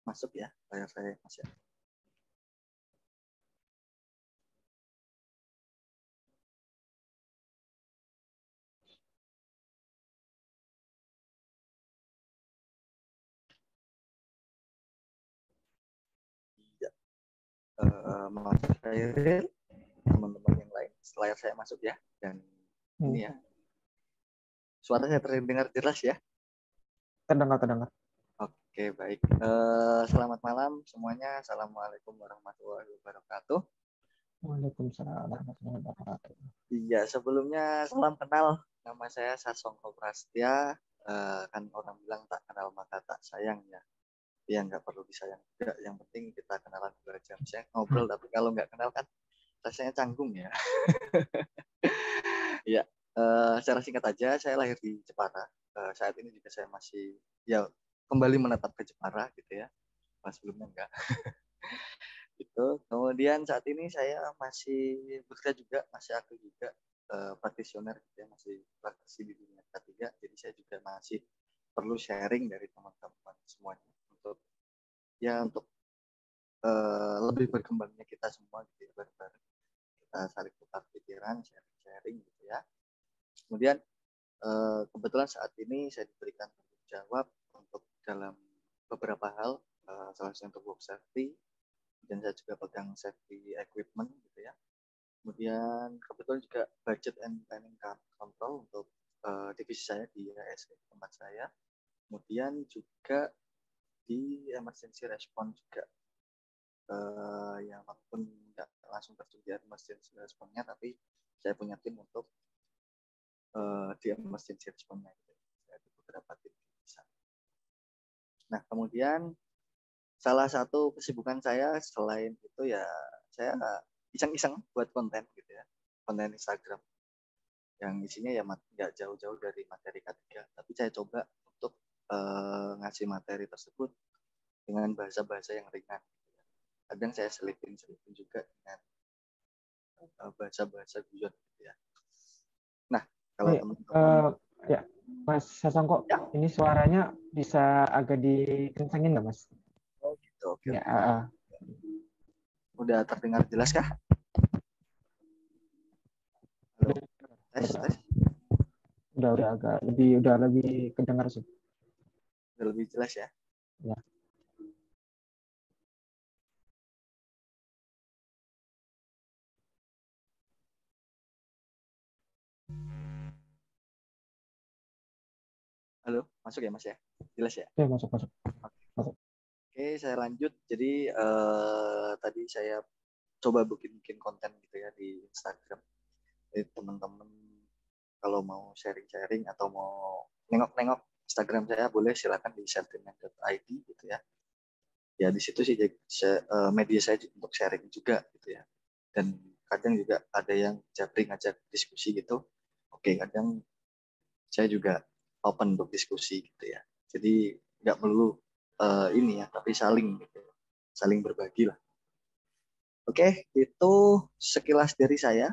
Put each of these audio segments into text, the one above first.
Masuk ya, layar saya Mas ya. Iya. Mas Khairil, teman-teman yang lain, layar saya masuk ya. Dan ini ya, suaranya terdengar jelas ya. Terdengar. Oke, baik. Selamat malam semuanya. Assalamualaikum warahmatullahi wabarakatuh. Waalaikumsalam warahmatullahi wabarakatuh. Iya, sebelumnya salam kenal. Nama saya Sasongko Prastya. Kan orang bilang tak kenal maka tak sayang ya. Ya nggak perlu disayang juga. Yang penting kita kenalan 2 jam. Saya ngobrol, tapi kalau nggak kenal kan rasanya canggung ya. Ya, secara singkat aja, saya lahir di Jepara. Saat ini juga saya masih ya kembali menetap ke Jepara gitu ya. Mas sebelumnya enggak. Gitu. Kemudian saat ini saya masih bekerja juga, masih aktif juga, practitioner gitu ya, masih praktisi di dunia ketiga. Jadi saya juga masih perlu sharing dari teman-teman semuanya untuk untuk lebih berkembangnya kita semua gitu ya, bareng-bareng kita saling tukar pikiran, sharing gitu ya. Kemudian kebetulan saat ini saya diberikan tanggung jawab untuk dalam beberapa hal, salah satu untuk work safety, dan saya juga pegang safety equipment gitu ya. Kemudian kebetulan juga budget and planning control untuk divisi saya di ASE tempat saya. Kemudian juga di emergency response juga, yang walaupun nggak langsung terjun di emergency response-nya, tapi saya punya tim untuk di emergency response-nya gitu. Saya ada beberapa tim di sana. Nah, kemudian salah satu kesibukan saya selain itu ya saya iseng-iseng buat konten gitu ya, konten Instagram yang isinya ya nggak jauh-jauh dari materi K3, tapi saya coba untuk ngasih materi tersebut dengan bahasa-bahasa yang ringan. Kadang saya selipin juga dengan bahasa-bahasa guyon gitu ya. Nah, kalau teman-teman Ya, Mas Sasongko, ya, ini suaranya bisa agak dikencangin nggak, Mas? oh gitu, oke Ya, oke. Udah terdengar jelas kah? Halo, tes udah, tes, udah lebih kedengar sih. udah lebih jelas ya. Ya. Halo, masuk ya Mas ya? Jelas ya? Oke, masuk. Oke, saya lanjut. Jadi tadi saya coba bikin konten gitu ya di Instagram. Jadi teman-teman kalau mau sharing-sharing atau mau nengok-nengok Instagram saya, boleh silakan di sentiment.id gitu ya. Ya di situ sih media saya untuk sharing juga gitu ya. Dan kadang juga ada yang japri ngajak diskusi gitu. Oke, kadang saya juga open untuk diskusi gitu ya. Jadi nggak perlu ini ya, tapi saling gitu, saling berbagi lah. Oke, itu sekilas dari saya.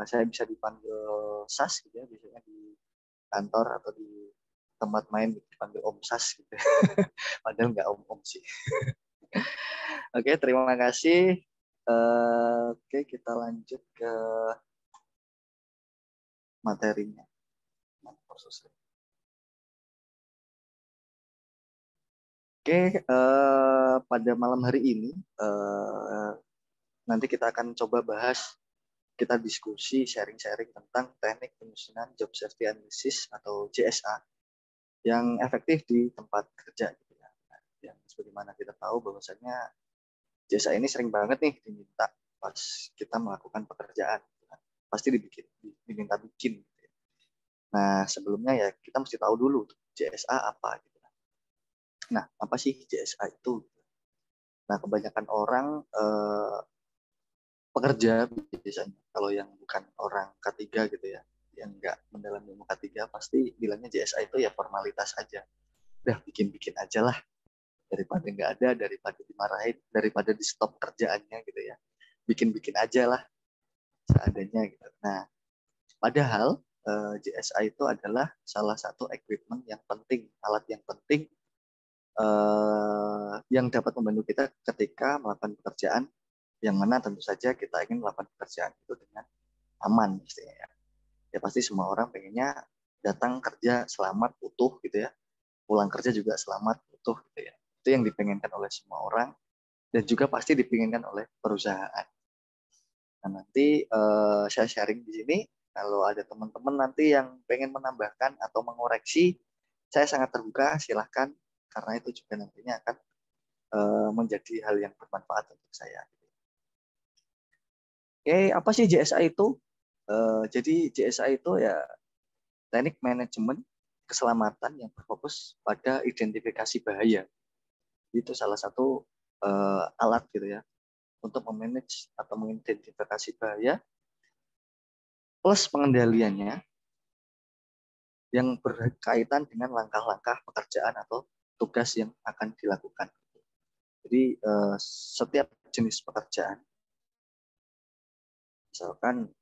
Saya bisa dipanggil Sas gitu ya, biasanya di kantor atau di tempat main dipanggil Om Sas gitu. Padahal nggak om-om sih. Oke, terima kasih. Oke, kita lanjut ke materinya. Oke, pada malam hari ini nanti kita akan coba bahas, kita diskusi sharing-sharing tentang teknik penyusunan job safety analysis atau JSA yang efektif di tempat kerja. Yang sebagaimana kita tahu bahwasanya JSA ini sering banget nih diminta pas kita melakukan pekerjaan. Pasti diminta bikin. Nah, sebelumnya ya kita mesti tahu dulu JSA apa. Nah, apa sih JSA itu? Nah, kebanyakan orang pekerja biasanya, kalau yang bukan orang K3 gitu ya, yang nggak mendalami ilmu K3, pasti bilangnya JSA itu ya formalitas aja. Udah bikin-bikin aja lah, daripada nggak ada, daripada dimarahin, daripada di stop kerjaannya gitu ya. Bikin-bikin aja lah seadanya gitu. Nah, padahal JSA itu adalah salah satu equipment yang penting, alat yang penting yang dapat membantu kita ketika melakukan pekerjaan yang mana tentu saja kita ingin melakukan pekerjaan itu dengan aman pastinya ya. Ya pasti semua orang pengennya datang kerja selamat utuh gitu ya, pulang kerja juga selamat utuh gitu ya. Itu yang dipengenkan oleh semua orang dan juga pasti dipinginkan oleh perusahaan. Nah, nanti saya sharing di sini. Kalau ada teman-teman nanti yang pengen menambahkan atau mengoreksi, saya sangat terbuka, silahkan. Karena itu juga nantinya akan menjadi hal yang bermanfaat untuk saya. Oke, apa sih JSA itu? Jadi JSA itu ya teknik manajemen keselamatan yang berfokus pada identifikasi bahaya. Itu salah satu alat gitu ya untuk memanage atau mengidentifikasi bahaya plus pengendaliannya yang berkaitan dengan langkah-langkah pekerjaan atau tugas yang akan dilakukan. Jadi setiap jenis pekerjaan, misalkan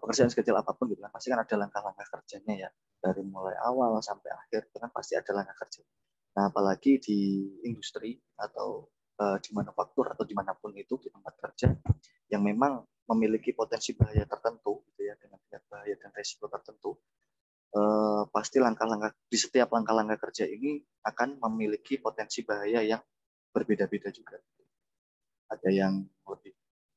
pekerjaan sekecil apapun gitu kan, pasti kan ada langkah-langkah kerjanya ya. Dari mulai awal sampai akhir itu kan pasti ada langkah kerja. Nah, apalagi di industri atau di manufaktur atau dimanapun itu di tempat kerja yang memang memiliki potensi bahaya tertentu gitu ya, dengan tingkat bahaya dan resiko tertentu, pasti langkah-langkah di setiap langkah-langkah kerja ini akan memiliki potensi bahaya yang berbeda-beda juga. Ada yang lebih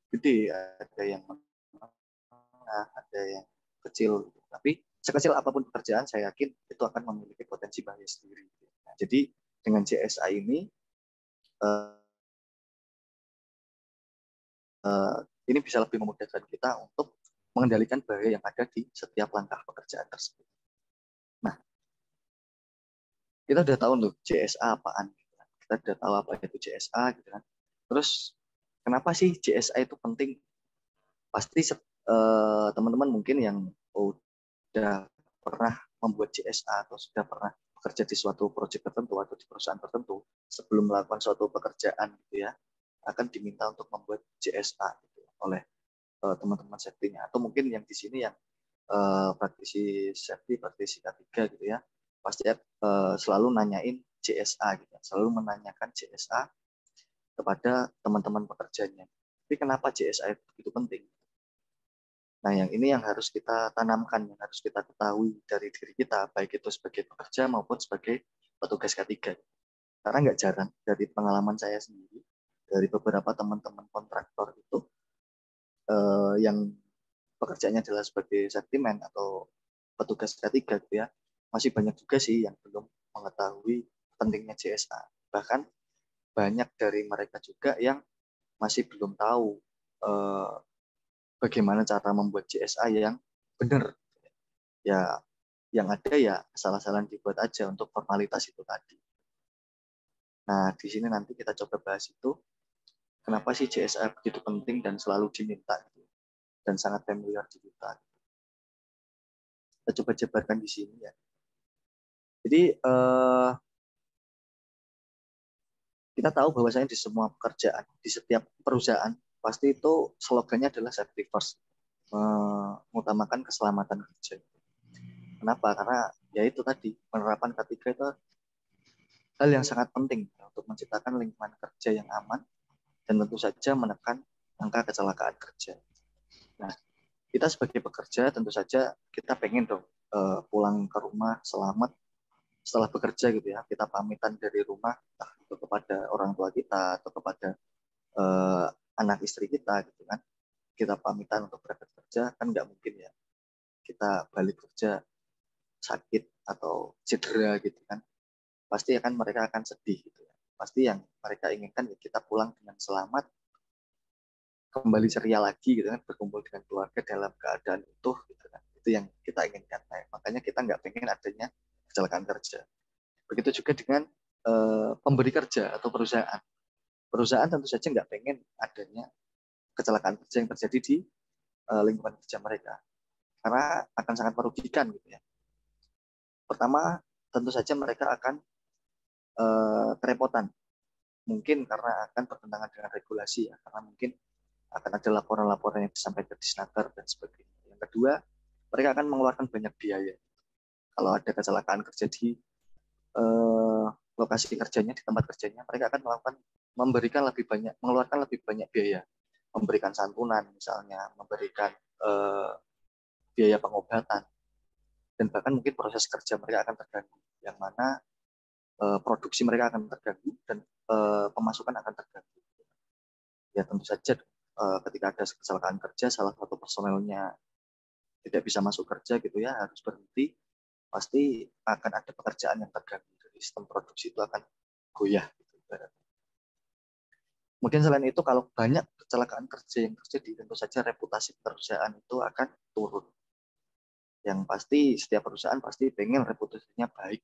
gede, ada yang menengah, ada yang kecil. Tapi sekecil apapun pekerjaan, saya yakin itu akan memiliki potensi bahaya sendiri. Nah, jadi dengan CSA ini, ini bisa lebih memudahkan kita untuk mengendalikan bahaya yang ada di setiap langkah pekerjaan tersebut. Nah, kita udah tahu tuh CSA apaan. Kita udah tahu apa itu CSA gitu kan. Terus kenapa sih CSA itu penting? Pasti teman-teman mungkin yang sudah pernah membuat CSA atau sudah pernah bekerja di suatu proyek tertentu atau di perusahaan tertentu, sebelum melakukan suatu pekerjaan gitu ya, akan diminta untuk membuat CSA gitu, oleh teman-teman safety-nya. Atau mungkin yang di sini yang praktisi safety, praktisi K3 gitu ya, pasti selalu nanyain CSA gitu, selalu menanyakan CSA kepada teman-teman pekerjanya. Tapi kenapa CSA itu penting? Nah, yang ini yang harus kita tanamkan, yang harus kita ketahui dari diri kita, baik itu sebagai pekerja maupun sebagai petugas K3. Karena nggak jarang dari pengalaman saya sendiri, dari beberapa teman-teman kontraktor itu yang pekerjaannya adalah sebagai safety man atau petugas K3 gitu ya, masih banyak juga sih yang belum mengetahui pentingnya CSA. Bahkan banyak dari mereka juga yang masih belum tahu bagaimana cara membuat CSA yang benar. Ya, yang ada ya salah-salah dibuat aja untuk formalitas itu tadi. Nah, di sini nanti kita coba bahas itu, kenapa sih CSA begitu penting dan selalu diminta gitu, dan sangat familiar di kita. Kita coba jabarkan di sini ya. Jadi kita tahu bahwasanya di semua pekerjaan, di setiap perusahaan, pasti itu slogannya adalah safety first, mengutamakan keselamatan kerja. Kenapa? Karena ya itu tadi, penerapan K3 itu hal yang sangat penting untuk menciptakan lingkungan kerja yang aman dan tentu saja menekan angka kecelakaan kerja. Nah, kita sebagai pekerja tentu saja kita pengen dong pulang ke rumah selamat setelah bekerja gitu ya. Kita pamitan dari rumah entah itu kepada orang tua kita atau kepada anak istri kita gitu kan. Kita pamitan untuk berangkat kerja kan nggak mungkin ya. Kita balik kerja sakit atau cedera gitu kan. Pasti akan mereka akan sedih gitu ya. Pasti yang mereka inginkan ya kita pulang dengan selamat, kembali ceria lagi gitu kan, berkumpul dengan keluarga dalam keadaan utuh gitu kan. Itu yang kita inginkan. Nah, makanya kita nggak pengen adanya kecelakaan kerja. Begitu juga dengan pemberi kerja atau perusahaan. Perusahaan tentu saja nggak pengen adanya kecelakaan kerja yang terjadi di lingkungan kerja mereka, karena akan sangat merugikan gitu ya. Pertama, tentu saja mereka akan kerepotan, mungkin karena akan bertentangan dengan regulasi ya, karena mungkin akan ada laporan-laporan yang disampaikan di Snaker dan sebagainya. Yang kedua, mereka akan mengeluarkan banyak biaya. Kalau ada kecelakaan kerja di lokasi kerjanya, di tempat kerjanya, mereka akan mengeluarkan lebih banyak biaya, memberikan santunan misalnya, memberikan biaya pengobatan, dan bahkan mungkin proses kerja mereka akan terganggu, yang mana produksi mereka akan terganggu dan pemasukan akan terganggu. Ya tentu saja ketika ada kecelakaan kerja, salah satu personelnya tidak bisa masuk kerja gitu ya, harus berhenti, pasti akan ada pekerjaan yang terganggu. Jadi sistem produksi itu akan goyah. Gitu. Kemudian selain itu, kalau banyak kecelakaan kerja yang terjadi, tentu saja reputasi perusahaan itu akan turun. Yang pasti setiap perusahaan pasti pengen reputasinya baik.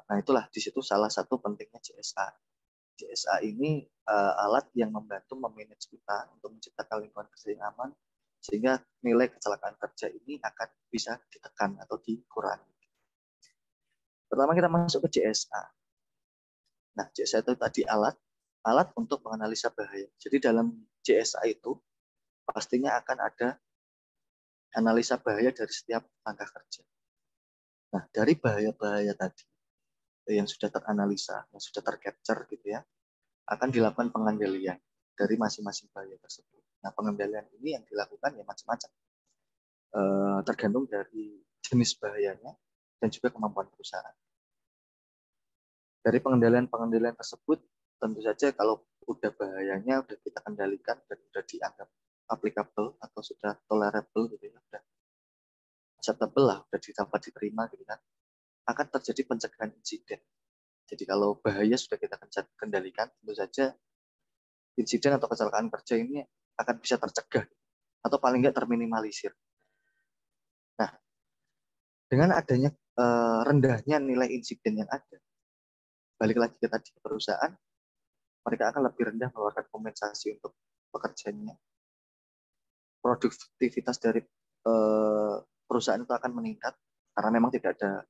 Nah itulah di situ salah satu pentingnya JSA. JSA ini alat yang membantu memanage kita untuk menciptakan lingkungan kerja yang aman, sehingga nilai kecelakaan kerja ini akan bisa ditekan atau dikurangi. Pertama kita masuk ke JSA. Nah, JSA itu tadi alat untuk menganalisa bahaya. Jadi dalam JSA itu pastinya akan ada analisa bahaya dari setiap langkah kerja. Nah, dari bahaya-bahaya tadi yang sudah teranalisa, yang sudah tercapture gitu ya, akan dilakukan pengendalian dari masing-masing bahaya tersebut. Nah, pengendalian ini yang dilakukan ya macam-macam. Tergantung dari jenis bahayanya dan juga kemampuan perusahaan. Dari pengendalian tersebut, tentu saja kalau udah bahayanya udah kita kendalikan dan sudah dianggap applicable atau sudah tolerable gitu ya, sudah acceptable lah, sudah dapat diterima gitu kan, akan terjadi pencegahan insiden. Jadi kalau bahaya sudah kita kendalikan, tentu saja insiden atau kecelakaan kerja ini akan bisa tercegah atau paling nggak terminimalisir. Nah, dengan adanya rendahnya nilai insiden yang ada, balik lagi ke tadi perusahaan, mereka akan lebih rendah mengeluarkan kompensasi untuk pekerjanya. Produktivitas dari perusahaan itu akan meningkat karena memang tidak ada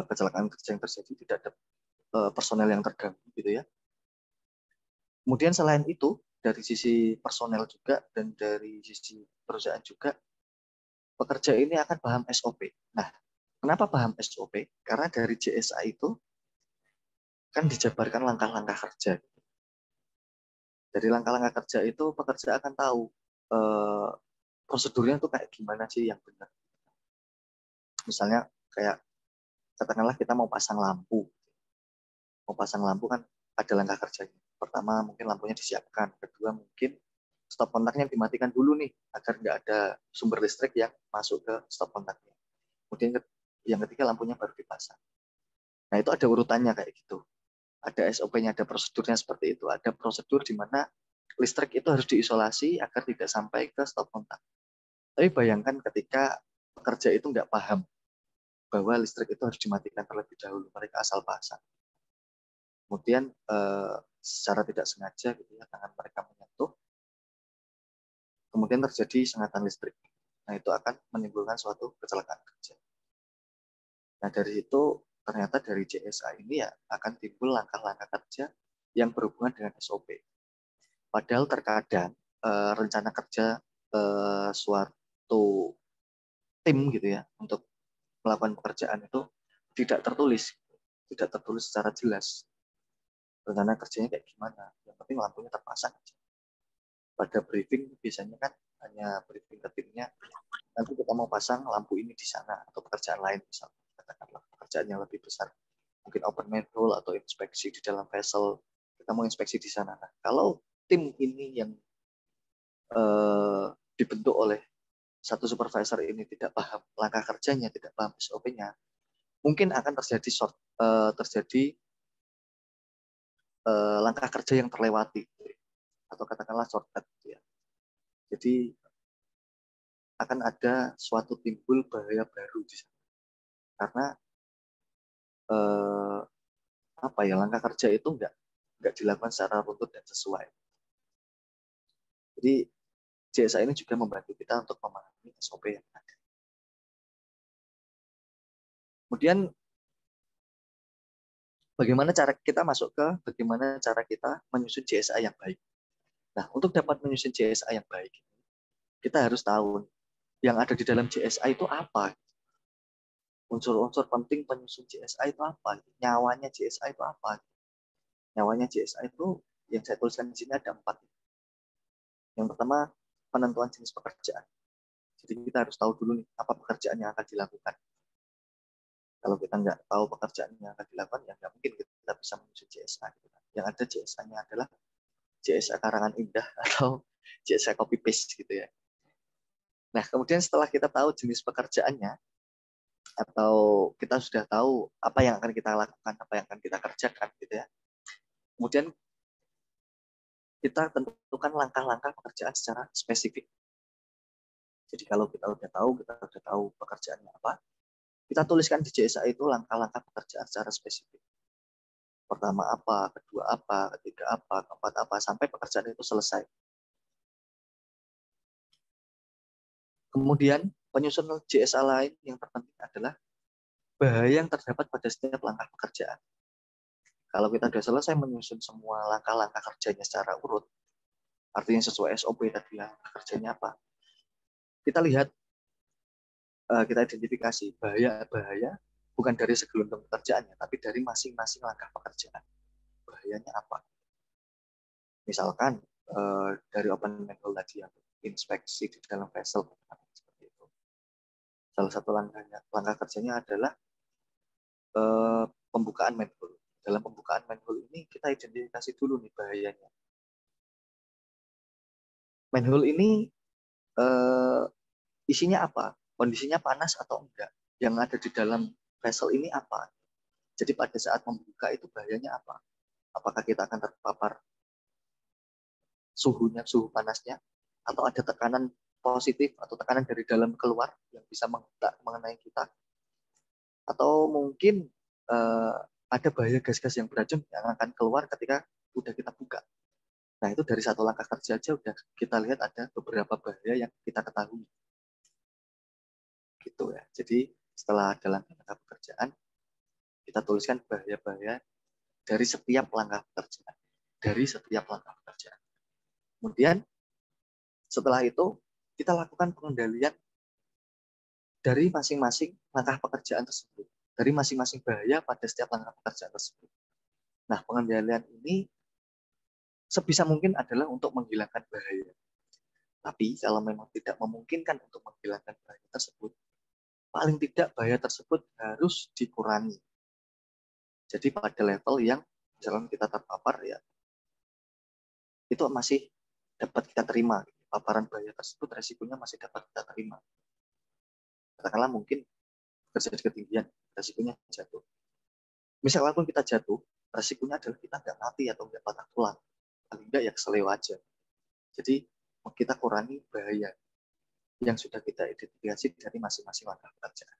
kecelakaan kerja yang terjadi, tidak ada personel yang terganggu gitu ya. Kemudian selain itu, dari sisi personel juga dan dari sisi perusahaan juga, pekerja ini akan paham SOP. Nah, kenapa paham SOP? Karena dari JSA itu kan dijabarkan langkah-langkah kerja. Dari langkah-langkah kerja itu pekerja akan tahu prosedurnya itu kayak gimana sih yang benar. Misalnya kayak katakanlah kita mau pasang lampu. Mau pasang lampu kan ada langkah kerjanya. Pertama mungkin lampunya disiapkan. Kedua mungkin stop kontaknya dimatikan dulu nih agar nggak ada sumber listrik yang masuk ke stop kontaknya. Kemudian yang ketiga lampunya baru dipasang. Nah itu ada urutannya kayak gitu. Ada SOP-nya, ada prosedurnya seperti itu. Ada prosedur di mana listrik itu harus diisolasi agar tidak sampai ke stop kontak. Tapi bayangkan ketika pekerja itu nggak paham bahwa listrik itu harus dimatikan terlebih dahulu, mereka asal pasang. Kemudian secara tidak sengaja gitu ya, tangan mereka menyentuh, kemudian terjadi sengatan listrik. Nah itu akan menimbulkan suatu kecelakaan kerja. Nah dari itu ternyata dari JSA ini ya akan timbul langkah-langkah kerja yang berhubungan dengan SOP. Padahal terkadang rencana kerja suatu tim gitu ya untuk melakukan pekerjaan itu tidak tertulis secara jelas. Rencana kerjanya kayak gimana? Yang penting lampunya terpasang aja. Pada briefing biasanya kan hanya briefing ke timnya, nanti kita mau pasang lampu ini di sana atau pekerjaan lain misalnya, katakanlah pekerjaan yang lebih besar, mungkin open manhole atau inspeksi di dalam vessel, kita mau inspeksi di sana. Nah, kalau tim ini yang dibentuk oleh satu supervisor ini tidak paham langkah kerjanya, tidak paham SOP-nya, mungkin akan terjadi langkah kerja yang terlewati atau katakanlah shortcut gitu ya. Jadi akan ada suatu timbul bahaya baru di sana. Karena langkah kerja itu nggak dilakukan secara runtut dan sesuai. Jadi JSA ini juga membantu kita untuk memahami SOP yang ada. Kemudian bagaimana cara kita menyusun JSA yang baik. Nah, untuk dapat menyusun JSA yang baik, kita harus tahu yang ada di dalam JSA itu apa. unsur-unsur penting penyusun JSA itu apa? Nyawanya JSA itu apa? Nyawanya JSA itu yang saya tuliskan di sini ada 4. Yang pertama, penentuan jenis pekerjaan. Jadi kita harus tahu dulu nih, apa pekerjaan yang akan dilakukan. Kalau kita nggak tahu pekerjaan yang akan dilakukan, ya nggak mungkin kita bisa menyusun JSA. Gitu kan. Yang ada JSA-nya adalah JSA karangan indah atau JSA copy paste gitu ya. Nah, kemudian setelah kita tahu jenis pekerjaannya, atau kita sudah tahu apa yang akan kita lakukan, apa yang akan kita kerjakan gitu ya. Kemudian kita tentukan langkah-langkah pekerjaan secara spesifik. Jadi kalau kita udah tahu pekerjaannya apa, kita tuliskan di JSA itu langkah-langkah pekerjaan secara spesifik. Pertama apa, kedua apa, ketiga apa, keempat apa, sampai pekerjaan itu selesai. Kemudian penyusun JSA lain yang terpenting adalah bahaya yang terdapat pada setiap langkah pekerjaan. Kalau kita sudah selesai menyusun semua langkah-langkah kerjanya secara urut, artinya sesuai SOP tadi langkah kerjanya apa, kita lihat, kita identifikasi bahaya-bahaya bukan dari segelundung pekerjaannya, tapi dari masing-masing langkah pekerjaan. Bahayanya apa? Misalkan dari open manhole tadi yang inspeksi di dalam vessel seperti itu. Salah satu langkah kerjanya adalah pembukaan manhole. Dalam pembukaan manhole ini kita identifikasi dulu nih bahayanya. Manhole ini isinya apa? Kondisinya panas atau enggak? Yang ada di dalam vessel ini apa? Jadi pada saat membuka itu bahayanya apa? Apakah kita akan terpapar suhu panasnya, atau ada tekanan positif atau tekanan dari dalam keluar yang bisa mengenai kita, atau mungkin ada bahaya gas-gas yang beracun yang akan keluar ketika udah kita buka. Nah itu dari satu langkah kerja aja udah kita lihat ada beberapa bahaya yang kita ketahui. Gitu ya. Jadi setelah ada langkah-langkah pekerjaan, kita tuliskan bahaya-bahaya dari setiap langkah pekerjaan. Dari setiap langkah pekerjaan. Kemudian setelah itu kita lakukan pengendalian dari masing-masing langkah pekerjaan tersebut. Dari masing-masing bahaya pada setiap langkah pekerjaan tersebut. Nah, pengendalian ini sebisa mungkin adalah untuk menghilangkan bahaya. Tapi kalau memang tidak memungkinkan untuk menghilangkan bahaya tersebut, paling tidak bahaya tersebut harus dikurangi. Jadi pada level yang misalnya kita terpapar ya, itu masih dapat kita terima. Paparan bahaya tersebut resikonya masih dapat kita terima. Katakanlah mungkin terjadi ketinggian, resikonya jatuh. Misalnya pun kita jatuh, resikonya adalah kita nggak mati atau nggak patah tulang. Paling nggak ya keseleo aja. Jadi kita kurangi bahaya yang sudah kita identifikasi dari masing-masing langkah pekerjaan.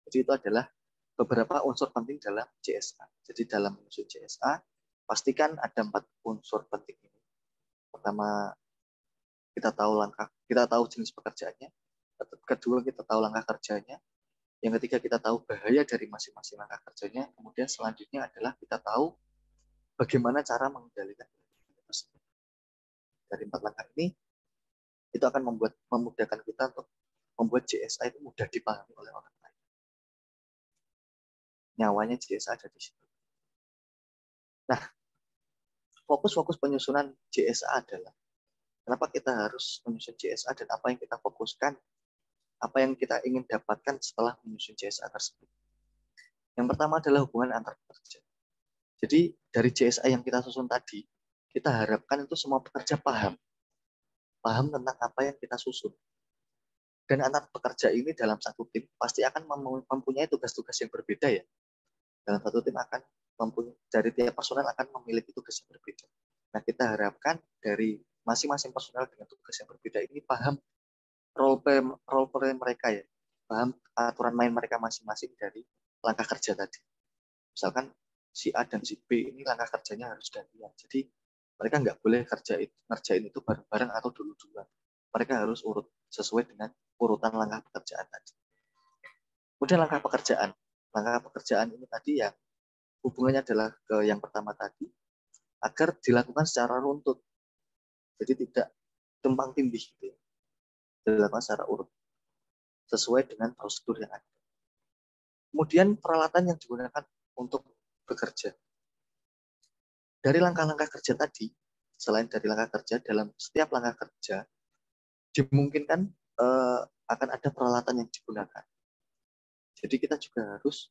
Jadi itu adalah beberapa unsur penting dalam JSA. Jadi dalam menyusun JSA, pastikan ada 4 unsur penting ini. Pertama, kita tahu jenis pekerjaannya. Kedua, kita tahu langkah kerjanya. Yang ketiga, kita tahu bahaya dari masing-masing langkah kerjanya. Kemudian selanjutnya adalah kita tahu bagaimana cara mengendalikan bahaya tersebut. Dari 4 langkah ini, itu akan memudahkan kita untuk membuat JSA itu mudah dipahami oleh orang lain. Nyawanya JSA ada di situ. Nah, fokus-fokus penyusunan JSA adalah kenapa kita harus menyusun JSA dan apa yang kita fokuskan, apa yang kita ingin dapatkan setelah menyusun JSA tersebut. Yang pertama adalah hubungan antar pekerja. Jadi dari JSA yang kita susun tadi, kita harapkan itu semua pekerja paham tentang apa yang kita susun. Dan antar pekerja ini dalam satu tim pasti akan mempunyai tugas-tugas yang berbeda ya. Dalam satu tim akan dari tiap personel akan memiliki tugas yang berbeda. Nah, kita harapkan dari masing-masing personel dengan tugas yang berbeda ini paham role play mereka ya, paham aturan main mereka masing-masing dari langkah kerja tadi. Misalkan si A dan si B ini langkah kerjanya harus gantian. Jadi mereka nggak boleh ngerjain itu bareng-bareng atau dulu-duluan. Mereka harus urut sesuai dengan urutan langkah pekerjaan tadi. Kemudian langkah pekerjaan. Langkah pekerjaan ini tadi yang hubungannya adalah ke yang pertama tadi, agar dilakukan secara runtut. Jadi tidak tumpang tindih gitu ya. Dilakukan secara urut sesuai dengan prosedur yang ada. Kemudian peralatan yang digunakan untuk bekerja. Dari langkah-langkah kerja tadi, selain dari langkah kerja, dalam setiap langkah kerja, dimungkinkan akan ada peralatan yang digunakan. Jadi kita juga harus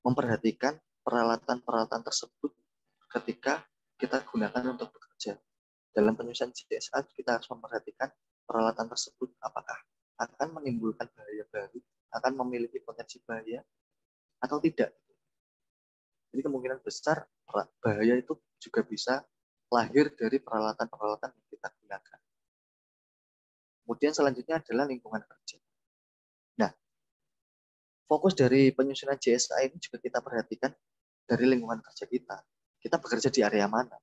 memperhatikan peralatan-peralatan tersebut ketika kita gunakan untuk bekerja. Dalam penyusunan CSA, kita harus memperhatikan peralatan tersebut apakah akan menimbulkan bahaya baru, akan memiliki potensi bahaya, atau tidak. Jadi kemungkinan besar bahaya itu juga bisa lahir dari peralatan-peralatan yang kita gunakan. Kemudian selanjutnya adalah lingkungan kerja. Nah, fokus dari penyusunan JSA ini juga kita perhatikan dari lingkungan kerja kita. Kita bekerja di area mana?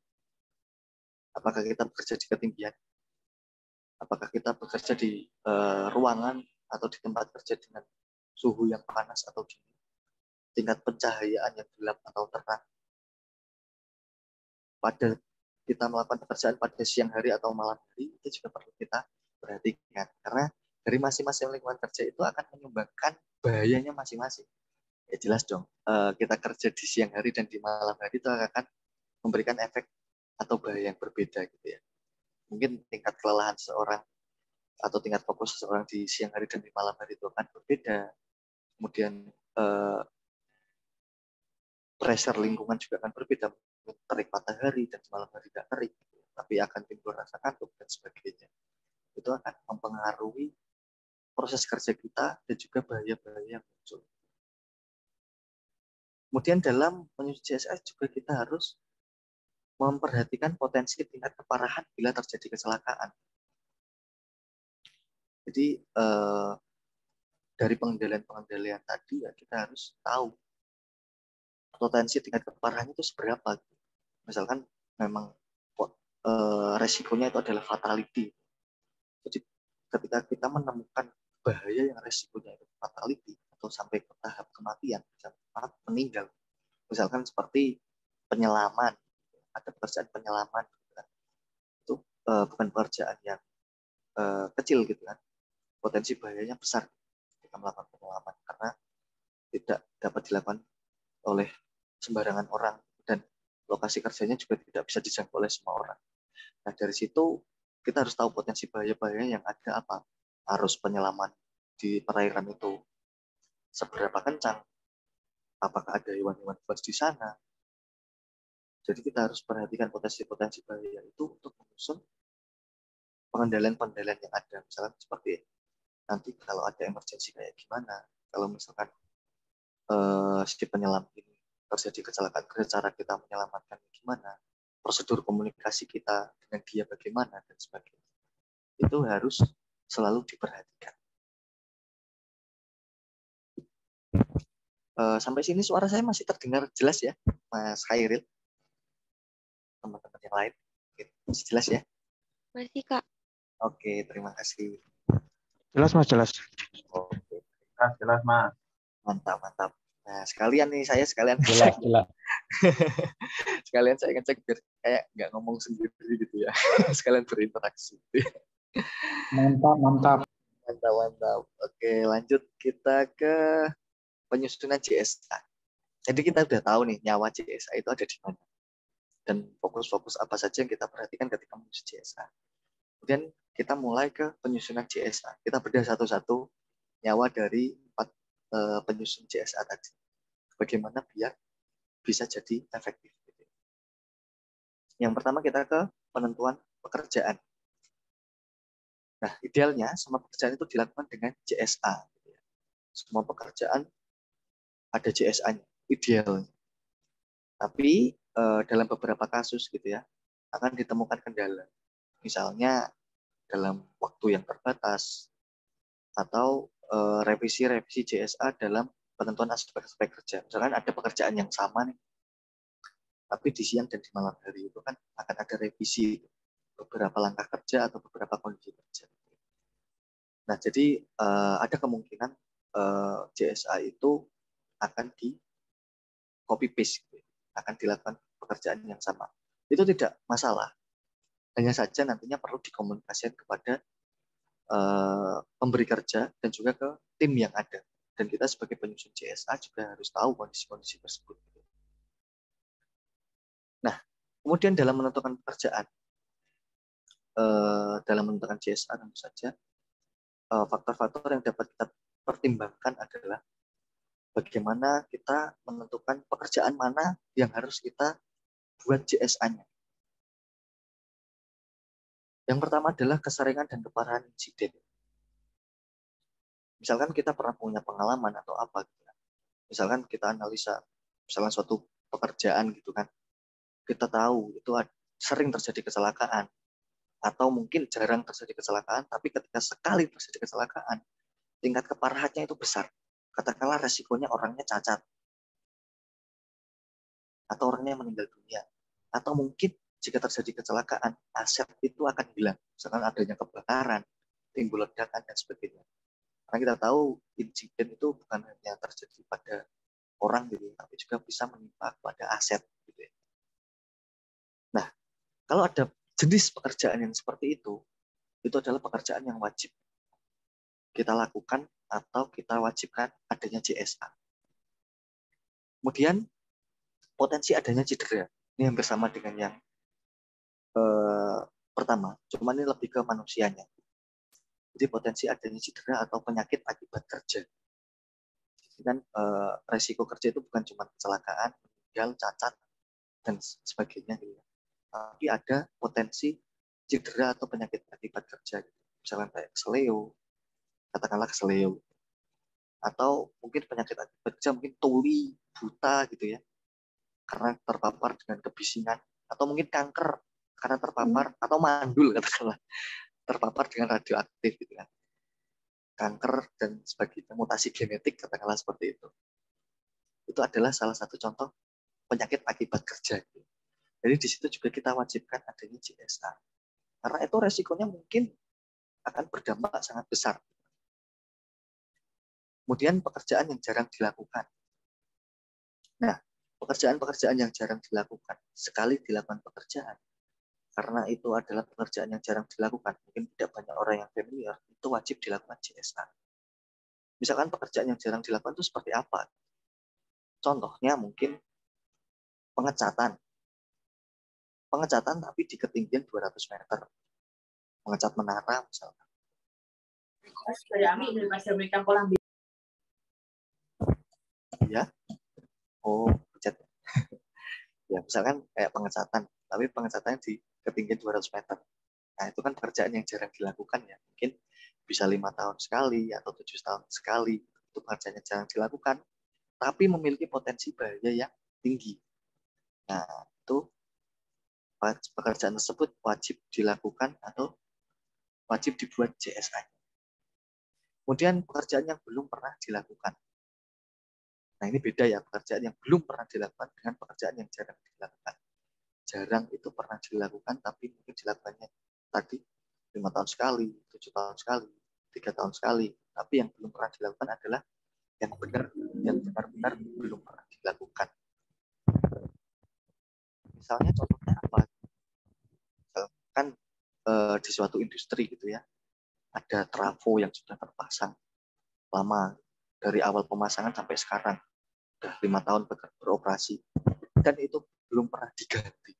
Apakah kita bekerja di ketinggian? Apakah kita bekerja di ruangan atau di tempat kerja dengan suhu yang panas atau dingin? Tingkat pencahayaan yang gelap atau terang? Pada kita melakukan pekerjaan pada siang hari atau malam hari, itu juga perlu kita perhatikan. Karena dari masing-masing lingkungan kerja itu akan menyumbangkan bahayanya masing-masing. Ya jelas dong, kita kerja di siang hari dan di malam hari itu akan memberikan efek atau bahaya yang berbeda gitu ya. Mungkin tingkat kelelahan seseorang atau tingkat fokus seseorang di siang hari dan di malam hari itu akan berbeda. Kemudian pressure lingkungan juga akan berbeda. Terik matahari dan di malam hari tidak terik, tapi akan timbul rasa kantuk dan sebagainya. Itu akan mempengaruhi proses kerja kita dan juga bahaya-bahaya yang muncul. Kemudian dalam menyusun CSS juga kita harus memperhatikan potensi tingkat keparahan bila terjadi kecelakaan. Jadi dari pengendalian tadi ya kita harus tahu potensi tingkat keparahan itu seberapa. Misalkan memang resikonya itu adalah fatality. Jadi ketika kita menemukan bahaya yang resikonya itu fatality atau sampai ke tahap kematian, sampai meninggal, misalkan seperti penyelaman, ada pekerjaan penyelaman, itu bukan pekerjaan yang kecil gitu kan, potensi bahayanya besar ketika melakukan penyelaman karena tidak dapat dilakukan oleh sembarangan orang dan lokasi kerjanya juga tidak bisa dijangkau oleh semua orang. Nah dari situ kita harus tahu potensi bahaya-bahaya yang ada apa. Arus penyelaman di perairan itu seberapa kencang, apakah ada hewan-hewan buas di sana. Jadi kita harus perhatikan potensi-potensi bahaya itu untuk menyusun pengendalian-pengendalian yang ada. Misalkan seperti nanti kalau ada emergensi kayak gimana, kalau misalkan si penyelam ini terjadi kecelakaan kerja, cara kita menyelamatkan gimana, prosedur komunikasi kita dengan dia bagaimana, dan sebagainya. Itu harus selalu diperhatikan. Sampai sini suara saya masih terdengar jelas ya, Mas Khairil? Teman-teman yang lain? Masih jelas ya? Masih, Kak. Oke, terima kasih. Jelas, Mas, jelas. Oke. Jelas, Mas. Mantap, mantap. Nah, sekalian nih, saya sekalian Jelas, jelas. sekalian saya ngecek biar kayak nggak ngomong sendiri gitu ya. Sekalian berinteraksi. Mantap, mantap. Mantap, mantap. Oke, lanjut kita ke penyusunan JSA. Jadi kita udah tahu nih nyawa JSA itu ada di mana. Dan fokus-fokus apa saja yang kita perhatikan ketika menyusun JSA. Kemudian kita mulai ke penyusunan JSA. Kita bedah satu-satu nyawa dari 4 penyusun JSA tadi. Bagaimana biar bisa jadi efektif. Yang pertama kita ke penentuan pekerjaan. Nah, idealnya semua pekerjaan itu dilakukan dengan JSA. Semua pekerjaan ada JSA-nya, idealnya. Tapi dalam beberapa kasus gitu ya, akan ditemukan kendala. Misalnya dalam waktu yang terbatas, atau revisi-revisi JSA dalam penentuan aspek-aspek kerja. Misalkan ada pekerjaan yang sama nih, tapi di siang dan di malam hari itu kan akan ada revisi beberapa langkah kerja atau beberapa kondisi kerja. Nah, jadi ada kemungkinan JSA itu akan di copy paste, akan dilakukan pekerjaan yang sama. Itu tidak masalah. Hanya saja nantinya perlu dikomunikasikan kepada pemberi kerja dan juga ke tim yang ada. Dan kita sebagai penyusun CSA juga harus tahu kondisi-kondisi tersebut. Nah, kemudian dalam menentukan pekerjaan, dalam menentukan CSA tentu saja faktor-faktor yang dapat kita pertimbangkan adalah bagaimana kita menentukan pekerjaan mana yang harus kita buat CSA-nya. Yang pertama adalah keseringan dan keparahan insiden. Misalkan kita pernah punya pengalaman atau apa, gitu. Misalkan kita analisa, misalkan suatu pekerjaan gitu kan, kita tahu itu sering terjadi kecelakaan, atau mungkin jarang terjadi kecelakaan, tapi ketika sekali terjadi kecelakaan, tingkat keparahannya itu besar. Katakanlah resikonya orangnya cacat, atau orangnya meninggal dunia, atau mungkin jika terjadi kecelakaan, aset itu akan hilang, misalkan adanya kebakaran, timbul ledakan, dan sebagainya. Karena kita tahu insiden itu bukan hanya terjadi pada orang gitu, tapi juga bisa menimpa pada aset gitu ya. Nah, kalau ada jenis pekerjaan yang seperti itu adalah pekerjaan yang wajib kita lakukan atau kita wajibkan adanya CSA. Kemudian potensi adanya cedera. Ini hampir sama dengan yang pertama, cuma ini lebih ke manusianya. Jadi potensi adanya cedera atau penyakit akibat kerja. Jadi kan resiko kerja itu bukan cuma kecelakaan, meninggal, cacat, dan sebagainya. Gitu. Tapi ada potensi cedera atau penyakit akibat kerja. Gitu. Misalnya kayak keseleo, katakanlah keseleo. Atau mungkin penyakit akibat kerja, mungkin tuli, buta gitu ya. Karena terpapar dengan kebisingan. Atau mungkin kanker karena terpapar, atau mandul katakanlah. Terpapar dengan radioaktif gitu kan. Kanker dan sebagainya, mutasi genetik katakanlah seperti itu. Itu adalah salah satu contoh penyakit akibat kerja. Jadi di situ juga kita wajibkan adanya CSA. Karena itu resikonya mungkin akan berdampak sangat besar. Kemudian pekerjaan yang jarang dilakukan. Nah, pekerjaan-pekerjaan yang jarang dilakukan, sekali dilakukan pekerjaan, karena itu adalah pekerjaan yang jarang dilakukan, mungkin tidak banyak orang yang familiar, itu wajib dilakukan CSA. Misalkan pekerjaan yang jarang dilakukan itu seperti apa? Contohnya mungkin pengecatan. Pengecatan tapi di ketinggian 200 meter. Mengecat menara misalkan. Ya, oh, pencet. Ya, misalkan kayak pengecatan, tapi pengecatannya di ketinggian 200 meter. Nah, itu kan pekerjaan yang jarang dilakukan ya. Mungkin bisa 5 tahun sekali atau 7 tahun sekali. Itu pekerjaan yang jarang dilakukan, tapi memiliki potensi bahaya yang tinggi. Nah, itu pekerjaan tersebut wajib dilakukan atau wajib dibuat CSA. Kemudian pekerjaan yang belum pernah dilakukan. Nah, ini beda ya, pekerjaan yang belum pernah dilakukan dengan pekerjaan yang jarang dilakukan. Jarang itu pernah dilakukan, tapi mungkin dilakukannya tadi 5 tahun sekali, 7 tahun sekali, 3 tahun sekali. Tapi yang belum pernah dilakukan adalah yang benar-benar belum pernah dilakukan. Misalnya contohnya apa? Misalkan di suatu industri gitu ya, ada trafo yang sudah terpasang lama dari awal pemasangan sampai sekarang, sudah 5 tahun beroperasi, dan itu belum pernah diganti.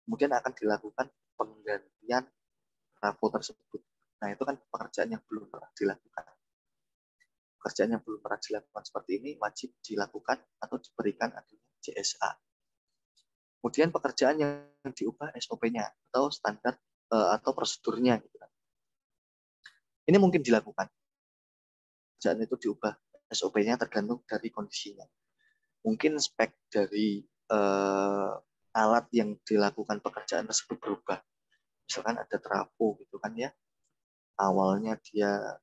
Kemudian akan dilakukan penggantian trafo tersebut. Nah, itu kan pekerjaan yang belum pernah dilakukan. Pekerjaan yang belum pernah dilakukan seperti ini wajib dilakukan atau diberikan adanya CSA. Kemudian pekerjaan yang diubah SOP-nya atau standar atau prosedurnya. Gitu. Ini mungkin dilakukan. Pekerjaan itu diubah SOP-nya tergantung dari kondisinya. Mungkin spek dari alat yang dilakukan pekerjaan tersebut berubah. Misalkan ada trafo gitu kan ya. Awalnya dia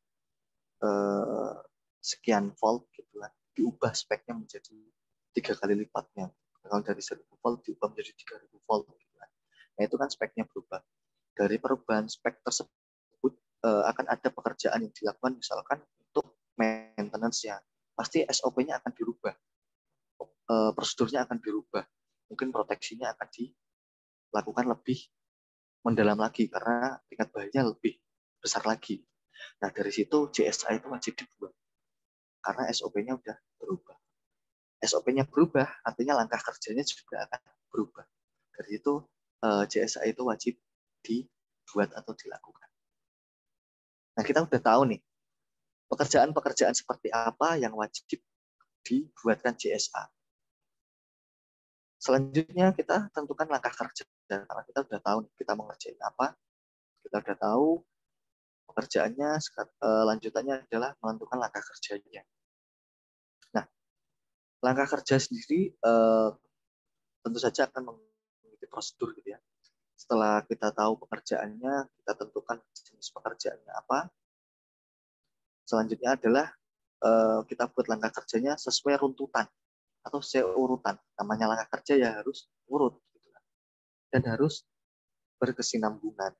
sekian volt gitu kan. Diubah speknya menjadi 3 kali lipatnya. Kalau dari 1000 volt diubah menjadi 3000 volt gitu kan. Nah, itu kan speknya berubah. Dari perubahan spek tersebut akan ada pekerjaan yang dilakukan misalkan untuk maintenance-nya. Pasti SOP-nya akan dirubah. Prosedurnya akan dirubah. Mungkin proteksinya akan dilakukan lebih mendalam lagi karena tingkat bahayanya lebih besar lagi. Nah, dari situ CSA itu wajib dibuat. karena SOP-nya udah berubah. SOP-nya berubah, artinya langkah kerjanya juga akan berubah. Dari itu JSA itu wajib dibuat atau dilakukan. Nah, kita udah tahu nih, pekerjaan-pekerjaan seperti apa yang wajib dibuatkan JSA. Selanjutnya kita tentukan langkah kerja, karena kita udah tahu kita mau ngerjain apa, kita udah tahu pekerjaannya, lanjutannya adalah menentukan langkah kerjanya. Nah, langkah kerja sendiri tentu saja akan mengikuti prosedur gitu ya. Setelah kita tahu pekerjaannya, kita tentukan jenis pekerjaannya apa. Selanjutnya adalah kita buat langkah kerjanya sesuai runtutan atau sesuai urutan. Namanya langkah kerja ya harus urut gitu kan. Dan harus berkesinambungan.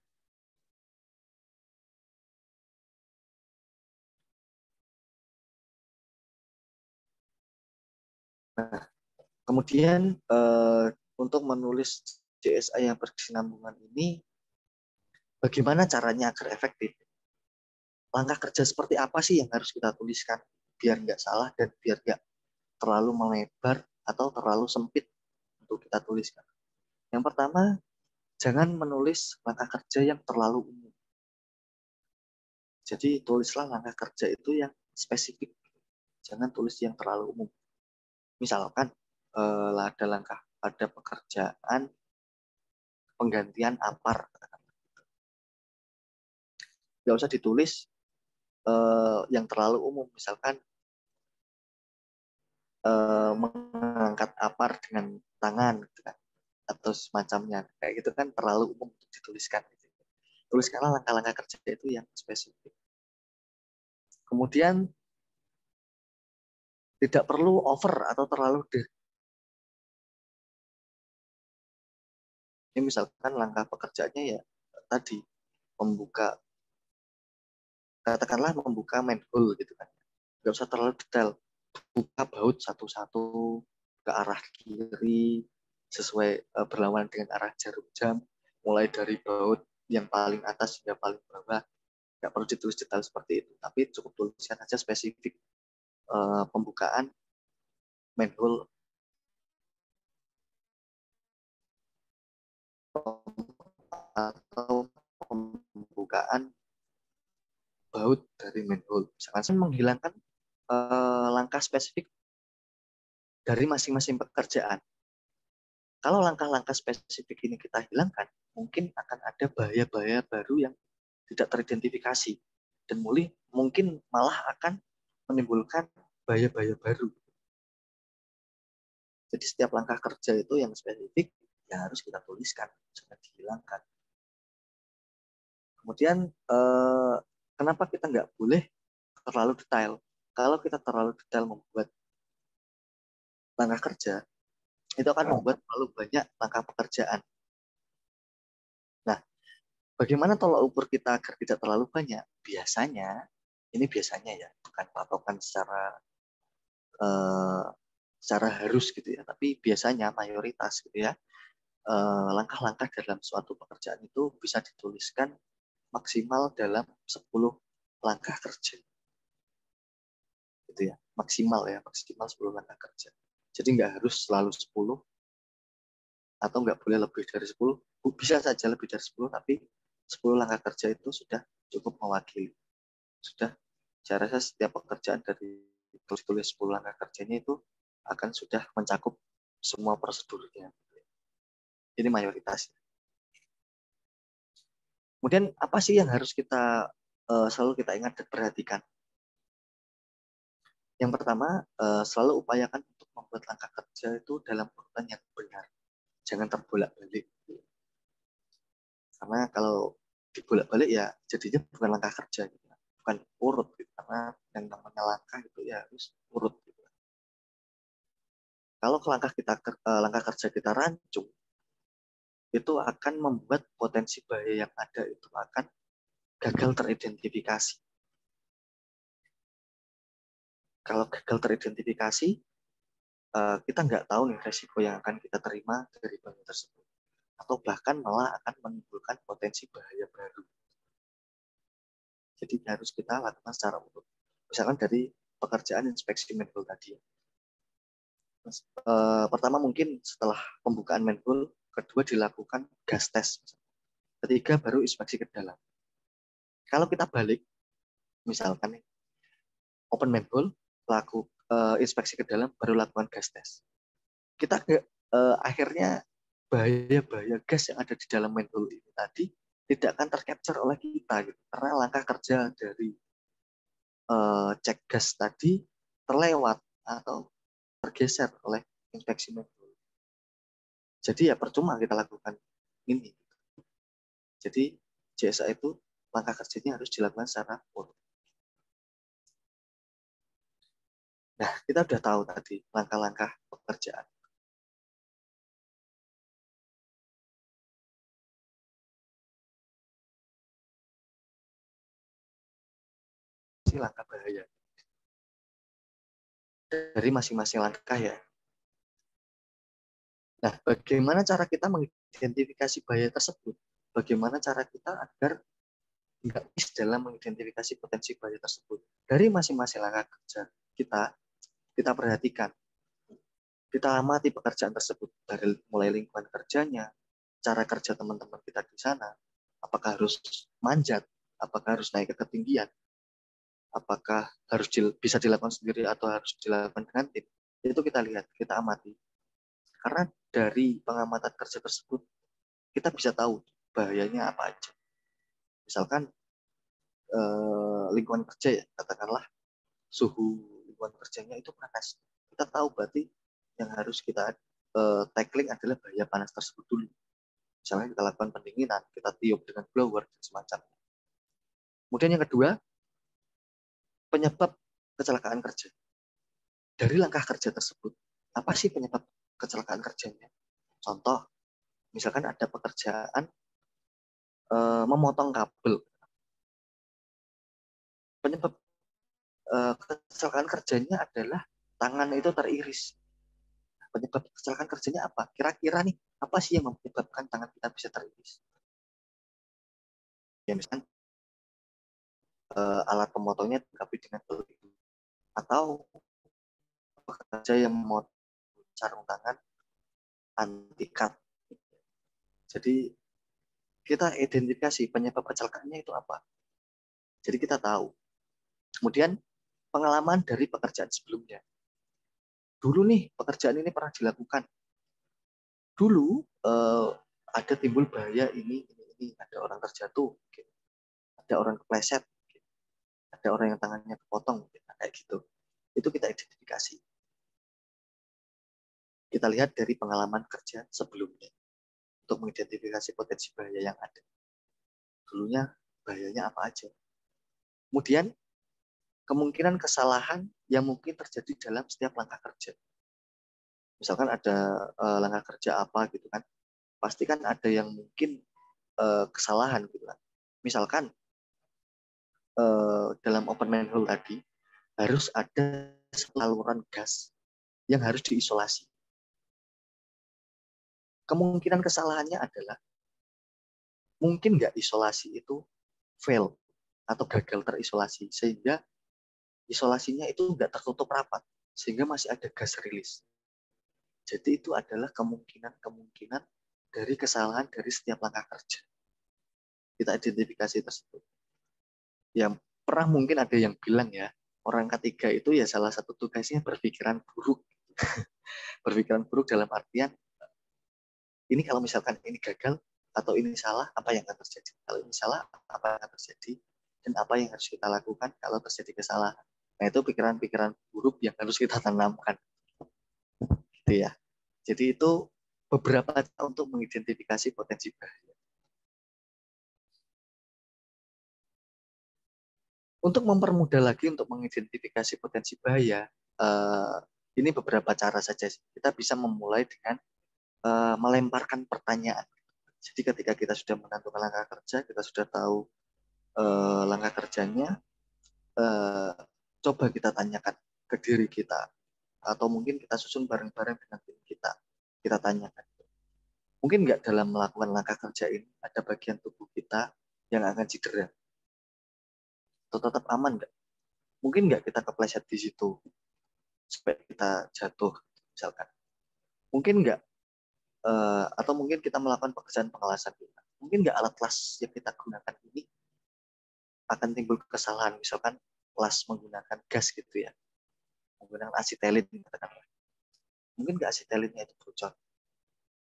Nah, kemudian untuk menulis JSA yang berkesinambungan ini, bagaimana caranya agar efektif? Langkah kerja seperti apa sih yang harus kita tuliskan biar nggak salah dan biar nggak terlalu melebar atau terlalu sempit untuk kita tuliskan. Yang pertama, jangan menulis langkah kerja yang terlalu umum. Jadi tulislah langkah kerja itu yang spesifik. Jangan tulis yang terlalu umum. Misalkan ada langkah pada pekerjaan penggantian apar. Nggak usah ditulis yang terlalu umum. Misalkan mengangkat apar dengan tangan gitu kan, atau semacamnya. Kayak gitu kan terlalu umum untuk dituliskan. Tuliskanlah langkah-langkah kerja itu yang spesifik. Kemudian tidak perlu over atau terlalu ini misalkan langkah pekerjaannya ya tadi membuka, katakanlah membuka manhole gitu kan, nggak usah terlalu detail, buka baut satu-satu ke arah kiri sesuai berlawanan dengan arah jarum jam, mulai dari baut yang paling atas hingga paling bawah. Nggak perlu ditulis detail seperti itu, tapi cukup tuliskan aja spesifik pembukaan manhole atau pembukaan baut dari manhole. Misalkan menghilangkan langkah spesifik dari masing-masing pekerjaan. Kalau langkah-langkah spesifik ini kita hilangkan, mungkin akan ada bahaya-bahaya baru yang tidak teridentifikasi. Dan mungkin malah akan menimbulkan bahaya-bahaya baru. Jadi setiap langkah kerja itu yang spesifik, ya harus kita tuliskan, jangan dihilangkan. Kemudian, kenapa kita nggak boleh terlalu detail? Kalau kita terlalu detail membuat langkah kerja, itu akan membuat terlalu banyak langkah pekerjaan. Nah, bagaimana tolak ukur kita agar tidak terlalu banyak? Biasanya, ini biasanya ya, bukan patokan secara harus gitu ya, tapi biasanya mayoritas gitu ya, langkah-langkah dalam suatu pekerjaan itu bisa dituliskan maksimal dalam 10 langkah kerja. Gitu ya, maksimal 10 langkah kerja. Jadi nggak harus selalu 10 atau nggak boleh lebih dari 10, bisa saja lebih dari 10, tapi 10 langkah kerja itu sudah cukup mewakili. Sudah, saya rasa setiap pekerjaan dari tulis 10 langkah kerjanya itu akan sudah mencakup semua prosedurnya. Ini mayoritas. Kemudian apa sih yang harus kita selalu kita ingat dan perhatikan? Yang pertama, selalu upayakan untuk membuat langkah kerja itu dalam urutan yang benar. Jangan terbolak-balik. Karena kalau dibolak-balik ya jadinya bukan langkah kerja, gitu. Bukan urut. Gitu. Karena yang namanya langkah itu ya harus urut. Gitu. Kalau langkah kerja kita rancung, itu akan membuat potensi bahaya yang ada itu akan gagal teridentifikasi. Kalau gagal teridentifikasi, kita nggak tahu nih resiko yang akan kita terima dari bangun tersebut. Atau bahkan malah akan menimbulkan potensi bahaya baru. Jadi harus kita lakukan secara urut. Misalkan dari pekerjaan inspeksi manhole tadi. Pertama mungkin setelah pembukaan manhole, kedua dilakukan gas test, ketiga baru inspeksi ke dalam. Kalau kita balik, misalkan open manhole, inspeksi ke dalam, baru lakukan gas test. Kita akhirnya bahaya-bahaya gas yang ada di dalam manhole ini tadi tidak akan tercapture oleh kita, gitu. Karena langkah kerja dari cek gas tadi terlewat atau tergeser oleh inspeksi manhole. Jadi ya percuma kita lakukan ini. Jadi JSA itu langkah kerjanya harus dilakukan secara full. Nah, kita sudah tahu tadi langkah-langkah pekerjaan. Ini langkah bahaya. Dari masing-masing langkah ya. Nah, bagaimana cara kita mengidentifikasi bahaya tersebut? Bagaimana cara kita agar nggak miss dalam mengidentifikasi potensi bahaya tersebut? Dari masing-masing langkah kerja kita perhatikan. Kita amati pekerjaan tersebut dari mulai lingkungan kerjanya, cara kerja teman-teman kita di sana, apakah harus manjat, apakah harus naik ke ketinggian, apakah harus bisa dilakukan sendiri atau harus dilakukan dengan tim. Itu kita lihat, kita amati. Karena dari pengamatan kerja tersebut, kita bisa tahu bahayanya apa aja. Misalkan lingkungan kerja ya, katakanlah suhu lingkungan kerjanya itu panas. Kita tahu berarti yang harus kita tackling adalah bahaya panas tersebut dulu. Misalnya kita lakukan pendinginan, kita tiup dengan blower, dan semacamnya. Kemudian yang kedua, penyebab kecelakaan kerja. Dari langkah kerja tersebut, apa sih penyebab kecelakaan kerjanya? Contoh, misalkan ada pekerjaan memotong kabel. Penyebab kecelakaan kerjanya adalah tangan itu teriris. Penyebab kecelakaan kerjanya apa? Kira-kira nih, apa sih yang menyebabkan tangan kita bisa teriris? Ya misalkan alat pemotongnya dilengkapi dengan peluru, atau pekerja yang memotong sarung tangan anti cut. Jadi kita identifikasi penyebab kecelakaannya itu apa. Jadi kita tahu. Kemudian pengalaman dari pekerjaan sebelumnya. Dulu nih pekerjaan ini pernah dilakukan. Dulu ada timbul bahaya ini. Ada orang terjatuh, ada orang kepleset, ada orang yang tangannya kepotong, kayak gitu. Itu kita identifikasi. Kita lihat dari pengalaman kerja sebelumnya untuk mengidentifikasi potensi bahaya yang ada. Dulunya bahayanya apa aja. Kemudian kemungkinan kesalahan yang mungkin terjadi dalam setiap langkah kerja. Misalkan ada langkah kerja apa gitu kan, pasti kan ada yang mungkin kesalahan gitu kan. Misalkan dalam open manhole tadi harus ada saluran gas yang harus diisolasi. Kemungkinan kesalahannya adalah mungkin nggak isolasi itu fail atau gagal terisolasi sehingga isolasinya itu nggak tertutup rapat sehingga masih ada gas rilis. Jadi itu adalah kemungkinan dari kesalahan dari setiap langkah kerja. Kita identifikasi tersebut. Yang pernah mungkin ada yang bilang ya, orang ketiga itu ya salah satu tugasnya berpikiran buruk. Berpikiran buruk dalam artian, ini kalau misalkan ini gagal atau ini salah, apa yang akan terjadi? Kalau ini salah, apa yang akan terjadi? Dan apa yang harus kita lakukan kalau terjadi kesalahan? Nah itu pikiran-pikiran buruk yang harus kita tanamkan. Gitu ya. Jadi itu beberapa cara untuk mengidentifikasi potensi bahaya. Untuk mempermudah lagi untuk mengidentifikasi potensi bahaya, ini beberapa cara saja. Kita bisa memulai dengan melemparkan pertanyaan. Jadi ketika kita sudah menentukan langkah kerja, kita sudah tahu langkah kerjanya, coba kita tanyakan ke diri kita. Atau mungkin kita susun bareng-bareng dengan tim kita. Kita tanyakan. Mungkin nggak dalam melakukan langkah kerja ini ada bagian tubuh kita yang akan cedera? Atau tetap aman nggak? Mungkin nggak kita kepleset di situ sampai kita jatuh, misalkan. Mungkin nggak, atau mungkin kita melakukan pekerjaan pengelasan kita. Mungkin nggak alat las yang kita gunakan ini akan timbul kesalahan, misalkan las menggunakan gas gitu ya, menggunakan asitelin katakanlah. Mungkin nggak asitelinnya itu bocor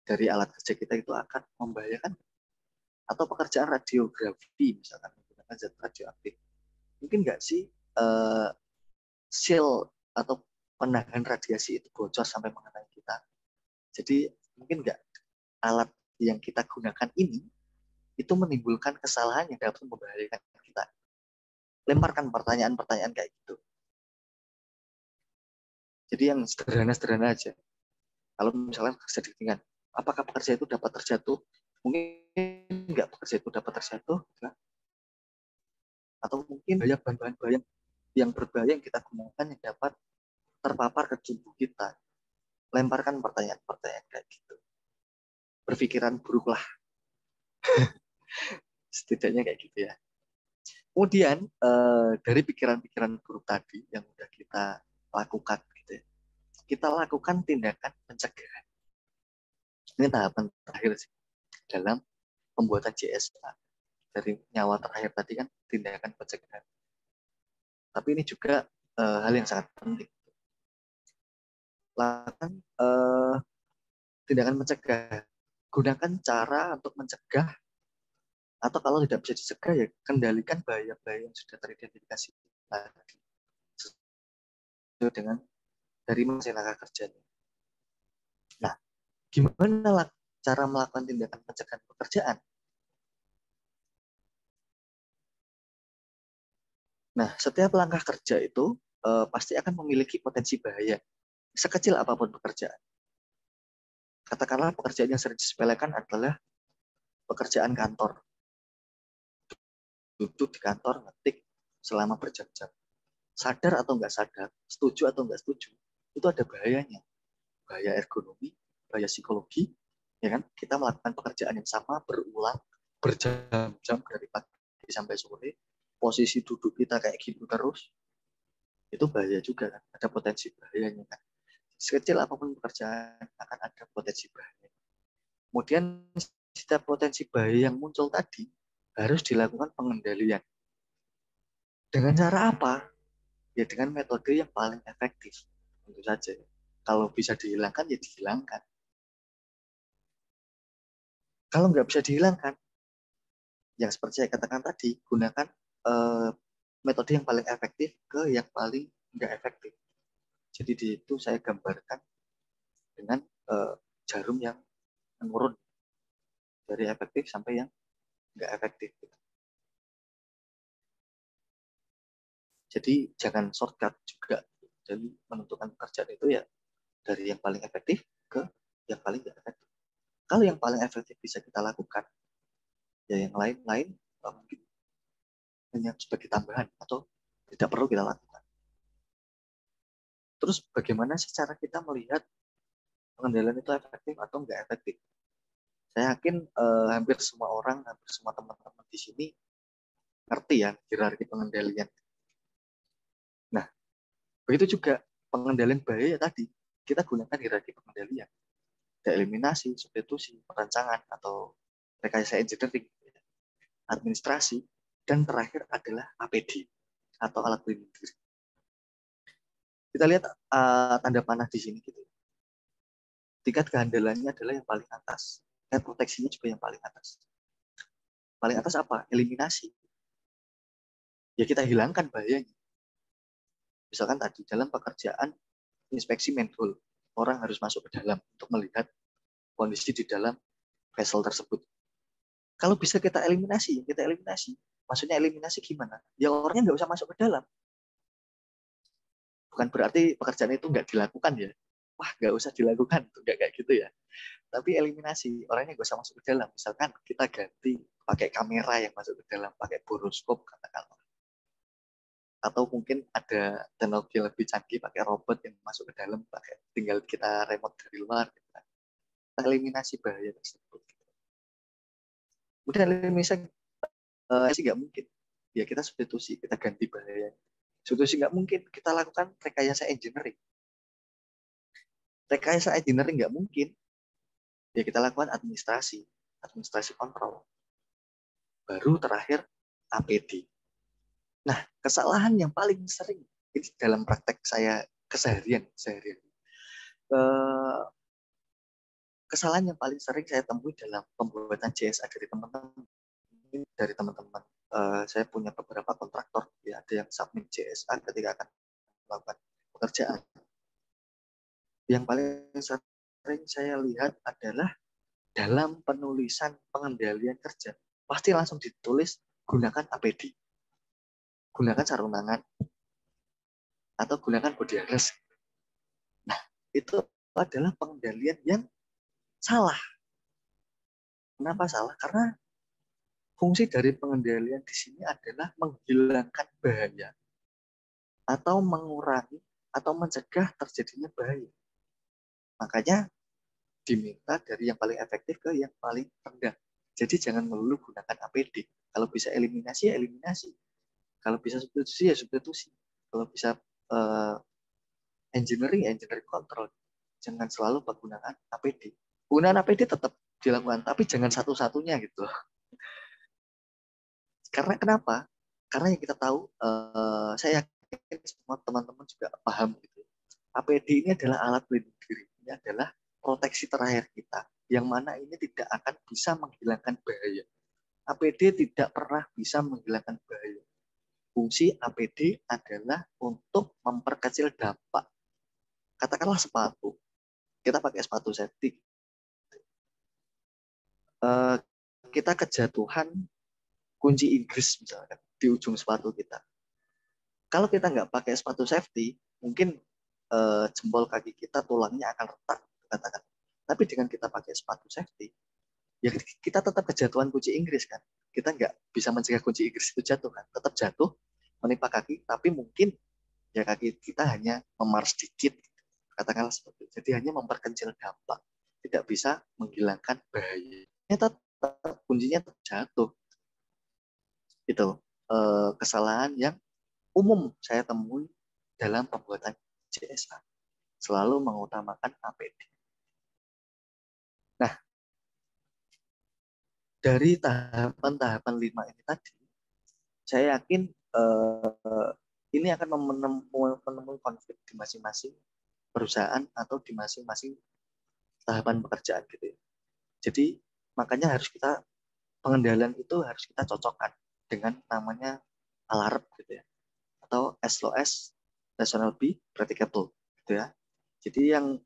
dari alat kerja kita, itu akan membahayakan. Atau pekerjaan radiografi misalkan menggunakan zat radioaktif, mungkin nggak sih seal atau penahan radiasi itu bocor sampai mengenai kita. Jadi mungkin nggak alat yang kita gunakan ini itu menimbulkan kesalahan yang dapat membahayakan kita. Lemparkan pertanyaan-pertanyaan kayak gitu. Jadi yang sederhana-sederhana aja. Kalau misalnya kerja di tingkat, apakah pekerja itu dapat terjatuh? Mungkin nggak pekerja itu dapat terjatuh, enggak. Atau mungkin banyak bahan-bahan yang berbahaya yang kita gunakan yang dapat terpapar ke tubuh kita. Lemparkan pertanyaan-pertanyaan kayak gitu. Berpikiran buruklah. Setidaknya kayak gitu ya. Kemudian dari pikiran-pikiran buruk tadi yang udah kita lakukan, gitu ya, kita lakukan tindakan pencegahan. Ini tahapan terakhir sih dalam pembuatan JSA. Dari nyawa terakhir tadi kan tindakan pencegahan. Tapi ini juga hal yang sangat penting. Lakukan tindakan mencegah. Gunakan cara untuk mencegah, atau kalau tidak bisa dicegah ya kendalikan bahaya-bahaya yang sudah teridentifikasi tadi sesuai dengan dari masyarakat kerjanya. Nah, gimana cara melakukan tindakan pencegahan pekerjaan? Nah, setiap langkah kerja itu pasti akan memiliki potensi bahaya, sekecil apapun pekerjaan. Katakanlah pekerjaan yang sering disepelekan adalah pekerjaan kantor. Duduk di kantor, ngetik selama berjam-jam. Sadar atau nggak sadar, setuju atau nggak setuju, itu ada bahayanya. Bahaya ergonomi, bahaya psikologi, ya kan? Kita melakukan pekerjaan yang sama berulang berjam-jam dari pagi sampai sore, posisi duduk kita kayak gitu terus, itu bahaya juga kan? Ada potensi bahayanya kan? Sekecil apapun pekerjaan akan ada potensi bahaya. Kemudian setiap potensi bahaya yang muncul tadi harus dilakukan pengendalian. Dengan cara apa? Ya dengan metode yang paling efektif. Tentu saja. Kalau bisa dihilangkan, ya dihilangkan. Kalau nggak bisa dihilangkan, yang seperti saya katakan tadi, gunakan metode yang paling efektif ke yang paling nggak efektif. Jadi di itu saya gambarkan dengan jarum yang menurun dari efektif sampai yang nggak efektif. Jadi jangan shortcut juga. Jadi menentukan pekerjaan itu ya dari yang paling efektif ke yang paling nggak efektif. Kalau yang paling efektif bisa kita lakukan, ya yang lain-lain mungkin hanya sebagai tambahan atau tidak perlu kita lakukan. Terus bagaimana sih cara kita melihat pengendalian itu efektif atau nggak efektif? Saya yakin hampir semua orang, hampir semua teman-teman di sini ngerti ya hierarki pengendalian. Nah, begitu juga pengendalian bahaya tadi, kita gunakan hierarki pengendalian. Ada eliminasi, substitusi, perancangan, atau rekayasa engineering, administrasi, dan terakhir adalah APD atau alat pelindung diri. Kita lihat tanda panah di sini gitu. Tingkat kehandalannya adalah yang paling atas. Tingkat proteksinya juga yang paling atas. Paling atas apa? Eliminasi. Ya kita hilangkan bahayanya. Misalkan tadi dalam pekerjaan inspeksi manhole, orang harus masuk ke dalam untuk melihat kondisi di dalam vessel tersebut. Kalau bisa kita eliminasi, kita eliminasi. Maksudnya eliminasi gimana? Ya orangnya nggak usah masuk ke dalam. Bukan berarti pekerjaan itu nggak dilakukan ya. Wah, nggak usah dilakukan. Nggak kayak gitu ya. Tapi eliminasi. Orangnya nggak usah masuk ke dalam. Misalkan kita ganti pakai kamera yang masuk ke dalam, pakai borescope katakanlah. Atau mungkin ada teknologi lebih canggih pakai robot yang masuk ke dalam, pakai tinggal kita remote dari luar. Kita eliminasi bahaya tersebut. Udah eliminasi sih nggak mungkin. Ya kita substitusi, kita ganti bahaya. Substitusi nggak mungkin kita lakukan rekayasa engineering. Rekayasa engineering nggak mungkin. Ya kita lakukan administrasi kontrol. Baru terakhir APD. Nah, kesalahan yang paling sering ini dalam praktek saya sehari-hari. Kesalahan yang paling sering saya temui dalam pembuatan JSA dari teman-teman. Saya punya beberapa kontraktor, ya, ada yang submit JSA ketika akan melakukan pekerjaan. Yang paling sering saya lihat adalah dalam penulisan pengendalian kerja, pasti langsung ditulis gunakan APD, gunakan sarung tangan, atau gunakan body harness. Nah, itu adalah pengendalian yang salah. Kenapa salah? Karena fungsi dari pengendalian di sini adalah menghilangkan bahaya atau mengurangi atau mencegah terjadinya bahaya. Makanya diminta dari yang paling efektif ke yang paling rendah. Jadi jangan melulu gunakan APD. Kalau bisa eliminasi, ya eliminasi. Kalau bisa substitusi, ya substitusi. Kalau bisa engineering control. Jangan selalu menggunakan APD. Penggunaan APD tetap dilakukan, tapi jangan satu-satunya gitu. Karena kenapa? Karena yang kita tahu, saya yakin semua teman-teman juga paham gitu. APD ini adalah alat pelindung diri. Ini adalah proteksi terakhir kita. Yang mana ini tidak akan bisa menghilangkan bahaya. APD tidak pernah bisa menghilangkan bahaya. Fungsi APD adalah untuk memperkecil dampak. Katakanlah sepatu. Kita pakai sepatu safety. Kita kejatuhan kunci Inggris misalkan di ujung sepatu kita. Kalau kita nggak pakai sepatu safety, mungkin jempol kaki kita tulangnya akan retak, katakan. Tapi dengan kita pakai sepatu safety, ya kita tetap kejatuhan kunci Inggris kan. Kita nggak bisa mencegah kunci Inggris itu jatuh kan. Tetap jatuh, menimpa kaki, tapi mungkin ya kaki kita hanya memar sedikit, katakanlah seperti itu. Jadi hanya memperkecil dampak, tidak bisa menghilangkan bahaya. Tetap kuncinya tetap jatuh. Itu kesalahan yang umum saya temui dalam pembuatan JSA. Selalu mengutamakan APD. Nah, dari tahapan-tahapan 5 ini tadi, saya yakin ini akan menemui konflik di masing-masing perusahaan atau di masing-masing tahapan pekerjaan gitu ya. Jadi makanya pengendalian itu harus kita cocokkan dengan namanya alarm gitu ya, atau as low as rational be practicable gitu ya. Jadi yang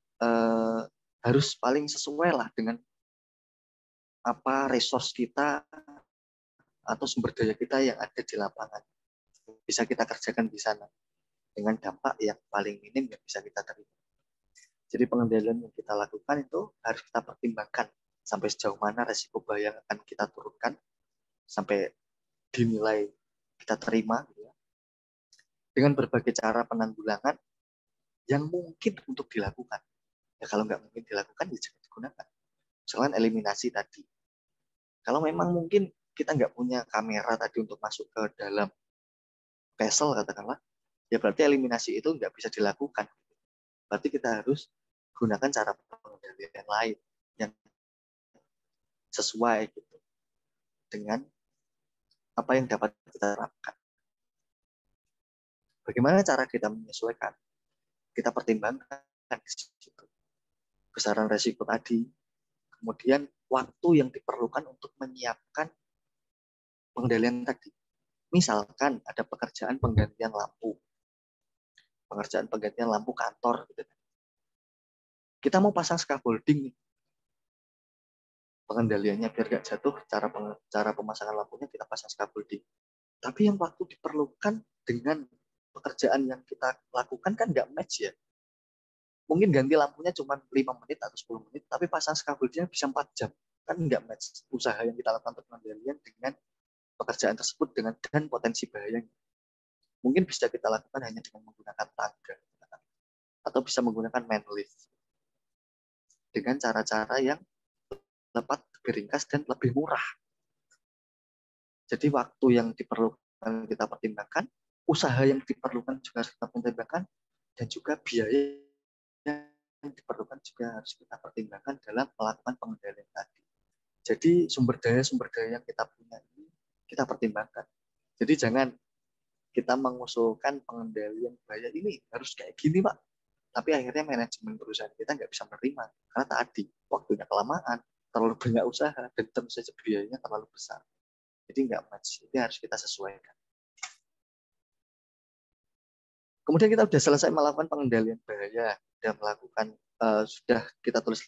harus paling sesuai lah dengan apa resource kita atau sumber daya kita yang ada di lapangan. Bisa kita kerjakan di sana dengan dampak yang paling minim yang bisa kita terima. Jadi pengendalian yang kita lakukan itu harus kita pertimbangkan sampai sejauh mana resiko bahaya yang akan kita turunkan sampai dinilai kita terima gitu ya. Dengan berbagai cara penanggulangan yang mungkin untuk dilakukan. Ya kalau nggak mungkin dilakukan ya jangan digunakan. Misalkan eliminasi tadi. Kalau memang mungkin kita nggak punya kamera tadi untuk masuk ke dalam vessel katakanlah, ya berarti eliminasi itu nggak bisa dilakukan. Berarti kita harus gunakan cara pengendalian yang lain yang sesuai gitu dengan apa yang dapat kita terapkan. Bagaimana cara kita menyesuaikan? Kita pertimbangkan di situ. Besaran resiko tadi, kemudian waktu yang diperlukan untuk menyiapkan pengendalian tadi. Misalkan ada pekerjaan penggantian lampu kantor gitu. Kita mau pasang scaffolding nih, pengendaliannya biar gak jatuh, cara pemasangan lampunya kita pasang scaffolding. Tapi yang waktu diperlukan dengan pekerjaan yang kita lakukan kan nggak match ya. Mungkin ganti lampunya cuma 5 menit atau 10 menit, tapi pasang scaffoldingnya bisa 4 jam. Kan nggak match usaha yang kita lakukan untuk pengendalian dengan pekerjaan tersebut dan potensi bahayanya. Mungkin bisa kita lakukan hanya dengan menggunakan tangga atau bisa menggunakan man lift dengan cara-cara yang lebih ringkas dan lebih murah. Jadi waktu yang diperlukan kita pertimbangkan, usaha yang diperlukan juga harus kita pertimbangkan, dan juga biaya yang diperlukan juga harus kita pertimbangkan dalam melakukan pengendalian tadi. Jadi sumber daya yang kita punya ini kita pertimbangkan. Jadi jangan kita mengusulkan pengendalian bahaya ini harus kayak gini Pak, tapi akhirnya manajemen perusahaan kita nggak bisa menerima karena tadi waktunya kelamaan, terlalu banyak usaha, dan tentu saja biayanya terlalu besar. Jadi nggak match, itu harus kita sesuaikan. Kemudian kita sudah selesai melakukan pengendalian bahaya, sudah melakukan sudah kita tulis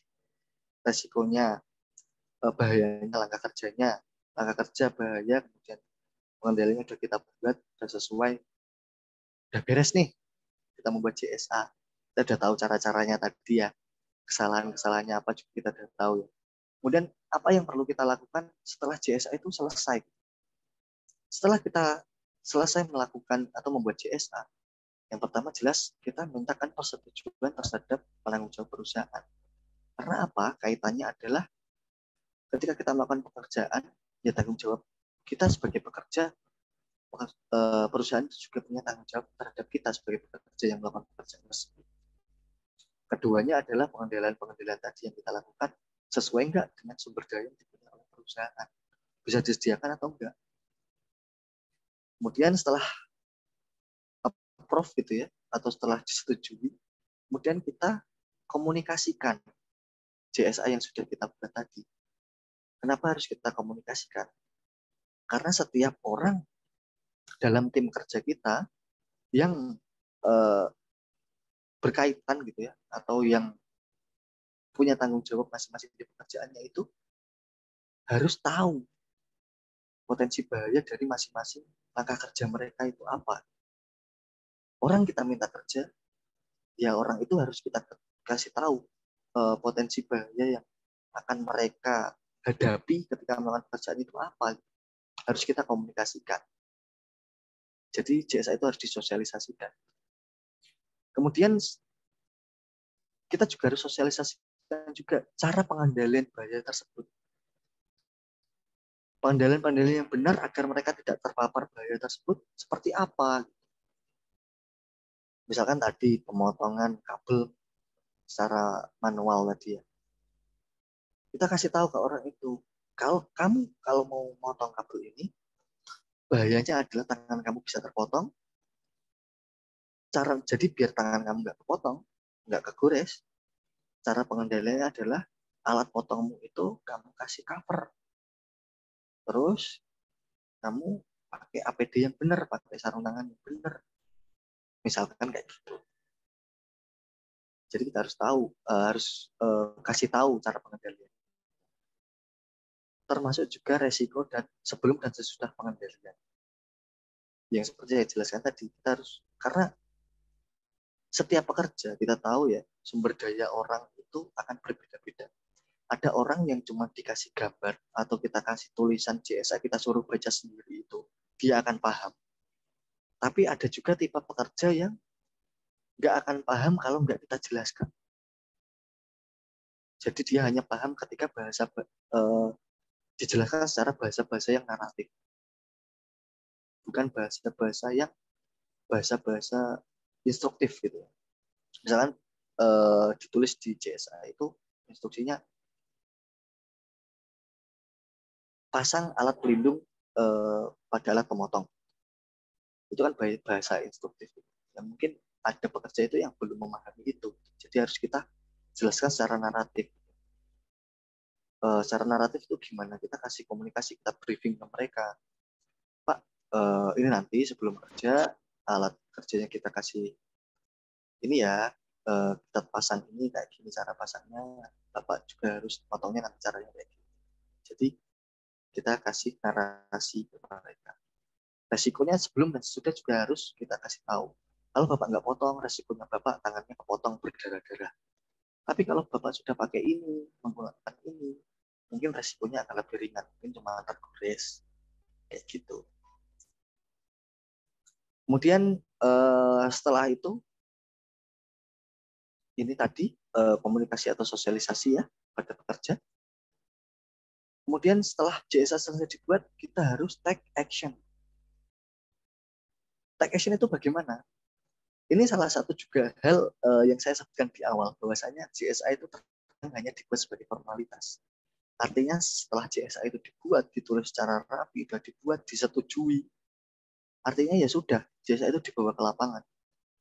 resikonya, bahayanya, langkah kerja bahaya, kemudian pengendaliannya sudah kita buat, sudah sesuai, sudah beres nih, kita membuat JSA. Kita sudah tahu cara-caranya tadi ya, kesalahan-kesalahannya apa juga kita sudah tahu ya. Kemudian apa yang perlu kita lakukan setelah JSA itu selesai? Setelah kita selesai melakukan atau membuat JSA, yang pertama jelas kita mintakan persetujuan terhadap penanggung jawab perusahaan. Karena apa? Kaitannya adalah ketika kita melakukan pekerjaan, ya tanggung jawab kita sebagai pekerja, perusahaan juga punya tanggung jawab terhadap kita sebagai pekerja yang melakukan pekerjaan tersebut. Keduanya adalah pengendalian tadi yang kita lakukan sesuai enggak dengan sumber daya yang dipunya oleh perusahaan. Bisa disediakan atau enggak. Kemudian setelah approve gitu ya, atau setelah disetujui, kemudian kita komunikasikan JSA yang sudah kita buat tadi. Kenapa harus kita komunikasikan? Karena setiap orang dalam tim kerja kita yang berkaitan gitu ya, atau yang punya tanggung jawab masing-masing di pekerjaannya itu harus tahu potensi bahaya dari masing-masing langkah kerja mereka itu apa. Orang kita minta kerja, ya orang itu harus kita kasih tahu potensi bahaya yang akan mereka hadapi ketika melakukan pekerjaan itu apa. Harus kita komunikasikan. Jadi JSA itu harus disosialisasikan. Kemudian kita juga harus sosialisasikan juga cara pengendalian bahaya tersebut. Pengendalian yang benar agar mereka tidak terpapar bahaya tersebut seperti apa. Misalkan tadi pemotongan kabel secara manual tadi ya. Kita kasih tahu ke orang itu, kalau mau motong kabel ini, bahayanya adalah tangan kamu bisa terpotong. Jadi biar tangan kamu nggak kepotong, nggak kegores, cara pengendaliannya adalah alat potongmu itu kamu kasih cover. Terus kamu pakai APD yang benar, pakai sarung tangan yang benar. Misalkan kayak gitu. Jadi kita harus tahu, kasih tahu cara pengendalian. Termasuk juga resiko dan sebelum dan sesudah pengendalian. Yang seperti saya jelaskan tadi, kita harus, karena setiap pekerja kita tahu ya, sumber daya orang itu akan berbeda-beda. Ada orang yang cuma dikasih gambar atau kita kasih tulisan JSA, kita suruh baca sendiri itu, dia akan paham. Tapi ada juga tipe pekerja yang nggak akan paham kalau nggak kita jelaskan. Jadi dia hanya paham ketika dijelaskan secara bahasa-bahasa yang naratif. Bukan bahasa-bahasa instruktif gitu. Misalkan ditulis di JSA itu instruksinya pasang alat pelindung pada alat pemotong. Itu kan bahasa instruktif. Yang mungkin ada pekerja itu yang belum memahami itu. Jadi harus kita jelaskan secara naratif. Secara naratif itu gimana? Kita kasih komunikasi, kita briefing ke mereka. Pak, ini nanti sebelum kerja, alat kerjanya kita kasih ini ya, kita pasang ini kayak gini cara pasangnya. Bapak juga harus potongnya nanti caranya kayak gini. Jadi kita kasih narasi ke mereka. Resikonya sebelum dan sesudah juga harus kita kasih tahu. Kalau Bapak nggak potong, resikonya Bapak tangannya kepotong berdarah-darah. Tapi kalau Bapak sudah pakai ini, menggunakan ini, mungkin resikonya akan lebih ringan. Mungkin cuma tergores. Kayak gitu. Kemudian setelah itu, ini tadi komunikasi atau sosialisasi ya pada pekerja. Kemudian setelah JSA selesai dibuat, kita harus take action. take action itu bagaimana? Ini salah satu juga hal yang saya sebutkan di awal, bahwasanya JSA itu hanya dibuat sebagai formalitas. Artinya setelah JSA itu dibuat, ditulis secara rapi, sudah dibuat, disetujui. Artinya ya sudah, JSA itu dibawa ke lapangan.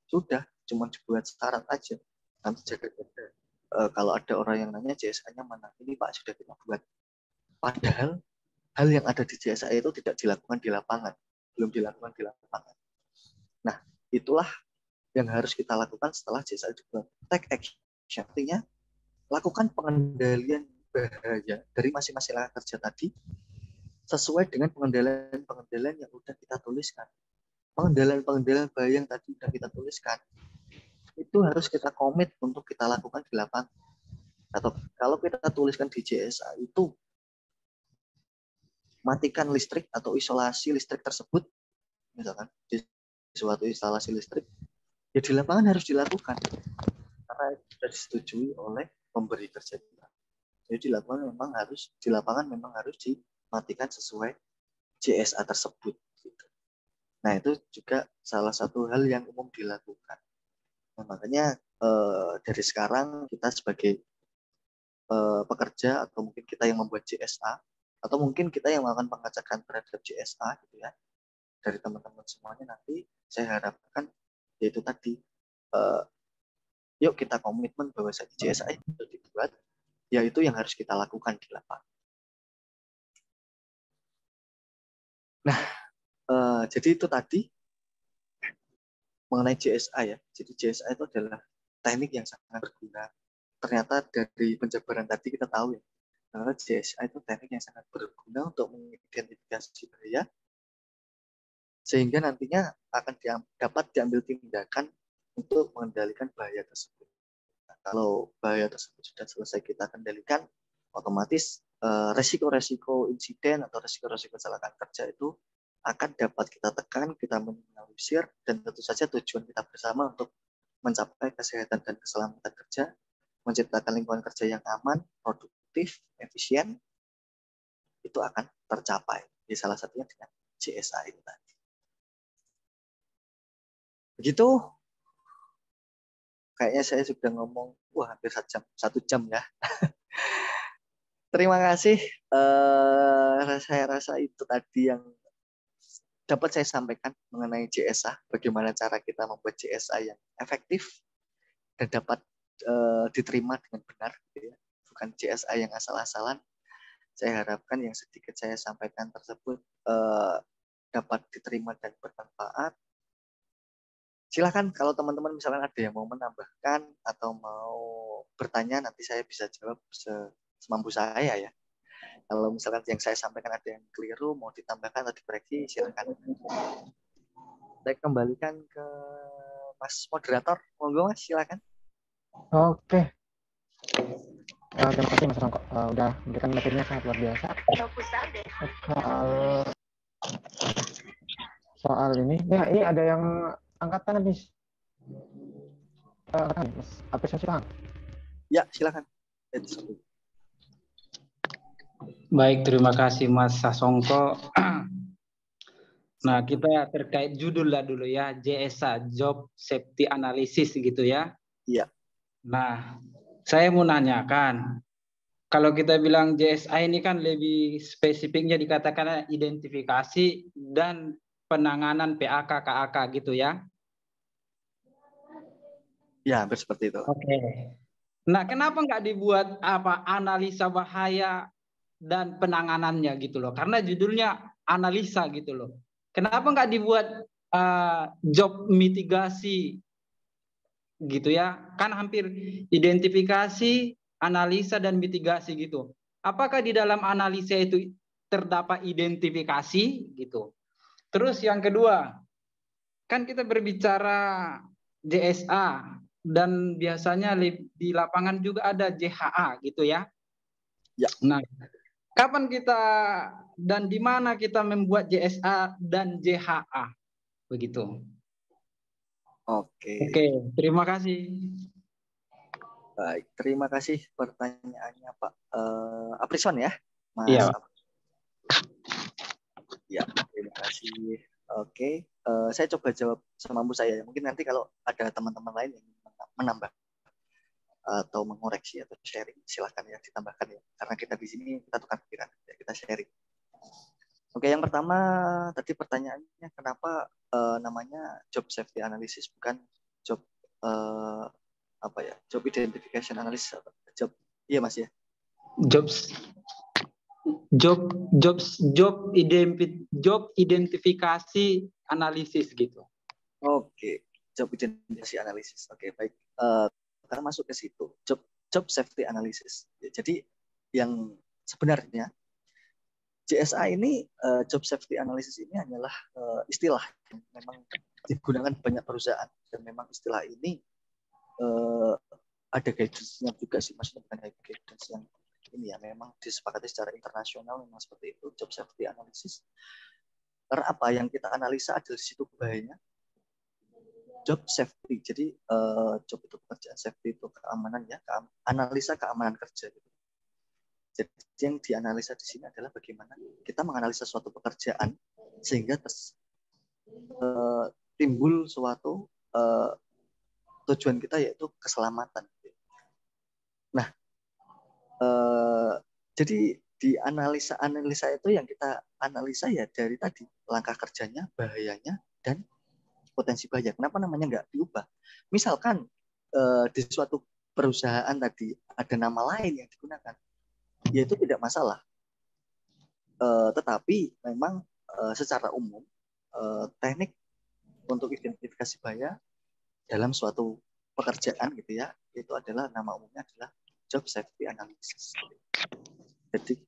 Sudah, cuma dibuat syarat aja. Nanti jaga-jaga. Kalau ada orang yang nanya JSA-nya mana, ini Pak sudah kita buat. Padahal hal yang ada di JSA itu tidak dilakukan di lapangan. Belum dilakukan di lapangan. Nah, itulah yang harus kita lakukan setelah JSA dibuat. Take action. Artinya, lakukan pengendalian bahaya dari masing-masing langkah kerja tadi sesuai dengan pengendalian yang sudah kita tuliskan. Pengendalian bahaya yang tadi sudah kita tuliskan itu harus kita komit untuk kita lakukan di lapangan. Atau kalau kita tuliskan di JSA itu matikan listrik atau isolasi listrik tersebut, misalkan di suatu instalasi listrik, ya di lapangan harus dilakukan karena itu sudah disetujui oleh pemberi kerja kita. Jadi di lapangan memang harus dimatikan sesuai JSA tersebut. Nah itu juga salah satu hal yang umum dilakukan. Nah, makanya dari sekarang kita sebagai pekerja atau mungkin kita yang membuat JSA atau mungkin kita yang melakukan pengecekan terhadap JSA gitu ya, dari teman-teman semuanya nanti saya harapkan yaitu tadi yuk kita komitmen bahwa JSA itu dibuat, yaitu yang harus kita lakukan di lapangan. Nah jadi itu tadi mengenai JSA ya. Jadi JSA itu adalah teknik yang sangat berguna. Ternyata dari penjabaran tadi kita tahu ya, bahwa JSA itu teknik yang sangat berguna untuk mengidentifikasi bahaya, sehingga nantinya akan dapat diambil tindakan untuk mengendalikan bahaya tersebut. Nah, kalau bahaya tersebut sudah selesai kita kendalikan, otomatis resiko-resiko insiden atau resiko-resiko kecelakaan kerja itu akan dapat kita tekan, kita minimalisir, dan tentu saja tujuan kita bersama untuk mencapai kesehatan dan keselamatan kerja, menciptakan lingkungan kerja yang aman, produktif, efisien, itu akan tercapai. Di salah satunya dengan JSA itu tadi. Begitu, kayaknya saya sudah ngomong, hampir 1 jam ya. Terima kasih. Saya rasa itu tadi yang dapat saya sampaikan mengenai JSA, bagaimana cara kita membuat JSA yang efektif dan dapat diterima dengan benar, gitu ya. Bukan JSA yang asal-asalan. Saya harapkan yang sedikit saya sampaikan tersebut dapat diterima dan bermanfaat. Silakan kalau teman-teman misalkan ada yang mau menambahkan atau mau bertanya, nanti saya bisa jawab semampu saya ya. Kalau misalkan yang saya sampaikan ada yang keliru, mau ditambahkan atau dikoreksi, silakan. Saya kembalikan ke Mas Moderator. Monggo Mas, silakan. Oke. Terima kasih Mas Rongko. Udah memberikan materinya sangat luar biasa. Soal ini. Ya, ini ada yang angkat tangan, Mas. Mas, apresiasi tangan. Ya, silakan. Baik, terima kasih Mas Sasongko. Nah, kita terkait judul lah dulu ya, JSA, Job Safety Analysis gitu ya. Iya. Nah, saya mau nanyakan, kalau kita bilang JSA ini kan lebih spesifiknya dikatakan identifikasi dan penanganan PAK, KAK gitu ya. Ya, hampir seperti itu. Oke. Nah, kenapa nggak dibuat analisa bahaya dan penanganannya gitu loh? Karena judulnya analisa gitu loh. Kenapa nggak dibuat job mitigasi gitu ya? Kan hampir identifikasi, analisa dan mitigasi gitu. Apakah di dalam analisa itu terdapat identifikasi gitu? Terus yang kedua, kan kita berbicara JSA dan biasanya di lapangan juga ada JHA gitu ya. Ya. Nah, kapan kita dan di mana kita membuat JSA dan JHA begitu? Oke. Terima kasih. Baik, terima kasih pertanyaannya Pak Aprison ya, Mas. Iya. Ya, terima kasih. Oke, saya coba jawab semampu saya. Mungkin nanti kalau ada teman-teman lain yang menambah atau mengoreksi atau sharing, silahkan ya ditambahkan ya. Karena kita di sini kita tukar pikiran, ya, kita sharing. Oke, yang pertama tadi pertanyaannya kenapa namanya job safety analysis bukan job apa ya, job identification analysis, job, iya Mas ya. Jobs job identifikasi analisis gitu. Oke, job identifikasi analisis. Oke, baik. Kita masuk ke situ. Job safety analysis. Jadi yang sebenarnya JSA ini job safety analysis ini hanyalah istilah yang memang digunakan banyak perusahaan, dan memang istilah ini ada guidance-nya juga sih, maksudnya bukan guidance yang ini ya, memang disepakati secara internasional memang seperti itu, job safety analysis. Karena apa yang kita analisa adalah di situ bahayanya job safety. Jadi job itu pekerjaan, safety itu keamanan ya, analisa keamanan kerja gitu. Jadi yang dianalisa di sini adalah bagaimana kita menganalisa suatu pekerjaan sehingga timbul suatu tujuan kita, yaitu keselamatan. Nah, jadi di analisa itu yang kita analisa ya dari tadi langkah kerjanya, bahayanya, dan potensi bahaya. Kenapa namanya nggak diubah? Misalkan di suatu perusahaan tadi ada nama lain yang digunakan, ya itu tidak masalah. Tetapi memang secara umum teknik untuk identifikasi bahaya dalam suatu pekerjaan gitu ya, itu adalah nama umumnya adalah job safety analysis. Jadi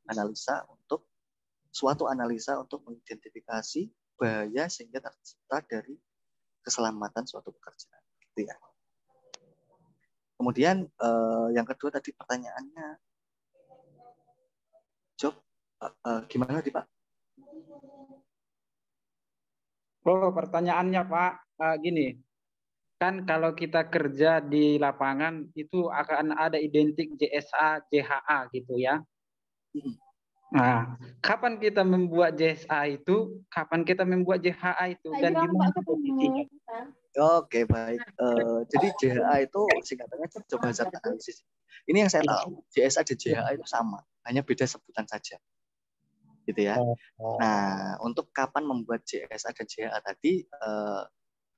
suatu analisa untuk mengidentifikasi bahaya sehingga tercipta dari keselamatan suatu pekerjaan gitu ya. Kemudian yang kedua tadi pertanyaannya job gimana tadi Pak? Oh, pertanyaannya Pak, gini, kan kalau kita kerja di lapangan itu akan ada identik JSA, JHA gitu ya. Nah, kapan kita membuat JSA itu, kapan kita membuat JHA itu, dan gimana posisinya? Oke, baik. Jadi JHA itu singkatannya job hazard analysis. Ini yang saya tahu, JSA dan JHA itu sama, hanya beda sebutan saja. Gitu ya. Nah, untuk kapan membuat JSA dan JHA tadi,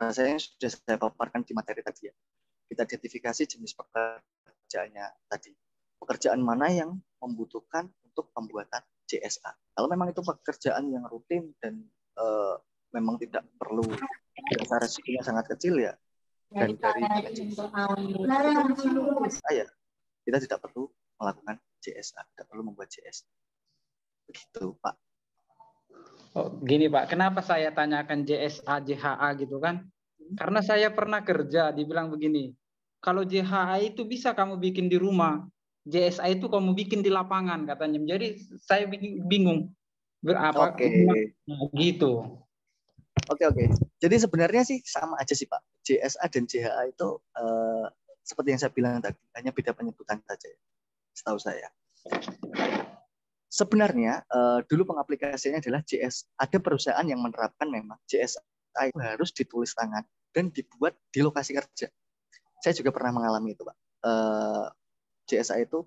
rasanya sudah saya paparkan di materi tadi ya. Kita identifikasi jenis pekerjaannya tadi. Pekerjaan mana yang membutuhkan untuk pembuatan JSA. Kalau memang itu pekerjaan yang rutin dan memang tidak perlu, dasar resikonya sangat kecil ya, dan dari saya kita tidak perlu melakukan JSA, tidak perlu membuat JSA. Begitu Pak. Oh, gini Pak, kenapa saya tanyakan JSA, JHA gitu kan? Karena saya pernah kerja, dibilang begini, kalau JHA itu bisa kamu bikin di rumah, JSA itu kamu bikin di lapangan katanya. Jadi saya bingung berapa gitu. Oke. Jadi sebenarnya sih sama aja sih Pak. JSA dan JHA itu seperti yang saya bilang tadi, hanya beda penyebutan saja, setahu saya. Sebenarnya dulu pengaplikasiannya adalah JS. Ada perusahaan yang menerapkan memang JSA itu harus ditulis tangan dan dibuat di lokasi kerja. Saya juga pernah mengalami itu Pak. JSA itu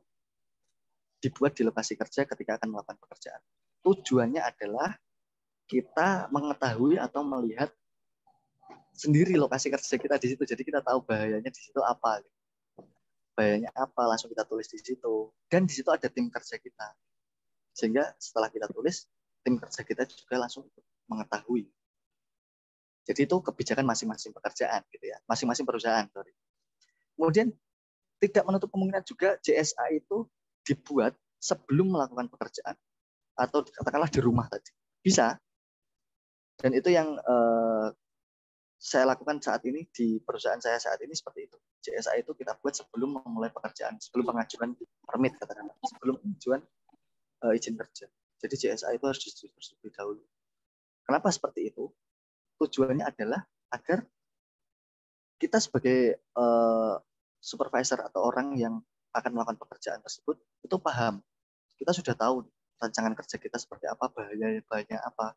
dibuat di lokasi kerja ketika akan melakukan pekerjaan. Tujuannya adalah kita mengetahui atau melihat sendiri lokasi kerja kita di situ. Jadi kita tahu bahayanya di situ apa. Bahayanya apa, langsung kita tulis di situ. Dan di situ ada tim kerja kita. Sehingga setelah kita tulis, tim kerja kita juga langsung mengetahui. Jadi itu kebijakan masing-masing pekerjaan gitu ya, masing-masing perusahaan. Sorry. Kemudian tidak menutup kemungkinan juga JSA itu dibuat sebelum melakukan pekerjaan atau katakanlah di rumah tadi. Bisa. Dan itu yang saya lakukan saat ini di perusahaan saya saat ini seperti itu. JSA itu kita buat sebelum memulai pekerjaan, sebelum pengajuan permit katakanlah, sebelum pengajuan izin kerja. Jadi JSA itu harus disetujui dahulu. Kenapa seperti itu? Tujuannya adalah agar kita sebagai supervisor atau orang yang akan melakukan pekerjaan tersebut itu paham. Kita sudah tahu rancangan kerja kita seperti apa, bahayanya apa.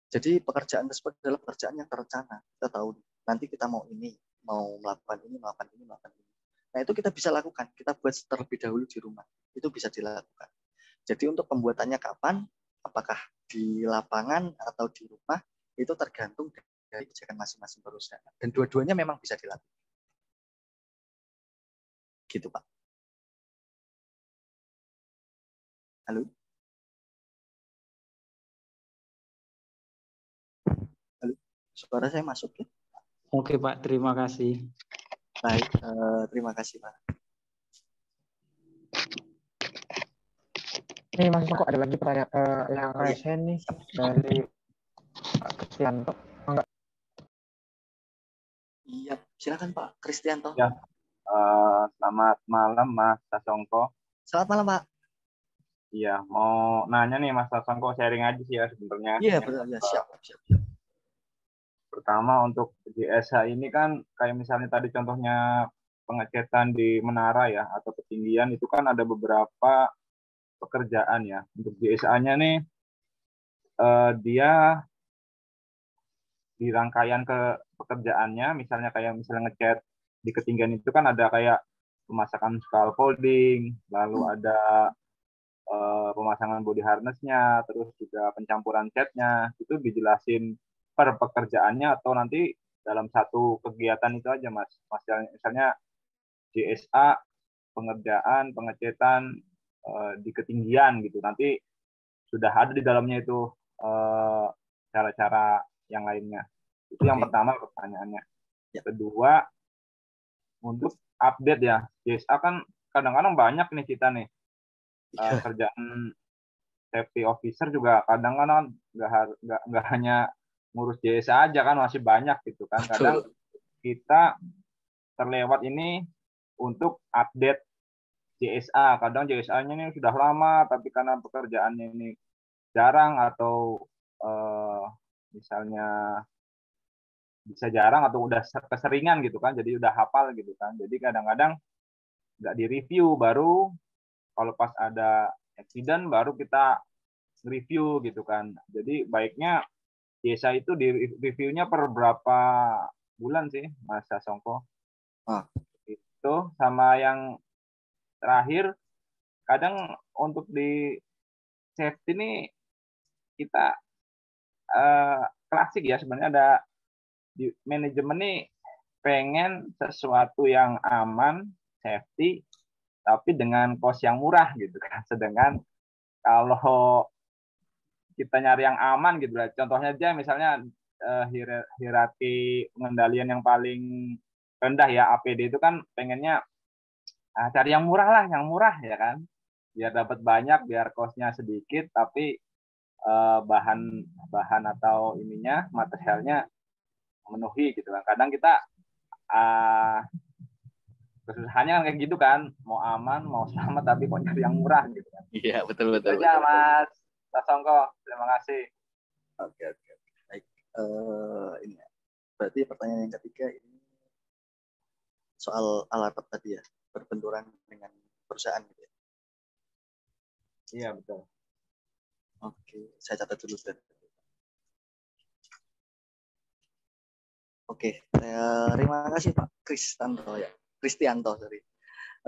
Jadi pekerjaan tersebut adalah pekerjaan yang terencana. Kita tahu nanti kita mau ini, mau melakukan ini, melakukan ini, melakukan ini. Nah, itu kita bisa lakukan. Kita buat terlebih dahulu di rumah. Itu bisa dilakukan. Jadi untuk pembuatannya kapan, apakah di lapangan atau di rumah, itu tergantung dari kebijakan masing-masing perusahaan. Dan dua-duanya memang bisa dilakukan. Gitu, Pak. Halo? Halo? Suara saya masuk ya? Oke Pak, terima kasih. Baik, terima kasih Pak. Nih Mas Songko, ada lagi pertanyaan yang resen nih dari Pak Kristianto. Enggak. Iya, silakan Pak Kristianto. Ya, selamat malam Mas Sasongko. Selamat malam Pak. Iya, mau nanya nih Mas Sasongko, sharing aja sih ya sebenarnya. Iya, betul ya, siap. Pertama untuk JSH ini kan kayak misalnya tadi contohnya pengecetan di menara ya atau ketinggian itu kan ada beberapa pekerjaan ya. Untuk JSH-nya nih dia di rangkaian ke pekerjaannya misalnya kayak misalnya ngecat di ketinggian itu kan ada kayak pemasangan scaffolding, lalu ada pemasangan body harness-nya, terus juga pencampuran catnya, itu dijelasin per pekerjaannya atau nanti dalam satu kegiatan itu aja Mas. Misalnya JSA pengerjaan pengecetan di ketinggian gitu. Nanti sudah ada di dalamnya itu cara-cara yang lainnya. Itu yang pertama pertanyaannya. Kedua, untuk update ya. JSA kan kadang-kadang banyak nih kita nih. Kerjaan safety officer juga kadang-kadang nggak hanya ngurus JSA aja kan, masih banyak gitu kan. Kadang kita terlewat ini untuk update JSA. Kadang JSA-nya ini sudah lama, tapi karena pekerjaannya ini jarang atau misalnya bisa jarang atau udah keseringan gitu kan, jadi udah hafal gitu kan. Jadi kadang-kadang nggak direview, baru kalau pas ada accident baru kita review gitu kan. Jadi baiknya JSA itu di reviewnya per berapa bulan sih Mas Sasongko. Itu sama yang terakhir, kadang untuk di safety ini kita klasik ya sebenarnya, ada di manajemen nih pengen sesuatu yang aman, safety, tapi dengan cost yang murah gitu kan. Sedangkan kalau kita nyari yang aman gitu lah, contohnya aja misalnya hierarki pengendalian yang paling rendah ya, APD itu kan pengennya cari yang murah lah, yang murah ya kan, biar dapat banyak, biar costnya sedikit, tapi bahan atau ininya materialnya memenuhi gitu kan. Kadang kita kesusahannya kan kayak gitu kan, mau aman, mau selamat, tapi kok nyari yang murah gitu kan. Iya, betul. Aja Mas Sasongko, terima kasih. Oke. Baik. Ini ya. Berarti pertanyaan yang ketiga ini soal alat tadi ya, berbenturan dengan perusahaan gitu ya. Iya, betul. Oke, saya catat dulu. Oke, terima kasih Pak Kristianto ya. Kristianto, sorry.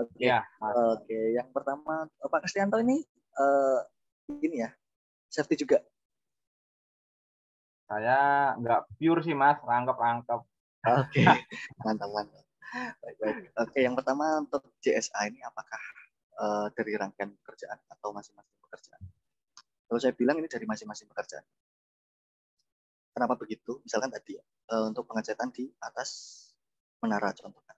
Oke. Ya, oke, yang pertama Pak Kristianto ini ya, safety juga. Saya nggak pure sih Mas, rangkap. Oke, mantap. Baik. Oke, yang pertama untuk JSA ini apakah dari rangkaian pekerjaan atau masing-masing pekerjaan? Kalau saya bilang ini dari masing-masing pekerjaan. Kenapa begitu? Misalkan tadi untuk pengecetan di atas menara contohnya.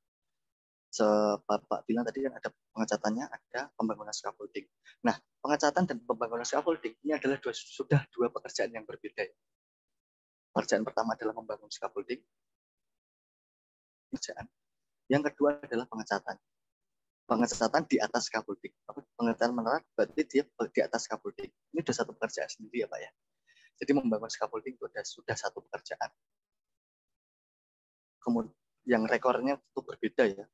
Bapak bilang tadi kan ada pengecatannya, ada pembangunan scaffolding. Nah, pengecatan dan pembangunan scaffolding ini adalah sudah dua pekerjaan yang berbeda. Pekerjaan pertama adalah membangun scaffolding. Yang kedua adalah pengecatan. Pengecatan di atas scaffolding. Pengecatan menara berarti dia di atas scaffolding. Ini sudah satu pekerjaan sendiri ya Pak ya. Jadi membangun scaffolding itu sudah satu pekerjaan. Kemudian yang rekornya itu berbeda ya.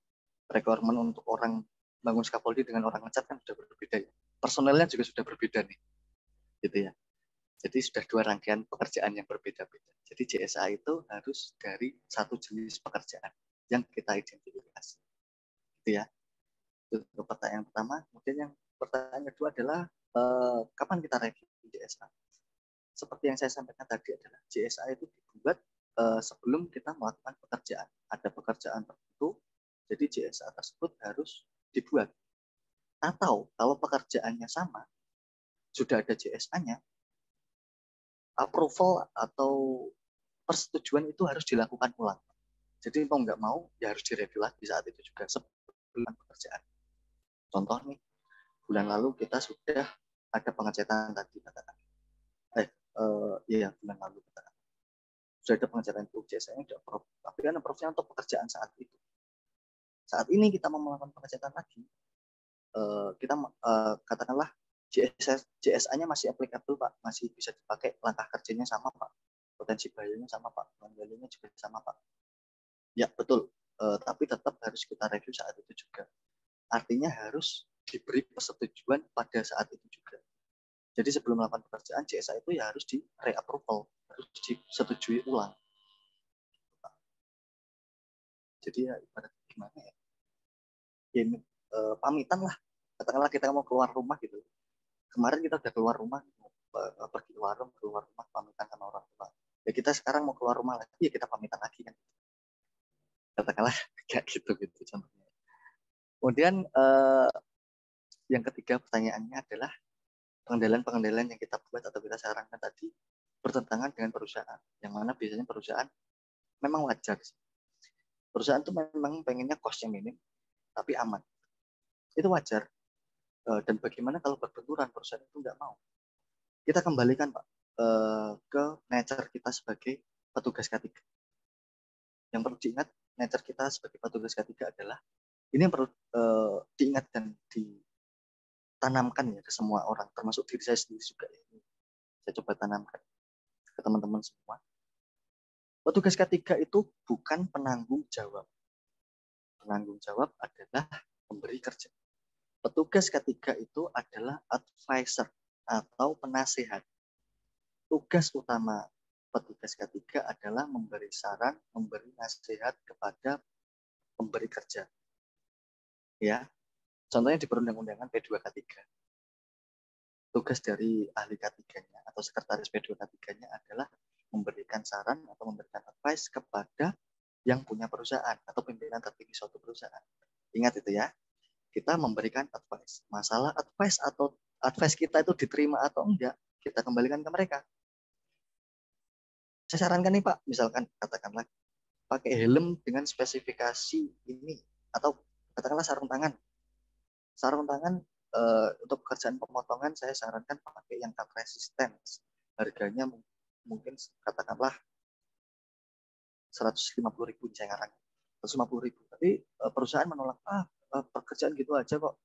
Requirement untuk orang bangun scaffolding dengan orang ngecat kan sudah berbeda ya. Personelnya juga sudah berbeda nih. Gitu ya. Jadi sudah dua rangkaian pekerjaan yang berbeda-beda. Jadi JSA itu harus dari satu jenis pekerjaan yang kita identifikasi. Gitu ya. Itu pertanyaan pertama. Kemudian yang pertanyaan kedua adalah kapan kita review JSA? Seperti yang saya sampaikan tadi adalah JSA itu dibuat sebelum kita melakukan pekerjaan. Ada pekerjaan tertentu, jadi JSA tersebut harus dibuat. Atau kalau pekerjaannya sama, sudah ada JSA-nya, approval atau persetujuan itu harus dilakukan ulang. Jadi mau nggak mau, ya harus direview lagi saat itu juga sebelum pekerjaan. Contoh nih, bulan lalu kita sudah ada pengecetan tadi katakan. Iya bulan lalu katakan. Sudah ada pengecetan itu JSA-nya sudah approve. Tapi kan approve-nya untuk pekerjaan saat itu. Saat ini kita mau melakukan pengecetan lagi, kita katakanlah JSA-nya masih applicable Pak, masih bisa dipakai, langkah kerjanya sama Pak, potensi bahayanya sama Pak, value-nya juga sama Pak. Ya betul, tapi tetap harus kita review saat itu juga. Artinya harus diberi persetujuan pada saat itu juga. Jadi sebelum melakukan pekerjaan JSA itu ya harus di re-approval, harus disetujui ulang. Jadi ya ibarat gimana ya? Ya ini pamitan lah. Katakanlah kita mau keluar rumah gitu. Kemarin kita udah keluar rumah, pergi ke warung, keluar rumah pamitan sama orang tua. Ya kita sekarang mau keluar rumah lagi, ya kita pamitan lagi kan. Katakanlah kayak gitu contohnya. Kemudian yang ketiga pertanyaannya adalah pengendalian yang kita buat atau kita sarankan tadi bertentangan dengan perusahaan. Yang mana biasanya perusahaan memang wajar. Perusahaan itu memang pengennya cost-nya minim, tapi aman. Itu wajar. Dan bagaimana kalau berbenturan perusahaan itu nggak mau? Kita kembalikan Pak ke nature kita sebagai petugas K3. Yang perlu diingat, nature kita sebagai petugas K3 adalah ini yang perlu diingat dan ditanamkan ya ke semua orang, termasuk diri saya sendiri juga. Ini saya coba tanamkan ke teman-teman semua. Petugas K3 itu bukan penanggung jawab. Penanggung jawab adalah pemberi kerja. Petugas K3 itu adalah advisor atau penasehat. Tugas utama petugas K3 adalah memberi saran, memberi nasihat kepada pemberi kerja. Ya, contohnya di perundang-undangan P2K3. Tugas dari ahli K3-nya atau sekretaris P2K3-nya adalah memberikan saran atau memberikan advice kepada yang punya perusahaan atau pimpinan tertinggi suatu perusahaan. Ingat itu ya, kita memberikan advice. Masalah advice atau advice kita itu diterima atau enggak, kita kembalikan ke mereka. Saya sarankan nih Pak, misalkan katakanlah pakai helm dengan spesifikasi ini atau katakanlah sarung tangan. Sarung tangan untuk pekerjaan pemotongan saya sarankan pakai yang cut resistance. Harganya mungkin katakanlah 150.000 saya ngarang. 150.000. Tapi perusahaan menolak, pekerjaan gitu aja kok.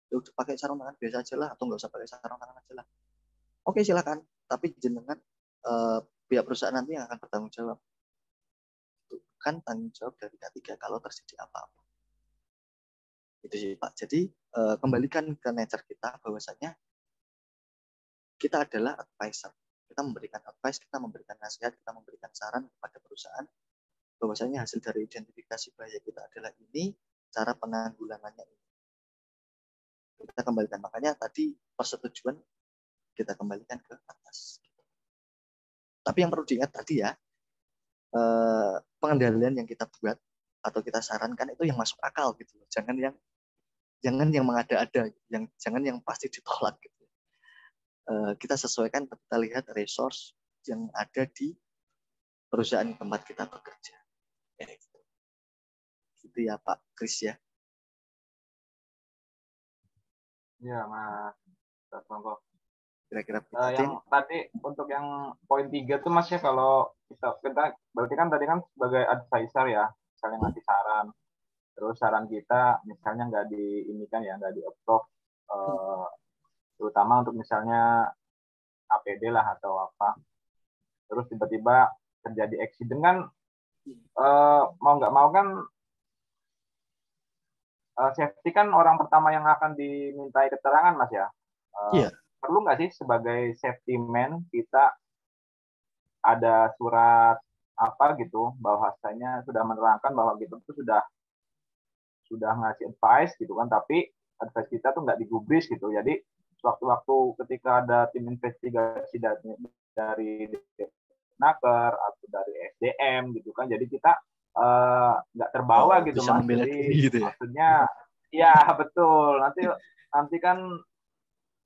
Ya udah pakai sarung tangan biasa aja lah atau nggak usah pakai sarung tangan aja lah. Oke silakan, tapi jenengan pihak perusahaan nanti yang akan bertanggung jawab. Itu kan tanggung jawab dari K3 kalau terjadi apa-apa. Itu sih Pak. Jadi kembalikan ke nature kita bahwasanya kita adalah advisor. Kita memberikan advice, kita memberikan nasihat, kita memberikan saran kepada perusahaan bahwasanya hasil dari identifikasi bahaya kita adalah ini, cara penanggulangannya ini. Kita kembalikan. Makanya tadi persetujuan kita kembalikan ke atas. Tapi yang perlu diingat tadi ya, pengendalian yang kita buat atau kita sarankan itu yang masuk akal gitu. Jangan yang mengada-ada, jangan yang pasti ditolak gitu. Kita sesuaikan, kita lihat resource yang ada di perusahaan tempat kita bekerja. Gitu ya Pak Kris ya. Iya Mas. Monggo. Kira-kira yang tadi untuk yang poin 3 tuh Mas ya, kalau kita berarti kan tadi kan sebagai advisor ya, misalnya ngasih saran, terus saran kita misalnya nggak di approve, terutama untuk misalnya APD lah atau apa, terus tiba-tiba terjadi accident kan, mau nggak mau kan safety kan orang pertama yang akan dimintai keterangan Mas ya. Iya. perlu nggak sih sebagai safety man kita ada surat apa gitu bahwasanya sudah menerangkan bahwa kita tuh sudah ngasih advice gitu kan, tapi advice kita tuh nggak digubris gitu. Jadi waktu-waktu ketika ada tim investigasi dari Naker atau dari SDM gitu kan, jadi kita nggak terbawa gitu bisa Mas. membela Jadi diri gitu ya. maksudnya ya betul. Nanti kan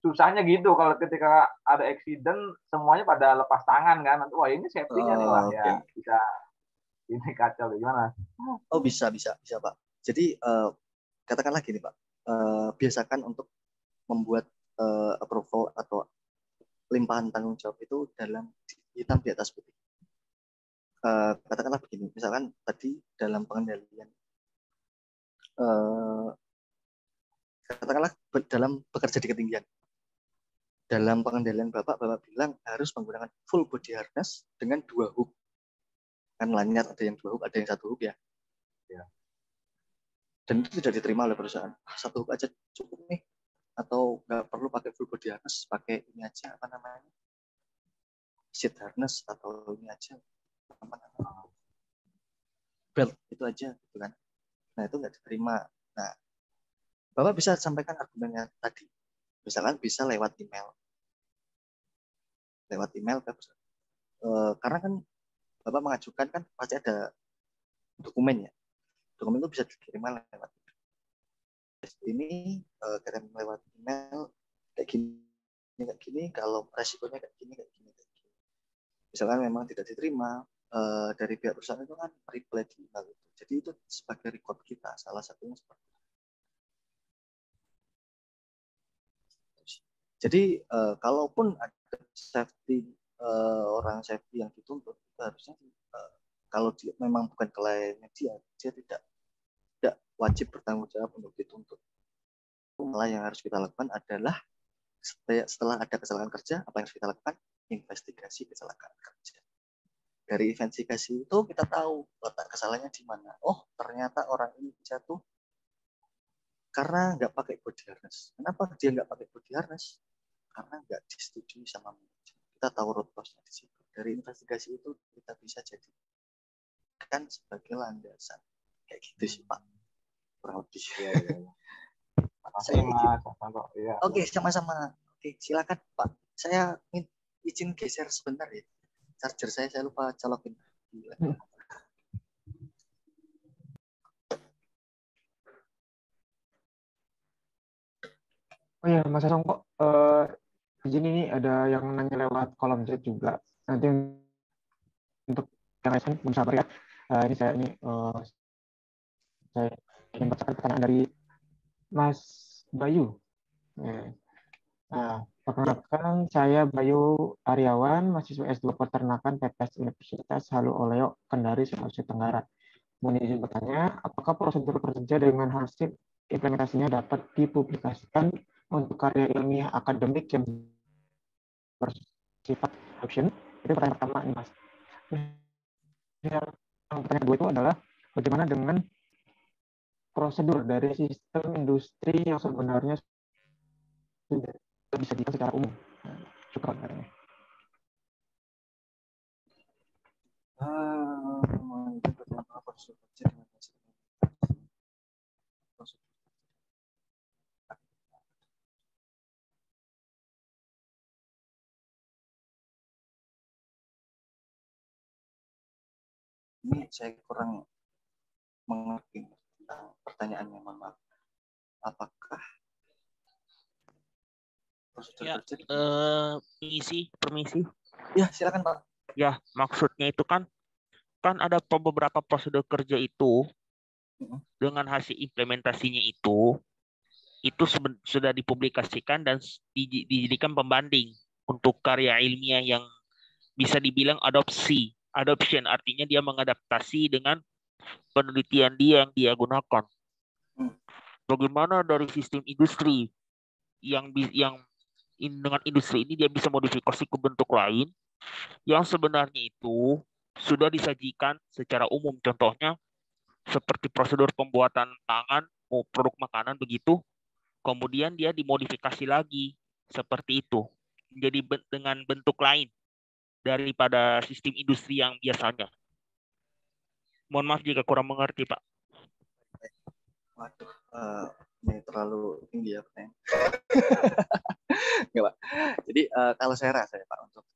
susahnya gitu kalau ketika ada accident semuanya pada lepas tangan kan. Nanti wah ini safety-nya nih, wah Oke. ya bisa ini kacau gimana? Oh bisa Pak. Jadi katakanlah gini Pak, biasakan untuk membuat approval atau limpahan tanggung jawab itu dalam hitam di atas putih. Katakanlah begini, misalkan tadi dalam pengendalian, katakanlah dalam bekerja di ketinggian, dalam pengendalian Bapak bilang harus menggunakan full body harness dengan 2 hook. Kan lanyard ada yang 2 hook, ada yang 1 hook ya. Dan itu tidak diterima oleh perusahaan. 1 hook aja cukup nih, atau nggak perlu pakai full body harness, pakai ini aja apa namanya, seat harness atau ini aja apa namanya, belt itu aja gitu kan. Nah itu nggak diterima. Nah Bapak bisa sampaikan argumennya tadi, misalkan bisa lewat email ke perusahaan. Karena kan Bapak mengajukan kan pasti ada dokumen ya, dokumen itu bisa dikirim lewat ini, kirim lewat email kayak gini, kalau resikonya kayak gini. Misalkan memang tidak diterima dari pihak perusahaan itu kan reply di email itu. Jadi itu sebagai record kita, salah satunya seperti itu. Jadi kalaupun ada safety, orang safety yang dituntut, itu harusnya kalau dia memang bukan kliennya dia tidak wajib bertanggung jawab untuk dituntut. Malah yang harus kita lakukan adalah setelah ada kecelakaan kerja, apa yang harus kita lakukan? Investigasi kecelakaan kerja. Dari investigasi itu kita tahu letak kesalahannya di mana. Oh, ternyata orang ini jatuh karena nggak pakai body harness. Kenapa dia nggak pakai body harness? Karena nggak disetujui sama manajemen. Kita tahu root cause-nya di situ. Dari investigasi itu kita bisa jadikan sebagai landasan. Kayak gitu sih Pak. Kurang lebih. Ya. Makasih Mas. Ya. Oke, sama-sama. Oke, silakan Pak. Saya izin geser sebentar ya. Charger saya lupa colokin. Oh ya, Mas Songko, izin ini ada yang nanya lewat kolom chat juga. Nanti untuk yang lain belum sabar ya. Ini saya ingin bacakan pertanyaan dari Mas Bayu. Nah, perkenalkan saya Bayu Aryawan, mahasiswa S2 Peternakan PPS Universitas Halu Oleo, Kendari, Sulawesi Tenggara. Mohon izin bertanya, apakah prosedur kerja dengan hasil implementasinya dapat dipublikasikan untuk karya ilmiah akademik yang bersifat option? Itu pertanyaan pertama nih Mas. Yang pertanyaan kedua itu adalah bagaimana dengan prosedur dari sistem industri yang sebenarnya sudah disajikan secara umum. Syukur katanya. Ini saya kurang mengerti tentang pertanyaannya, mohon maaf. Apakah prosedur kerja? Permisi. Ya, silakan Pak. Ya, maksudnya itu kan ada beberapa prosedur kerja itu dengan hasil implementasinya itu sudah dipublikasikan dan dijadikan pembanding untuk karya ilmiah yang bisa dibilang adoption, artinya dia mengadaptasi dengan penelitian dia yang dia gunakan. Bagaimana dari sistem industri yang dengan industri ini dia bisa modifikasi ke bentuk lain yang sebenarnya itu sudah disajikan secara umum, contohnya seperti prosedur pembuatan tangan produk makanan begitu, kemudian dia dimodifikasi lagi seperti itu. Jadi dengan bentuk lain daripada sistem industri yang biasanya. Mohon maaf jika kurang mengerti, Pak. Waduh, ini terlalu tinggi ya pertanyaan. Nggak, Pak. Jadi kalau saya rasa ya Pak, untuk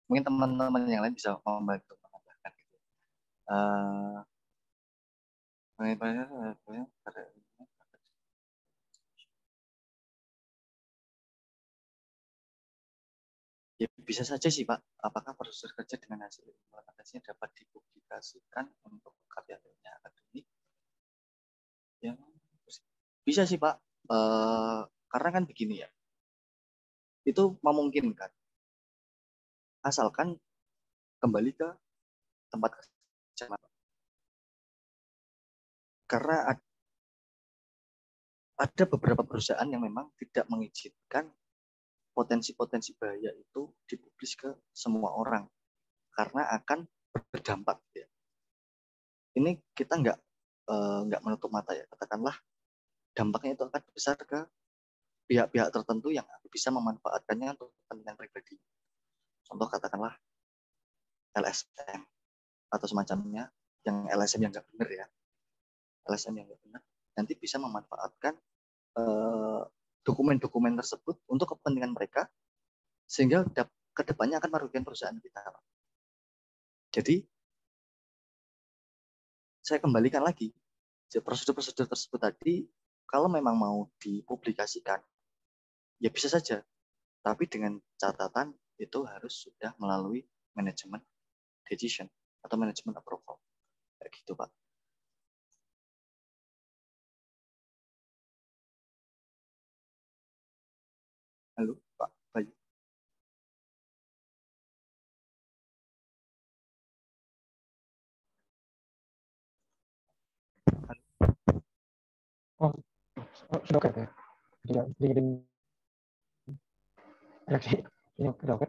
mungkin teman-teman yang lain bisa membantu menambahkan gitu. Ya, bisa saja sih Pak, apakah proses kerja dengan hasil implementasinya dapat dipublikasikan untuk karya-karya akademik? Ya, bisa sih Pak, karena kan begini ya, itu memungkinkan, asalkan kembali ke tempat kerja. Karena ada beberapa perusahaan yang memang tidak mengizinkan potensi-potensi bahaya itu dipublis ke semua orang karena akan berdampak. Ya. Ini kita nggak menutup mata ya, katakanlah dampaknya itu akan besar ke pihak-pihak tertentu yang bisa memanfaatkannya untuk kepentingan pribadi. Contoh katakanlah LSM atau semacamnya, yang LSM yang nggak benar ya, LSM yang nggak benar nanti bisa memanfaatkan dokumen-dokumen tersebut untuk kepentingan mereka sehingga kedepannya akan merugikan perusahaan kita. Jadi saya kembalikan lagi prosedur-prosedur tersebut tadi, kalau memang mau dipublikasikan ya bisa saja, tapi dengan catatan itu harus sudah melalui manajemen decision atau manajemen approval kayak gitu Pak. Halo Pak Bayu. Oh, sudah oke ya. Tidak dikirim reaksi ini udah oke.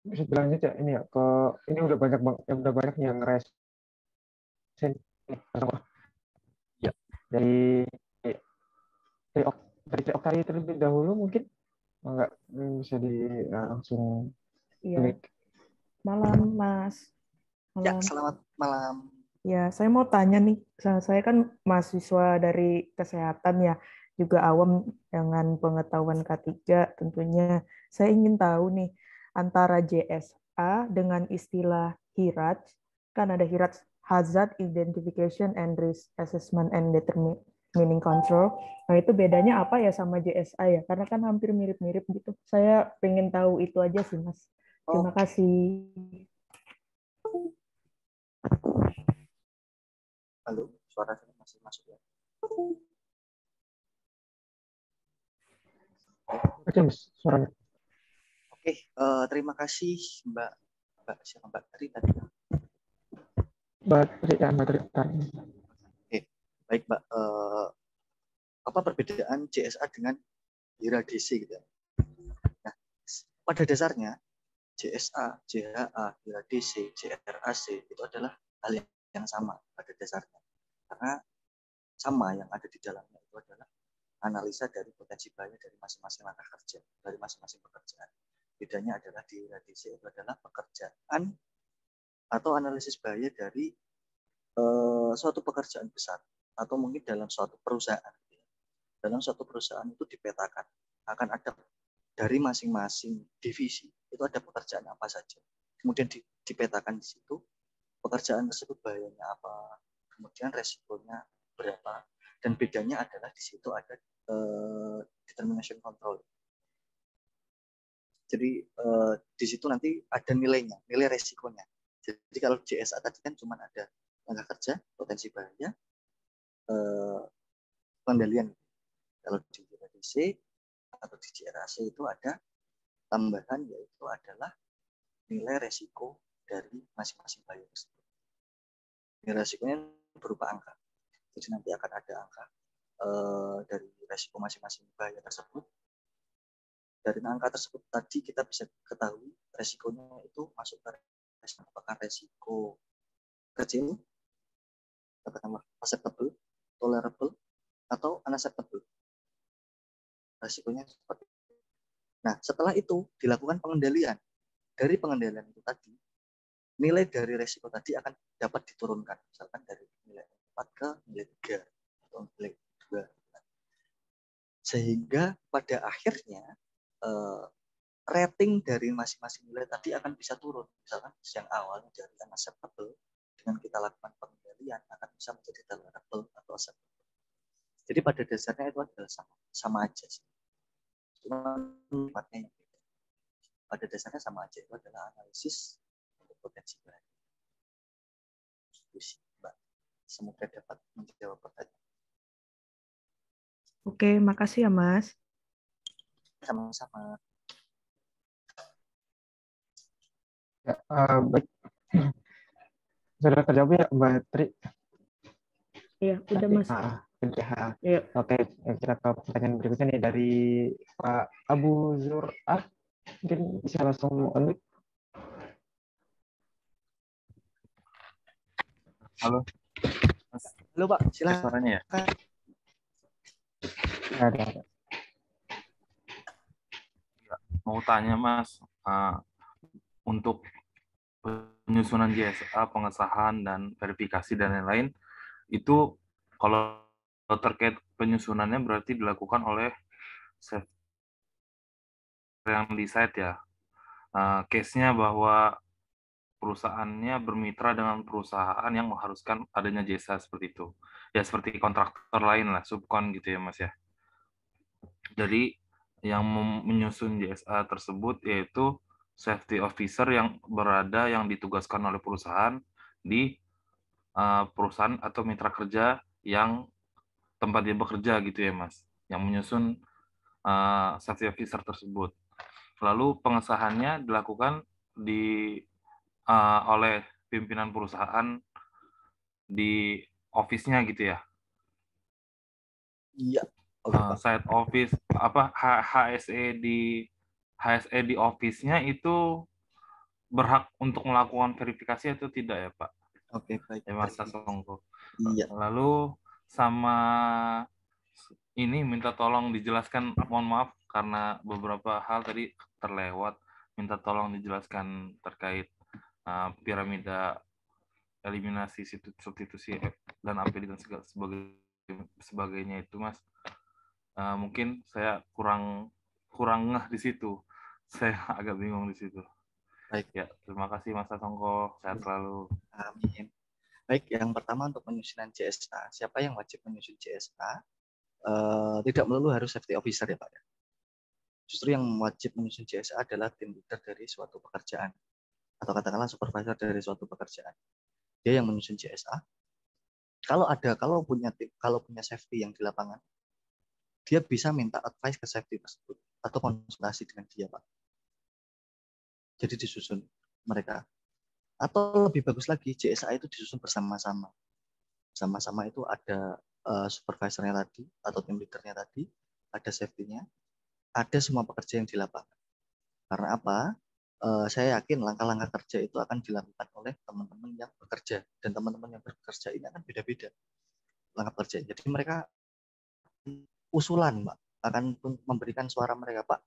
Bisa dilanjut ya ini ya ke ini udah banyak yang resen Ya. dari Oktari terlebih dahulu mungkin enggak bisa langsung. Iya. Malam Mas. Ya, Malam. selamat malam. Ya, saya mau tanya nih, saya kan mahasiswa dari kesehatan ya, juga awam dengan pengetahuan K3 tentunya. Saya ingin tahu nih, antara JSA dengan istilah HIRAD, kan ada HIRAD, Hazard Identification and Risk Assessment and Determining Control. Nah, itu bedanya apa ya sama JSA ya? Karena kan hampir mirip-mirip gitu. Saya pengen tahu itu aja sih, Mas. Terima kasih. Halo, suara saya masih masuk ya? Oke, Mas, suaranya. Oke, terima kasih Mbak siapa Mbak Tri tadi? Mbak Tri. Oke, baik Mbak. Apa perbedaan JSA dengan HIRA DC gitu ya? Nah, pada dasarnya JSA, JHA, HIRA DC, JRAC itu adalah hal yang sama pada dasarnya. Karena sama yang ada di dalamnya itu adalah analisa dari potensi bahaya dari masing-masing langkah kerja, dari masing-masing pekerjaan. Bedanya adalah di HIRA-DC itu adalah pekerjaan atau analisis bahaya dari suatu pekerjaan besar atau mungkin dalam suatu perusahaan. Dalam suatu perusahaan itu dipetakan akan ada dari masing-masing divisi itu ada pekerjaan apa saja. Kemudian dipetakan di situ pekerjaan tersebut bahayanya apa, kemudian resikonya berapa, dan bedanya adalah di situ ada determination control. Jadi di situ nanti ada nilainya, nilai resikonya. Jadi kalau JSA tadi kan cuma ada langkah kerja, potensi bahaya, pengendalian. Kalau di JRDC atau di JRAC itu ada tambahan, yaitu adalah nilai resiko dari masing-masing bahaya tersebut. Nilai resikonya berupa angka. Jadi nanti akan ada angka dari resiko masing-masing bahaya tersebut. Dari angka tersebut tadi kita bisa ketahui resikonya itu masuk ke apakah resiko kecil, katakanlah acceptable, tolerable, atau unacceptable. Resikonya seperti itu. Nah, setelah itu dilakukan pengendalian. Dari pengendalian itu tadi, nilai dari resiko tadi akan dapat diturunkan. Misalkan dari nilai 4 ke nilai 3 atau nilai 2. Sehingga pada akhirnya rating dari masing-masing nilai tadi akan bisa turun. Misalkan yang awalnya dari unacceptable, dengan kita lakukan pengendalian akan bisa menjadi tolerable atau acceptable. Jadi pada dasarnya itu adalah sama aja sih. Cuma sifatnya yang beda. Pada dasarnya sama aja, itu adalah analisis untuk potensi bahaya. Itu sih, Mbak. Semoga dapat menjawab pertanyaan. Oke, makasih ya Mas. Sama-sama. Ya, baik. Sudah terjawab ya Mbak Tri? Iya, udah Mas. Udah. Iya. Oke, kita ke pertanyaan berikutnya nih dari Pak Abu Zur'ah. Mungkin bisa langsung unmute. Halo. Halo Pak, silakan. Suaranya ya? Ada. Mau tanya Mas, untuk penyusunan JSA, pengesahan dan verifikasi dan lain-lain, itu kalau terkait penyusunannya berarti dilakukan oleh yang di site ya. Case-nya bahwa perusahaannya bermitra dengan perusahaan yang mengharuskan adanya JSA seperti itu. Ya seperti kontraktor lain lah, subkon gitu ya Mas ya. Jadi yang menyusun JSA tersebut yaitu safety officer yang ditugaskan oleh perusahaan di perusahaan atau mitra kerja yang tempat dia bekerja gitu ya Mas, yang menyusun safety officer tersebut. Lalu pengesahannya dilakukan oleh pimpinan perusahaan di office-nya gitu ya. Iya. Site office HSE di office-nya itu berhak untuk melakukan verifikasi atau tidak ya Pak? Oke, baik. Ya Mas Sasongko. Iya. Lalu sama ini minta tolong dijelaskan, mohon maaf karena beberapa hal tadi terlewat, minta tolong dijelaskan terkait piramida eliminasi substitusi dan APD dan sebagainya itu Mas. Mungkin saya kurang ngeh di situ. Saya agak bingung di situ. Baik. Ya, terima kasih Mas Sasongko. Sehat selalu. Amin. Baik, yang pertama untuk penyusunan JSA. Siapa yang wajib menyusun JSA? Tidak melulu harus safety officer ya Pak. Justru yang wajib menyusun JSA adalah tim leader dari suatu pekerjaan. Atau katakanlah supervisor dari suatu pekerjaan. Dia yang menyusun JSA. Kalau punya safety yang di lapangan, dia bisa minta advice ke safety tersebut atau konsultasi dengan dia Pak. Jadi disusun mereka. Atau lebih bagus lagi, JSA itu disusun bersama-sama. Sama-sama itu ada supervisornya tadi atau tim leadernya tadi, ada safety-nya, ada semua pekerja yang di lapangan. Karena apa? Saya yakin langkah-langkah kerja itu akan dilakukan oleh teman-teman yang bekerja, dan teman-teman yang bekerja ini akan beda-beda langkah kerja. Jadi mereka usulan, Pak, akan memberikan suara mereka, Pak.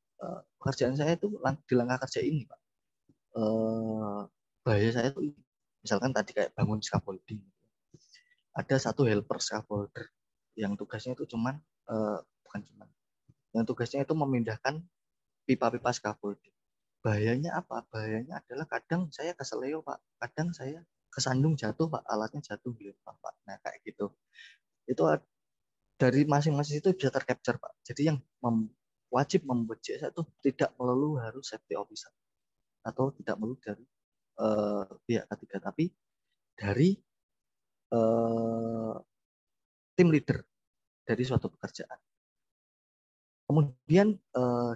Pekerjaan saya itu di langkah kerja ini, Pak. Bahaya saya itu, misalkan tadi kayak bangun scaffolding. Ada satu helper scaffolder yang tugasnya itu yang tugasnya itu memindahkan pipa-pipa scaffolding. Bahayanya apa? Bahayanya adalah kadang saya keseleo Pak, kadang saya kesandung jatuh Pak, alatnya jatuh Pak. Nah kayak gitu. Itu dari masing-masing itu bisa tercapture Pak. Jadi yang wajib membuat JSA itu tidak melulu harus safety officer atau tidak melulu dari pihak ketiga, tapi dari tim leader dari suatu pekerjaan. Kemudian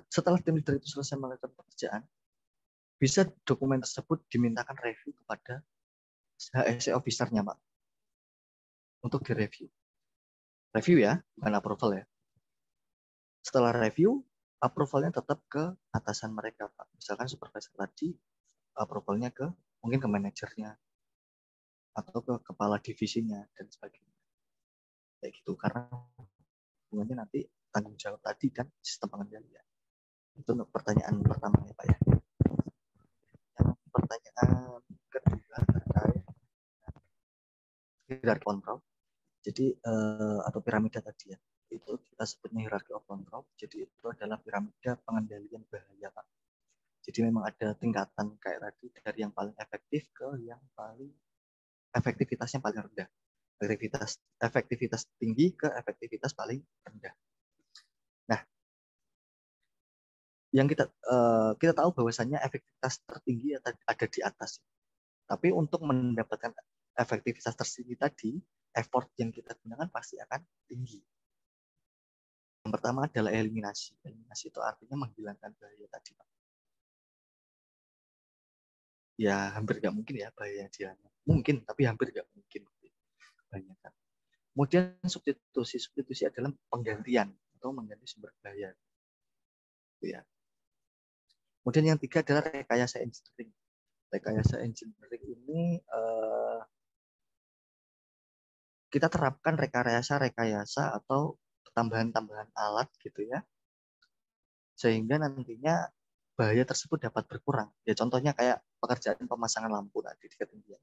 setelah tim leader itu selesai melakukan pekerjaan, bisa dokumen tersebut dimintakan review kepada HSE officer-nya, Pak, untuk direview. Review ya, bukan approval ya. Setelah review, approval-nya tetap ke atasan mereka, Pak. Misalkan supervisor tadi, approval-nya mungkin ke manajernya atau ke kepala divisinya dan sebagainya. Kayak gitu, karena hubungannya nanti tanggung jawab tadi kan, sistem pengendalian. Itu untuk pertanyaan pertama ya Pak ya. Yang pertanyaan kedua terkait hierarki kontrol. Jadi atau piramida tadi ya. Itu kita sebutnya hierarki of control. Jadi itu adalah piramida pengendalian bahaya Pak. Jadi memang ada tingkatan kayak tadi dari yang paling efektif ke yang paling efektivitasnya paling rendah. Efektivitas tinggi ke efektivitas paling rendah. Nah, yang kita tahu bahwasannya efektivitas tertinggi ada di atas. Tapi untuk mendapatkan efektivitas tertinggi tadi, effort yang kita gunakan pasti akan tinggi. Yang pertama adalah eliminasi. Eliminasi itu artinya menghilangkan bahaya tadi, Pak. Ya hampir nggak mungkin ya bahaya dia. Mungkin, tapi hampir nggak mungkin. Kebanyakan. Kemudian substitusi. Substitusi adalah penggantian atau mengganti sumber bahaya. Itu ya. Kemudian yang tiga adalah rekayasa engineering. Rekayasa engineering ini kita terapkan rekayasa atau tambahan-tambahan alat gitu ya. Sehingga nantinya bahaya tersebut dapat berkurang. Ya contohnya kayak pekerjaan pemasangan lampu tadi di ketinggian.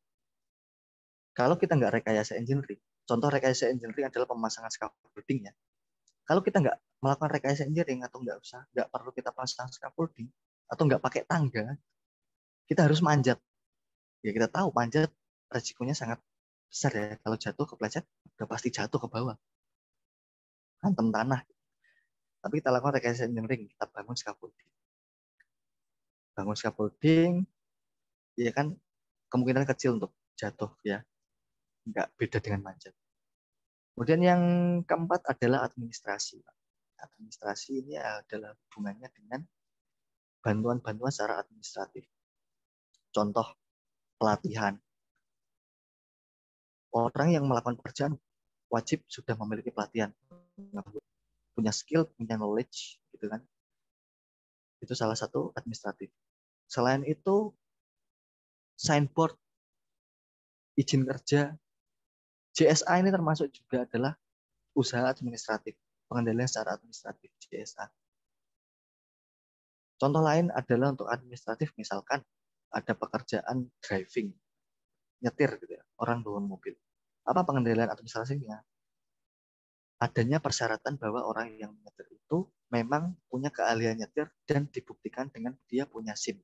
Kalau kita nggak rekayasa engineering, contoh rekayasa engineering adalah pemasangan scaffolding ya. Kalau kita nggak melakukan rekayasa engineering atau nggak perlu kita pasang scaffolding atau nggak pakai tangga, kita harus manjat. Ya kita tahu manjat resikonya sangat besar ya. Kalau jatuh kepleset, udah pasti jatuh ke bawah, hantem tanah. Tapi kita lakukan rekayasa engineering, kita bangun scaffolding. Bangun scaffolding, ya kan kemungkinan kecil untuk jatuh ya, nggak beda dengan manjat. Kemudian yang keempat adalah administrasi. Administrasi ini adalah hubungannya dengan bantuan-bantuan secara administratif. Contoh pelatihan. Orang yang melakukan pekerjaan wajib sudah memiliki pelatihan, punya skill, punya knowledge, gitu kan? Itu salah satu administratif. Selain itu, signboard, izin kerja, JSA ini termasuk juga adalah usaha administratif, pengendalian secara administratif JSA. Contoh lain adalah untuk administratif, misalkan ada pekerjaan driving, nyetir gitu ya, orang bawa mobil. Apa pengendalian administrasinya? Adanya persyaratan bahwa orang yang nyetir itu memang punya keahlian nyetir dan dibuktikan dengan dia punya SIM.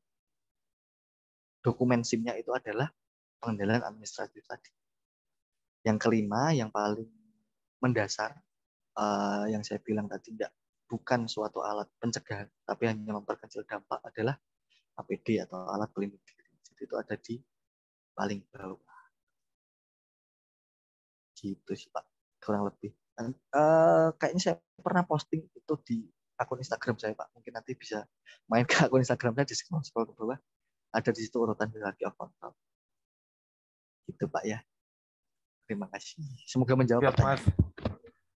Dokumen SIM-nya itu adalah pengendalian administratif tadi. Yang kelima, yang paling mendasar, yang saya bilang tadi bukan suatu alat pencegahan, tapi hanya memperkecil dampak adalah APD atau alat pelindung diri. Jadi itu ada di paling bawah. Gitu sih Pak, kurang lebih. Dan, kayaknya saya pernah posting itu di akun Instagram saya Pak. Mungkin nanti bisa main ke akun Instagram saya, di scroll ke bawah. Ada di situ urutan hierarki of control. Gitu Pak ya. Terima kasih. Semoga menjawab pertanyaan. Mas.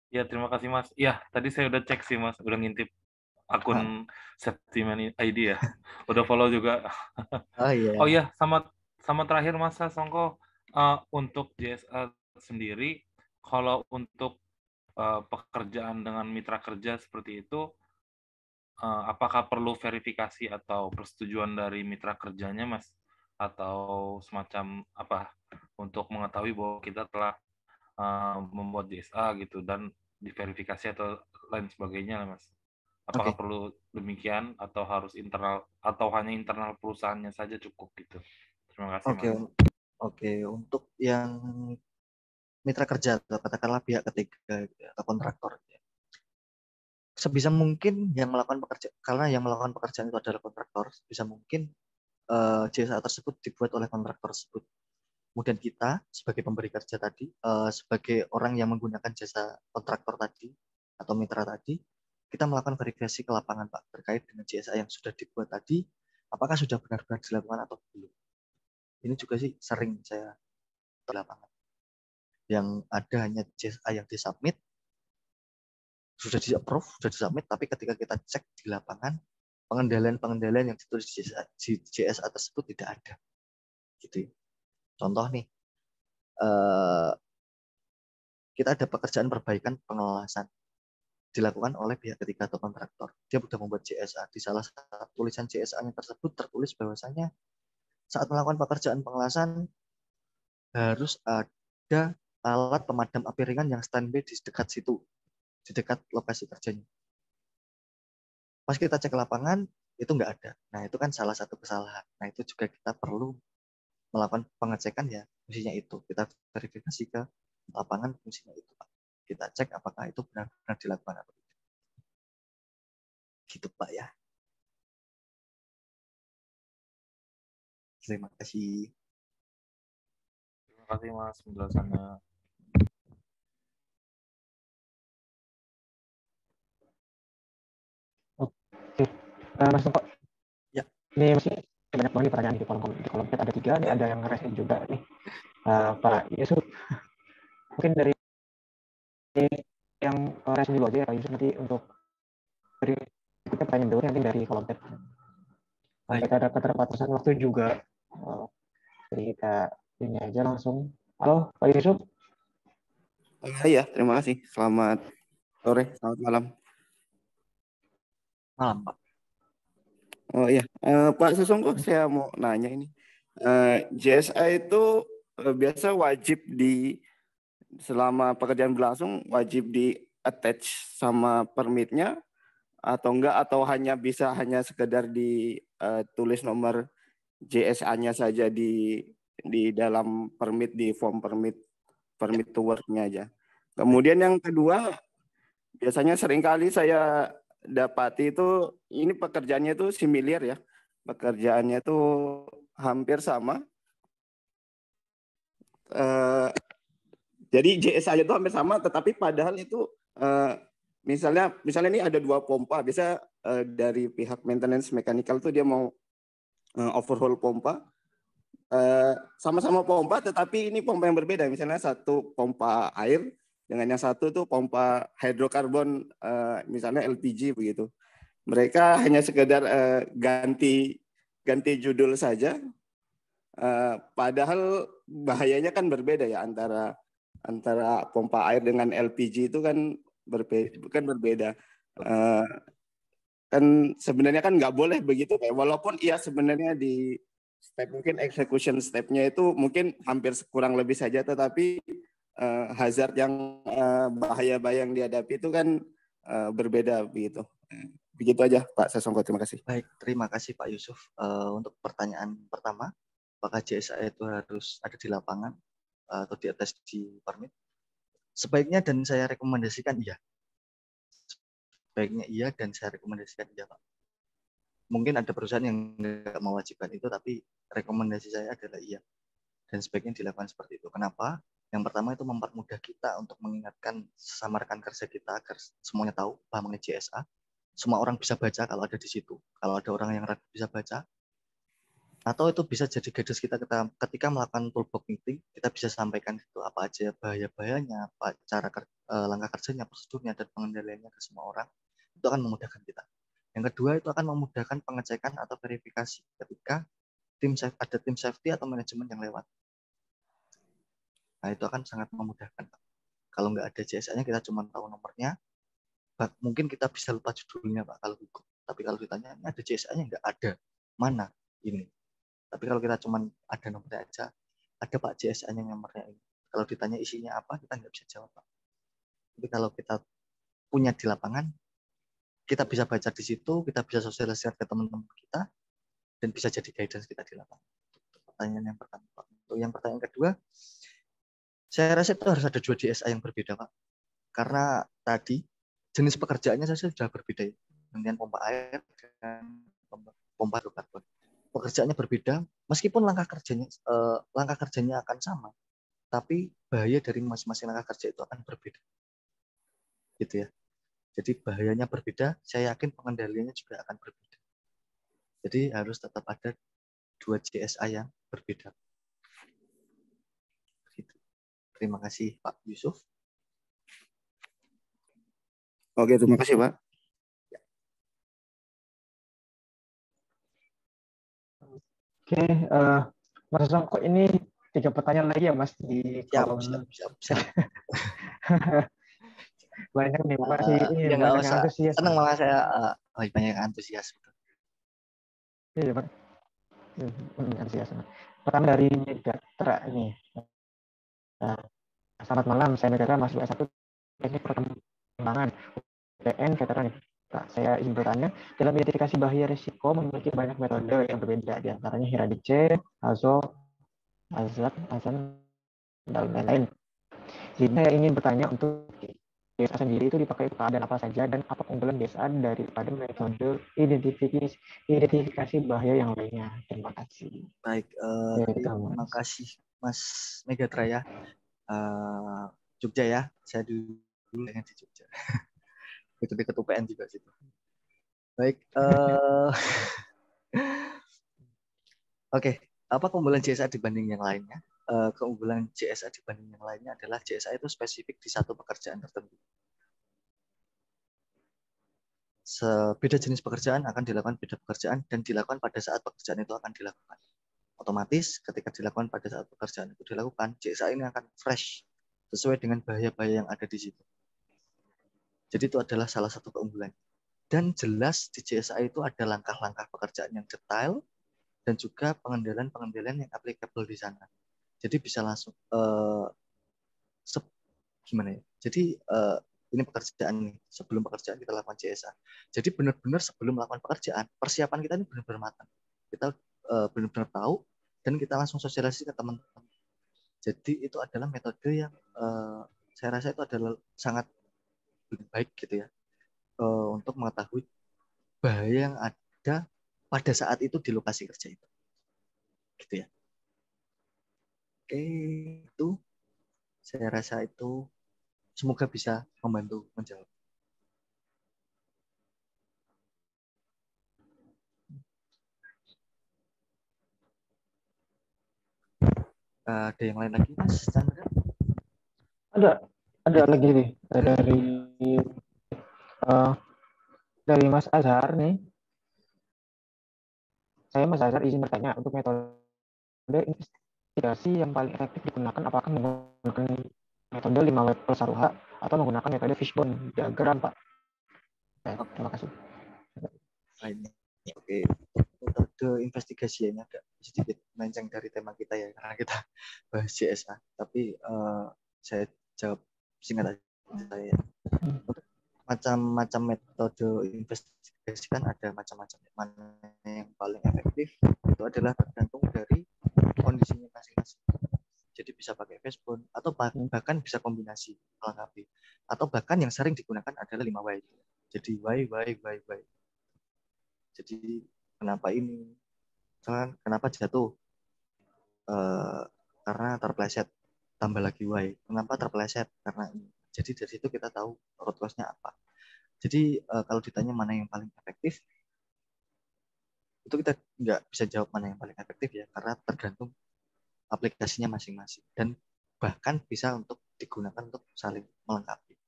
Ya, terima kasih Mas. Ya, tadi saya udah cek sih Mas, udah ngintip akun Septiman ID ya. Udah follow juga. Oh iya. Oh iya, sama terakhir Mas Songko, untuk JSA sendiri, kalau untuk pekerjaan dengan mitra kerja seperti itu, apakah perlu verifikasi atau persetujuan dari mitra kerjanya Mas? Atau semacam apa untuk mengetahui bahwa kita telah membuat JSA gitu dan diverifikasi atau lain sebagainya Mas? Apakah perlu demikian atau harus internal atau hanya internal perusahaannya saja cukup gitu? Terima kasih Mas. Oke, untuk yang mitra kerja atau katakanlah pihak ketiga atau kontraktor, sebisa mungkin yang melakukan pekerjaan, karena yang melakukan pekerjaan itu adalah kontraktor, sebisa mungkin JSA tersebut dibuat oleh kontraktor tersebut. Kemudian kita sebagai pemberi kerja tadi, sebagai orang yang menggunakan jasa kontraktor tadi atau mitra tadi, kita melakukan verifikasi ke lapangan Pak terkait dengan JSA yang sudah dibuat tadi, apakah sudah benar-benar dilakukan atau belum. Ini juga sih sering saya di lapangan. Yang ada hanya JSA yang disubmit, sudah di-approve, sudah disubmit, tapi ketika kita cek di lapangan, pengendalian yang ditulis di JSA tersebut tidak ada. Gitu. Contoh nih, kita ada pekerjaan perbaikan pengawasan. dilakukan oleh pihak ketiga atau kontraktor. Dia sudah membuat JSA. Di salah satu tulisan JSA-nya tersebut tertulis bahwasanya saat melakukan pekerjaan pengelasan harus ada alat pemadam api ringan yang standby di dekat situ, di dekat lokasi kerjanya. Pas kita cek lapangan, itu nggak ada. Nah, itu kan salah satu kesalahan. Nah, itu juga kita perlu melakukan pengecekan ya, fungsinya itu. Kita verifikasi ke lapangan fungsinya itu, Pak. Kita cek apakah itu benar-benar dilakukan atau tidak. Gitu, Pak ya. Terima kasih. Terima kasih Mas penjelasannya. Oke, Mas Tungko. Ya. Ini masih banyak banget pertanyaan di kolom chat ada 3, nih ada yang ngeresin juga nih. Pak Yusuf, mungkin dari yang resin dulu aja ya Pak Yusuf, nanti untuk dari kita pertanyaan dulu nanti dari kolom chat. Kita ada keterbatasan waktu juga, jadi kita ini aja langsung. Halo Pak Yusuf. Iya, terima kasih. Selamat sore, selamat malam. Malam, Pak. Oh iya, Pak Sesongko, saya mau nanya ini. JSA itu biasa wajib selama pekerjaan berlangsung wajib di attach sama permitnya atau enggak, atau hanya sekedar tulis nomor JSA-nya saja di dalam permit, di form permit to work-nya aja. Kemudian yang kedua, biasanya seringkali saya dapati itu ini pekerjaannya itu similar ya. Pekerjaannya itu hampir sama. Jadi JSA itu hampir sama, tetapi padahal itu misalnya ini ada 2 pompa. Biasa dari pihak maintenance mechanical tuh dia mau overhaul pompa. Sama-sama pompa, tetapi ini pompa yang berbeda. Misalnya satu pompa air dengan yang satu tuh pompa hidrokarbon, misalnya LPG begitu. Mereka hanya sekedar ganti judul saja. Padahal bahayanya kan berbeda ya, antara pompa air dengan LPG itu kan berbeda. Kan sebenarnya kan nggak boleh begitu, walaupun iya sebenarnya di step mungkin execution step-nya itu mungkin hampir kurang lebih saja, tetapi hazard yang bahaya-bahaya yang dihadapi itu kan berbeda begitu. Begitu aja Pak Sesongko, terima kasih. Baik, terima kasih Pak Yusuf. Untuk pertanyaan pertama, apakah JSA itu harus ada di lapangan atau di atas di permit? Sebaiknya dan saya rekomendasikan iya. Sebaiknya iya dan saya rekomendasikan iya, Pak. Mungkin ada perusahaan yang nggak mewajibkan itu, tapi rekomendasi saya adalah iya. Dan sebaiknya dilakukan seperti itu. Kenapa? Yang pertama itu mempermudah kita untuk mengingatkan sesama rekan kerja kita agar semuanya tahu paham mengenai JSA. Semua orang bisa baca kalau ada di situ. Kalau ada orang yang ragu bisa baca. Atau itu bisa jadi guidance kita ketika melakukan toolbox meeting, kita bisa sampaikan itu apa aja bahaya-bahayanya, apa cara langkah kerjanya, prosedurnya, dan pengendaliannya ke semua orang. Itu akan memudahkan kita. Yang kedua itu akan memudahkan pengecekan atau verifikasi ketika ada tim safety atau manajemen yang lewat. Nah, itu akan sangat memudahkan. Kalau nggak ada JSA-nya, kita cuma tahu nomornya, mungkin kita bisa lupa judulnya, Pak, kalau hukum. Tapi kalau ditanya, ada JSA-nya? Nggak ada. Mana? Ini. Tapi kalau kita cuma ada nomornya aja, ada Pak JSA-nya nomornya ini. Kalau ditanya isinya apa, kita nggak bisa jawab, Pak. Tapi kalau kita punya di lapangan, kita bisa baca di situ, kita bisa sosialisasikan ke teman-teman kita, dan bisa jadi guidance kita di lapangan. Itu pertanyaan yang pertama, Pak. Untuk yang pertanyaan kedua, saya rasa itu harus ada 2 JSA yang berbeda, Pak. Karena tadi jenis pekerjaannya saja sudah berbeda. Dengan pompa air dan pompa hidrokarbon. Pekerjaannya berbeda, meskipun langkah kerjanya akan sama, tapi bahaya dari masing-masing langkah kerja itu akan berbeda. Gitu ya. Jadi bahayanya berbeda, saya yakin pengendaliannya juga akan berbeda. Jadi harus tetap ada 2 JSA yang berbeda. Terima kasih Pak Yusuf. Oke, terima kasih Pak. Oke, Mas Sesongko, ini 3 pertanyaan lagi ya Mas di kolom. Siap. Banyak nih masih ini Ya nggak banyak yang usah. antusias. Senang malah saya banyak yang antusias. Iya, Pak. Antusias. Pertama dari Megatera ini. Nah, selamat malam, saya Megatera, masuk S1 Teknik Perkembangan PN Veteran. Nah, saya ingin bertanya, dalam identifikasi bahaya risiko memiliki banyak metode yang berbeda, di antaranya Hiradice, Hazo, Azad, Azan, dan lain-lain. Jadi saya ingin bertanya untuk DSA sendiri itu dipakai keadaan apa saja dan apa keunggulan DSA daripada metode identifikasi bahaya yang lainnya. Terima kasih. Baik, terima kasih Mas Megatera ya. Jogja ya, saya dulu dengan di Jogja. Itu dekat UPN juga situ. Baik, oke. Apa keunggulan JSA dibanding yang lainnya? Keunggulan JSA dibanding yang lainnya adalah JSA itu spesifik di satu pekerjaan tertentu. Beda jenis pekerjaan akan dilakukan beda pekerjaan dan dilakukan pada saat pekerjaan itu akan dilakukan. Otomatis ketika dilakukan pada saat pekerjaan itu dilakukan, JSA ini akan fresh sesuai dengan bahaya-bahaya yang ada di situ. Jadi itu adalah salah satu keunggulan. Dan jelas di JSA itu ada langkah-langkah pekerjaan yang detail dan juga pengendalian-pengendalian yang applicable di sana. Jadi bisa langsung gimana ya? Jadi ini pekerjaan nih, sebelum pekerjaan kita lakukan JSA. Jadi benar-benar sebelum melakukan pekerjaan, persiapan kita ini benar-benar matang. Kita benar-benar tahu dan kita langsung sosialisasi ke teman-teman. Jadi itu adalah metode yang saya rasa itu adalah sangat baik gitu ya, untuk mengetahui bahaya yang ada pada saat itu di lokasi kerja itu. Gitu ya. Oke, itu saya rasa itu semoga bisa membantu menjawab. Ada yang lain lagi, Mas Chandra? Ada lagi nih dari Mas Azhar nih. Saya Mas Azhar izin bertanya, untuk metode investigasi yang paling efektif digunakan apakah menggunakan metode 5 level Saruha atau menggunakan metode fishbone diagram, Pak? Terima kasih. Oke, metode investigasi ini agak sedikit melenceng dari tema kita ya, karena kita bahas JSA. Tapi saya jawab singkat aja saya. Untuk macam-macam metode investigasi kan ada macam-macam. Mana yang paling efektif itu adalah tergantung dari kondisinya masing-masing. Jadi bisa pakai fishbone atau bahkan bisa kombinasi melengkapi. Atau bahkan yang sering digunakan adalah 5Y. Jadi Y. Jadi kenapa ini? Kenapa jatuh? Karena terpeleset. Tambah lagi Y. Kenapa terpeleset? Karena ini. Jadi dari situ kita tahu root cause-nya apa. Jadi kalau ditanya mana yang paling efektif, itu kita nggak bisa jawab mana yang paling efektif ya, karena tergantung aplikasinya masing-masing. Dan bahkan bisa untuk digunakan untuk saling melengkapi.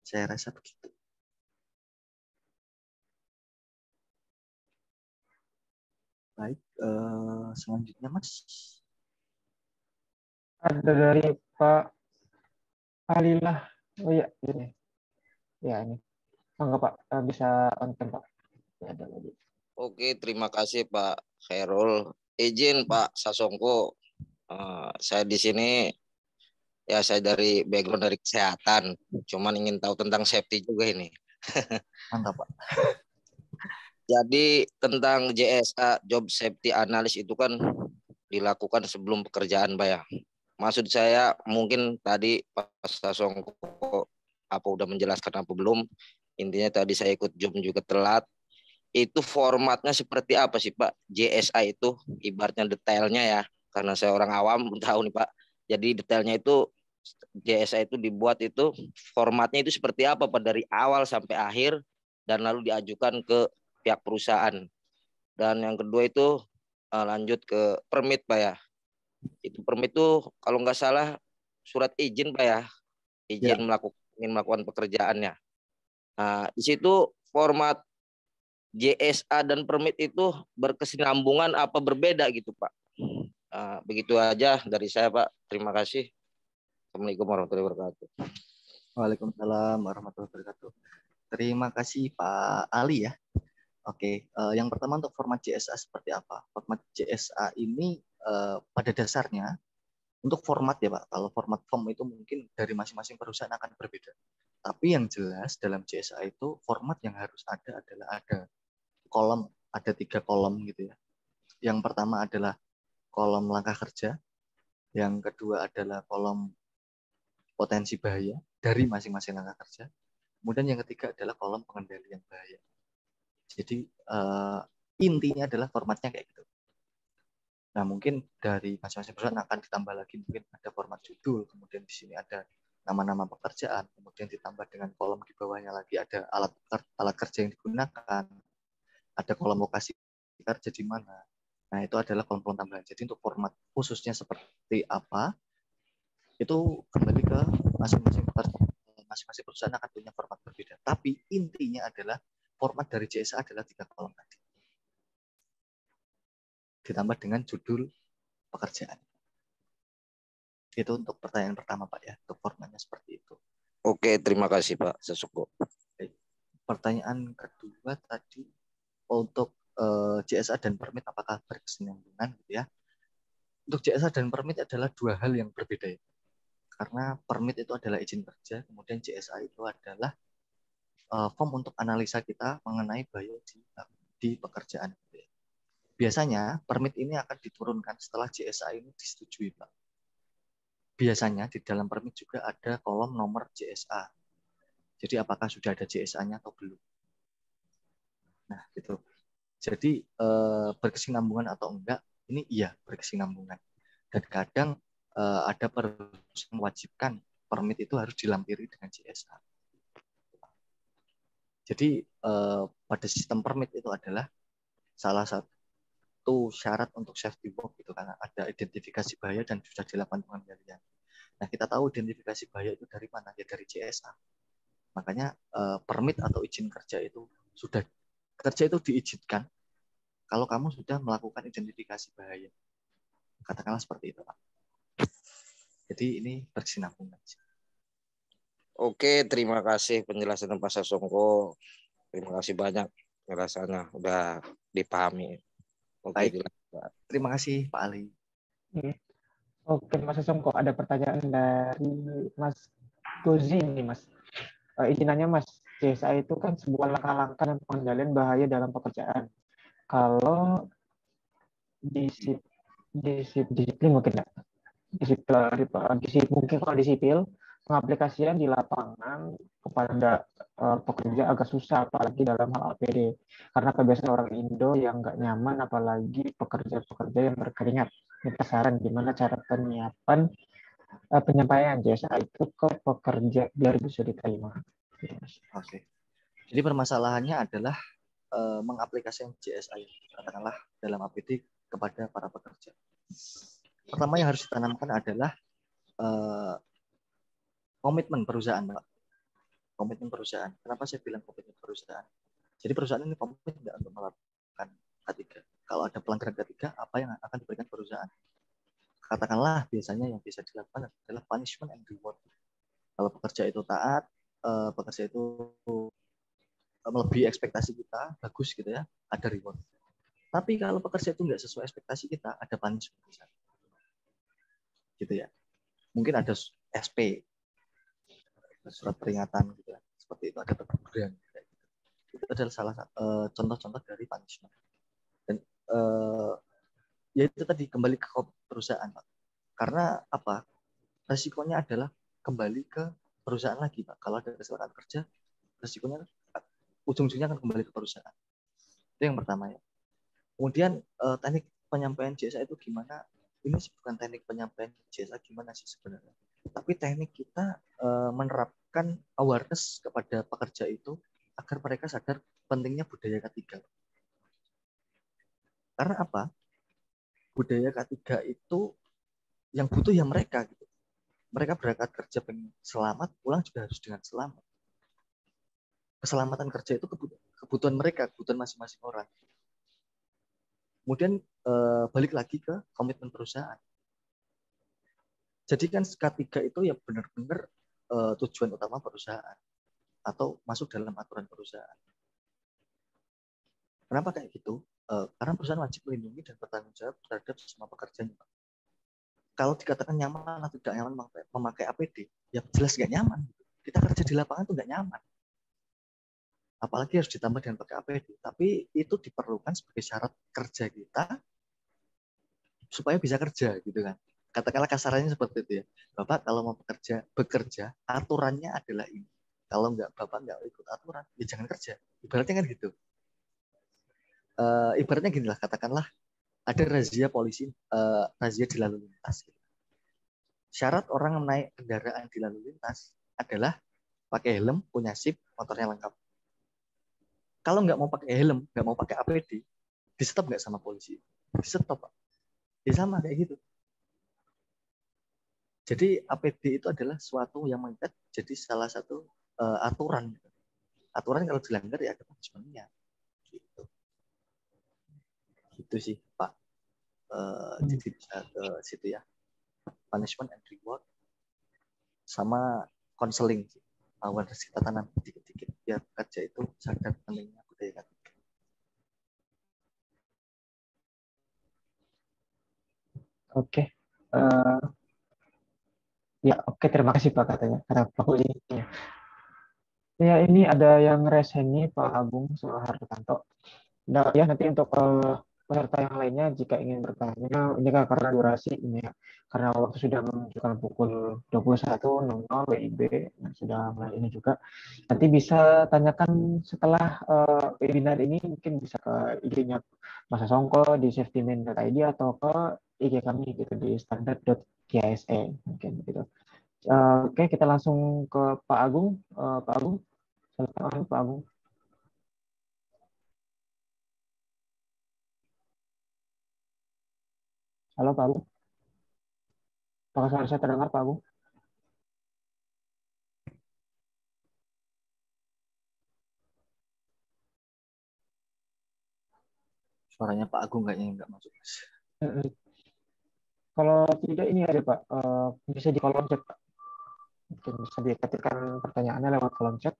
Saya rasa begitu. Baik, selanjutnya Mas. Ada dari Pak Alilah. Oh iya, ini. Ya ini. Enggak Pak, bisa konten Pak. Ya, ada lagi. Oke, terima kasih Pak Khairul. Izin Pak Sasongko, saya di sini ya saya dari background dari kesehatan, cuman ingin tahu tentang safety juga ini. Mantap Pak. Jadi tentang JSA Job Safety Analysis itu kan dilakukan sebelum pekerjaan Pak ya. Maksud saya mungkin tadi Pak Sasongko apa udah menjelaskan apa belum. Intinya tadi saya ikut Zoom juga telat. Itu formatnya seperti apa sih Pak? JSA itu ibaratnya detailnya ya. Karena saya orang awam tahu nih Pak. Jadi detailnya itu JSA itu dibuat itu formatnya itu seperti apa Pak dari awal sampai akhir dan lalu diajukan ke pihak perusahaan. Dan yang kedua itu lanjut ke permit Pak ya. Itu permit itu kalau nggak salah surat izin Pak ya. Izin melakukan pekerjaannya. Nah, di situ format JSA dan permit itu berkesinambungan apa berbeda gitu Pak. Begitu aja dari saya Pak. Terima kasih. Assalamualaikum warahmatullahi wabarakatuh. Waalaikumsalam warahmatullahi wabarakatuh. Terima kasih Pak Ali ya. Oke, yang pertama untuk format JSA seperti apa? Format JSA ini pada dasarnya untuk format ya Pak. Kalau format form itu mungkin dari masing-masing perusahaan akan berbeda. Tapi yang jelas dalam JSA itu format yang harus ada adalah ada kolom, ada 3 kolom gitu ya. Yang pertama adalah kolom langkah kerja, yang kedua adalah kolom potensi bahaya dari masing-masing langkah kerja, kemudian yang ketiga adalah kolom pengendalian bahaya. Jadi intinya adalah formatnya kayak gitu. Nah mungkin dari masing-masing perusahaan akan ditambah lagi, mungkin ada format judul, kemudian di sini ada nama-nama pekerjaan, kemudian ditambah dengan kolom di bawahnya lagi ada alat kerja yang digunakan, ada kolom lokasi kerja di mana. Nah itu adalah kolom-kolom tambahan. Jadi untuk format khususnya seperti apa, itu kembali ke masing-masing perusahaan akan punya format berbeda. Tapi intinya adalah format dari JSA adalah 3 kolom tadi. Ditambah dengan judul pekerjaan. Itu untuk pertanyaan pertama Pak ya, untuk formatnya seperti itu. Oke, terima kasih Pak Sasongko. Pertanyaan kedua tadi untuk JSA dan permit apakah berkesinambungan gitu ya. Untuk JSA dan permit adalah 2 hal yang berbeda ya. Karena permit itu adalah izin kerja, kemudian JSA itu adalah form untuk analisa kita mengenai bahaya di pekerjaan. Biasanya permit ini akan diturunkan setelah JSA ini disetujui Pak. Biasanya di dalam permit juga ada kolom nomor JSA. Jadi apakah sudah ada JSA-nya atau belum. Nah gitu. Jadi berkesinambungan atau enggak, ini iya berkesinambungan. Dan kadang ada perusahaan mewajibkan permit itu harus dilampiri dengan JSA. Jadi pada sistem permit itu adalah salah satu syarat untuk safety work gitu, karena ada identifikasi bahaya dan sudah dilakukan pengendalian. Nah kita tahu identifikasi bahaya itu dari mana? Ya dari JSA. Makanya permit atau izin kerja itu sudah kerja itu diizinkan kalau kamu sudah melakukan identifikasi bahaya. Katakanlah seperti itu Pak. Jadi ini berkesinambungan. Oke, terima kasih penjelasan Pak Sasongko. Terima kasih banyak penjelasannya, udah dipahami. Oke, Baik. Terima kasih Pak Ali. Oke, Mas Sasongko, ada pertanyaan dari Mas Gozi nih, Mas. Izinannya Mas, JSA itu kan sebuah langkah-langkah dan pengendalian bahaya dalam pekerjaan. Kalau disiplin mungkin enggak? Mungkin kalau di sipil, pengaplikasian di lapangan kepada pekerja agak susah, apalagi dalam hal APD. Karena kebiasaan orang Indo yang nggak nyaman, apalagi pekerja-pekerja yang berkeringat. Minta saran gimana cara penyampaian JSA itu ke pekerja biar bisa diterima. Oke. Jadi permasalahannya adalah mengaplikasikan JSA katakanlah dalam APD kepada para pekerja. Pertama yang harus ditanamkan adalah komitmen perusahaan, Pak. Komitmen perusahaan. Kenapa saya bilang komitmen perusahaan? Jadi perusahaan ini komitmen tidak untuk melakukan K3. Kalau ada pelanggaran K3, apa yang akan diberikan perusahaan? Katakanlah biasanya yang bisa dilakukan adalah punishment and reward. Kalau pekerja itu taat, pekerja itu melebihi ekspektasi kita, bagus gitu ya, ada reward. Tapi kalau pekerja itu nggak sesuai ekspektasi kita, ada punishment. Gitu ya. Mungkin ada SP, surat peringatan gitu ya. Seperti itu, ada teguran. Itu adalah salah satu contoh-contoh dari punishment. Dan ya itu tadi kembali ke perusahaan, Pak. Karena apa? Resikonya adalah kembali ke perusahaan lagi, Pak. Kalau ada kecelakaan kerja, resikonya ujung-ujungnya akan kembali ke perusahaan. Itu yang pertama ya. Kemudian teknik penyampaian JSA itu gimana? Ini bukan teknik penyampaian JSA gimana sih sebenarnya. Tapi teknik kita menerapkan awareness kepada pekerja itu agar mereka sadar pentingnya budaya K3. Karena apa? Budaya K3 itu yang butuh ya mereka gitu. Mereka berangkat kerja pengen selamat, pulang juga harus dengan selamat. Keselamatan kerja itu kebutuhan mereka, kebutuhan masing-masing orang. Kemudian balik lagi ke komitmen perusahaan. Jadi kan K3 itu ya benar-benar tujuan utama perusahaan atau masuk dalam aturan perusahaan. Kenapa kayak gitu? Karena perusahaan wajib melindungi dan bertanggung jawab terhadap semua pekerjanya. Kalau dikatakan nyaman atau tidak nyaman memakai APD, ya jelas nggak nyaman. Kita kerja di lapangan itu nggak nyaman. Apalagi harus ditambah dengan pakai APD. Tapi itu diperlukan sebagai syarat kerja kita supaya bisa kerja gitu kan. Katakanlah kasarannya seperti itu ya. Bapak kalau mau bekerja aturannya adalah ini. Kalau Bapak nggak ikut aturan, ya jangan kerja. Ibaratnya kan gitu. Ibaratnya gini lah, katakanlah ada razia polisi, razia di lalu lintas. Syarat orang naik kendaraan di lalu lintas adalah pakai helm, punya SIM, motornya lengkap. Kalau nggak mau pakai helm, nggak mau pakai APD, di stop nggak sama polisi? Di stop, Pak. Ya sama kayak gitu. Jadi APD itu adalah suatu yang mengikat jadi salah satu aturan. Aturan kalau dilanggar ya ada punishment-nya. Gitu. Gitu sih, Pak. Jadi bisa ke situ ya. Punishment and reward sama counseling. Awareness kita tanam dikit-dikit biar kerja itu sadar pentingnya budaya ketiga. Oke. Ya, oke, terima kasih Pak katanya. Karena Pak Uli. Ya, ini ada yang resen nih Pak Agung Soehartanto. Nah, ya nanti untuk peserta yang lainnya jika ingin bertanya, ini kan karena durasi ini ya, karena waktu sudah menunjukkan pukul 21.00 WIB, nah, sudah mulai ini juga. Nanti bisa tanyakan setelah webinar ini, mungkin bisa ke IG-nya Mas Songko di safetyman.id atau ke IG kami gitu di standard.kse mungkin gitu. Oke, kita langsung ke Pak Agung. Pak Agung, silakan Pak Agung. Halo Pak Agung. Apakah suara saya terdengar Pak Agung? Suaranya Pak Agung kayaknya nggak masuk. Kalau tidak ini ada Pak, bisa di kolom chat Pak. Mungkin bisa diketikkan pertanyaannya lewat kolom chat.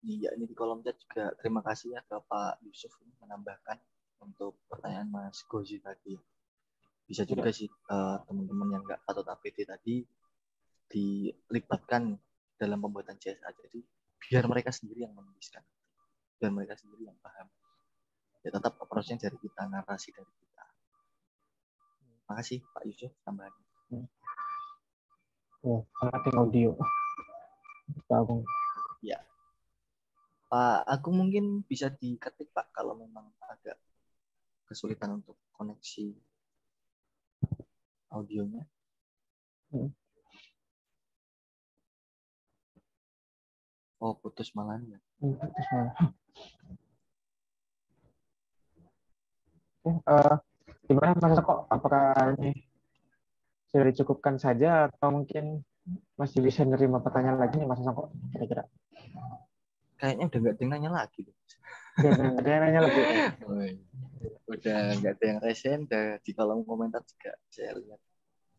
Iya, ini di kolom chat juga terima kasih ya ke Pak Yusuf menambahkan untuk pertanyaan Mas Gozi tadi. Bisa juga sih teman-teman yang nggak patut APD tadi dilibatkan dalam pembuatan CSA. Jadi biar mereka sendiri yang menuliskan, biar mereka sendiri yang paham. Ya tetap approach-nya dari kita, narasi dari kita. Makasih Pak Yusuf tambahannya. Oh, penting audio. Pak Agung. Ya. Pak Agung mungkin bisa diketik Pak kalau memang agak kesulitan untuk koneksi audionya. Oh, putus malah ya. Putus malah. Gimana Mas Kok? Apakah ini sudah dicukupkan saja atau mungkin masih bisa menerima pertanyaan lagi nih Mas Kok? Kira-kira. Kayaknya udah nggak ada yang nanya lagi. Udah ada yang nanya lagi. Udah nggak ada yang resen, udah di kolom komentar juga saya lihat.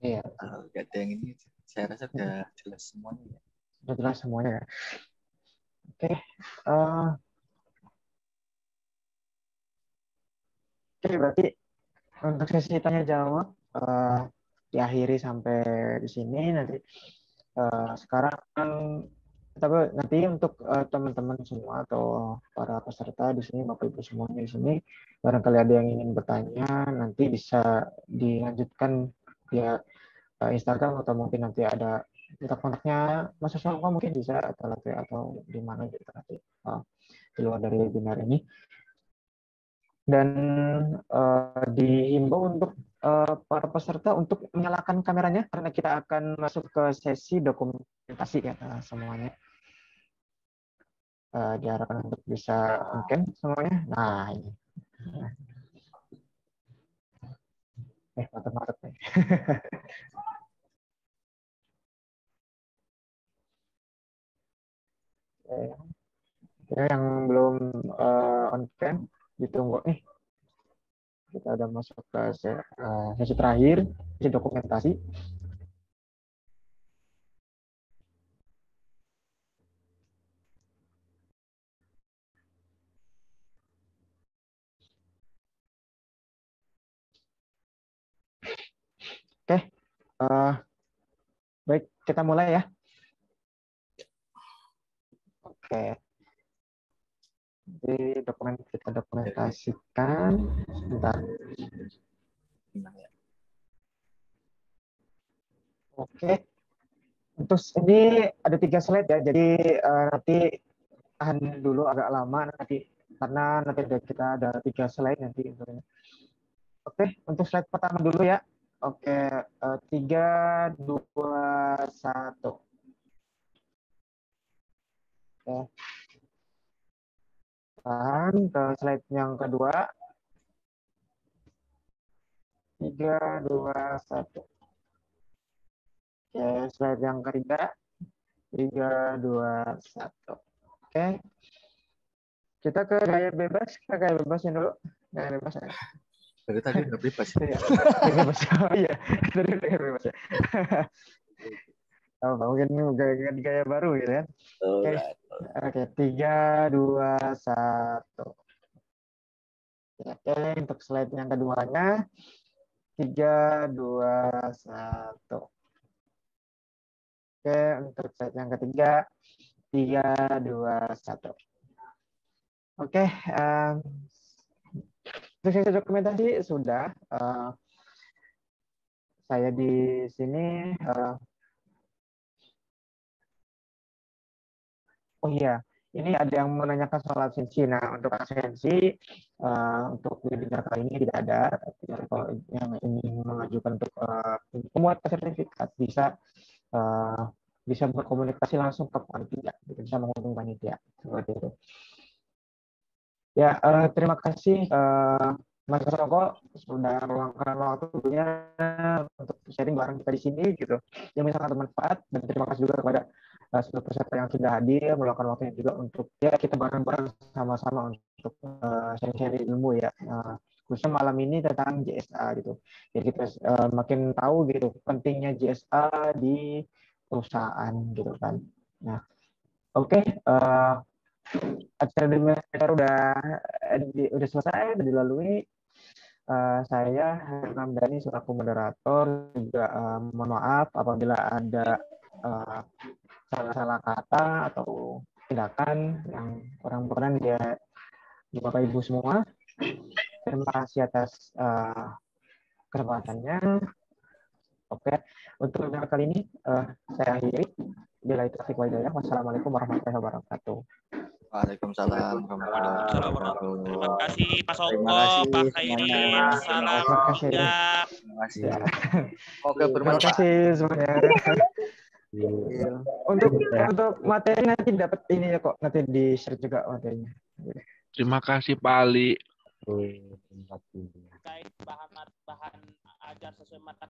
Iya. Nggak ada yang ini, saya rasa udah jelas semuanya. Ya. Sudah jelas semuanya ya. Oke. Oke, berarti untuk sesi tanya jawab diakhiri sampai di sini. Nanti sekarang tapi nanti untuk teman-teman semua atau para peserta di sini, Bapak Ibu semuanya di sini, barangkali ada yang ingin bertanya, nanti bisa dilanjutkan via Instagram atau mungkin nanti ada kontaknya Mas Songko mungkin bisa atau di mana gitu nanti di luar dari webinar ini. Dan dihimbau untuk para peserta untuk menyalakan kameranya karena kita akan masuk ke sesi dokumentasi ya semuanya. Diharapkan untuk bisa mungkin semuanya. Nah ini. Mantap nih. Ya, yang belum on cam ditunggu nih. kita udah masuk ke sesi terakhir, sesi dokumentasi. Oke, baik, kita mulai ya. Oke. Jadi kita dokumentasikan. Sebentar. Oke. Untuk ini ada 3 slide ya. Jadi nanti tahan dulu agak lama nanti karena nanti kita ada 3 slide nanti. Oke, untuk slide pertama dulu ya. Oke, 3, 2, 1. Oke. Tahan ke slide yang kedua. 3, 2, 1. Oke, slide yang ketiga. 3, 2, 1. Oke. Kita ke gaya bebas. Kita gaya bebasnya dulu. Gaya bebas ya. Dari tadi udah bebas. Bebas. Oh iya, dari gaya bebas ya. Oh, mungkin gaya baru gitu ya. Oke. Oke, 3, 2, 1. Oke, untuk slide yang keduanya. 3, 2, 1. Oke, untuk slide yang ketiga. 3, 2, 1. Oke, untuk sesi dokumentasi sudah. Saya di sini. Oh iya, ini ada yang menanyakan soal absensi. Nah, untuk absensi untuk webinar kali ini tidak ada. Tapi kalau yang ingin mengajukan untuk pemuatan sertifikat bisa berkomunikasi langsung ke panitia, bisa menghubungi panitia seperti itu. Ya, terima kasih Mas Roko sudah meluangkan waktunya untuk sharing bareng kita di sini gitu. Yang sangat bermanfaat, dan terima kasih juga kepada seluruh peserta yang sudah hadir meluangkan waktunya juga untuk ya kita bareng-bareng sama-sama untuk sharing-sharing ilmu ya. Khususnya malam ini tentang JSA gitu. Jadi kita makin tahu gitu pentingnya JSA di perusahaan gitu kan. Nah, oke. Acara webinar udah selesai, udah dilalui. Saya Ramdhani selaku moderator juga mohon maaf apabila ada salah-salah kata atau tindakan yang kurang berkenan ya Bapak Ibu semua. Terima kasih atas kesempatannya. Oke, untuk webinar kali ini saya akhiri. Bila itu hidayah. Wassalamualaikum warahmatullahi wabarakatuh. Waalaikumsalam warahmatullahi wabarakatuh. Terima kasih Pak Soko, Terima kasih Pak semuanya. Khairin. Salam juga. Terima kasih. Oke, Terima bermanfaat. kasih semuanya. Untuk materi nanti dapat ini ya kok, nanti di share juga materinya. Terima kasih Pak Ali. Terima kasih.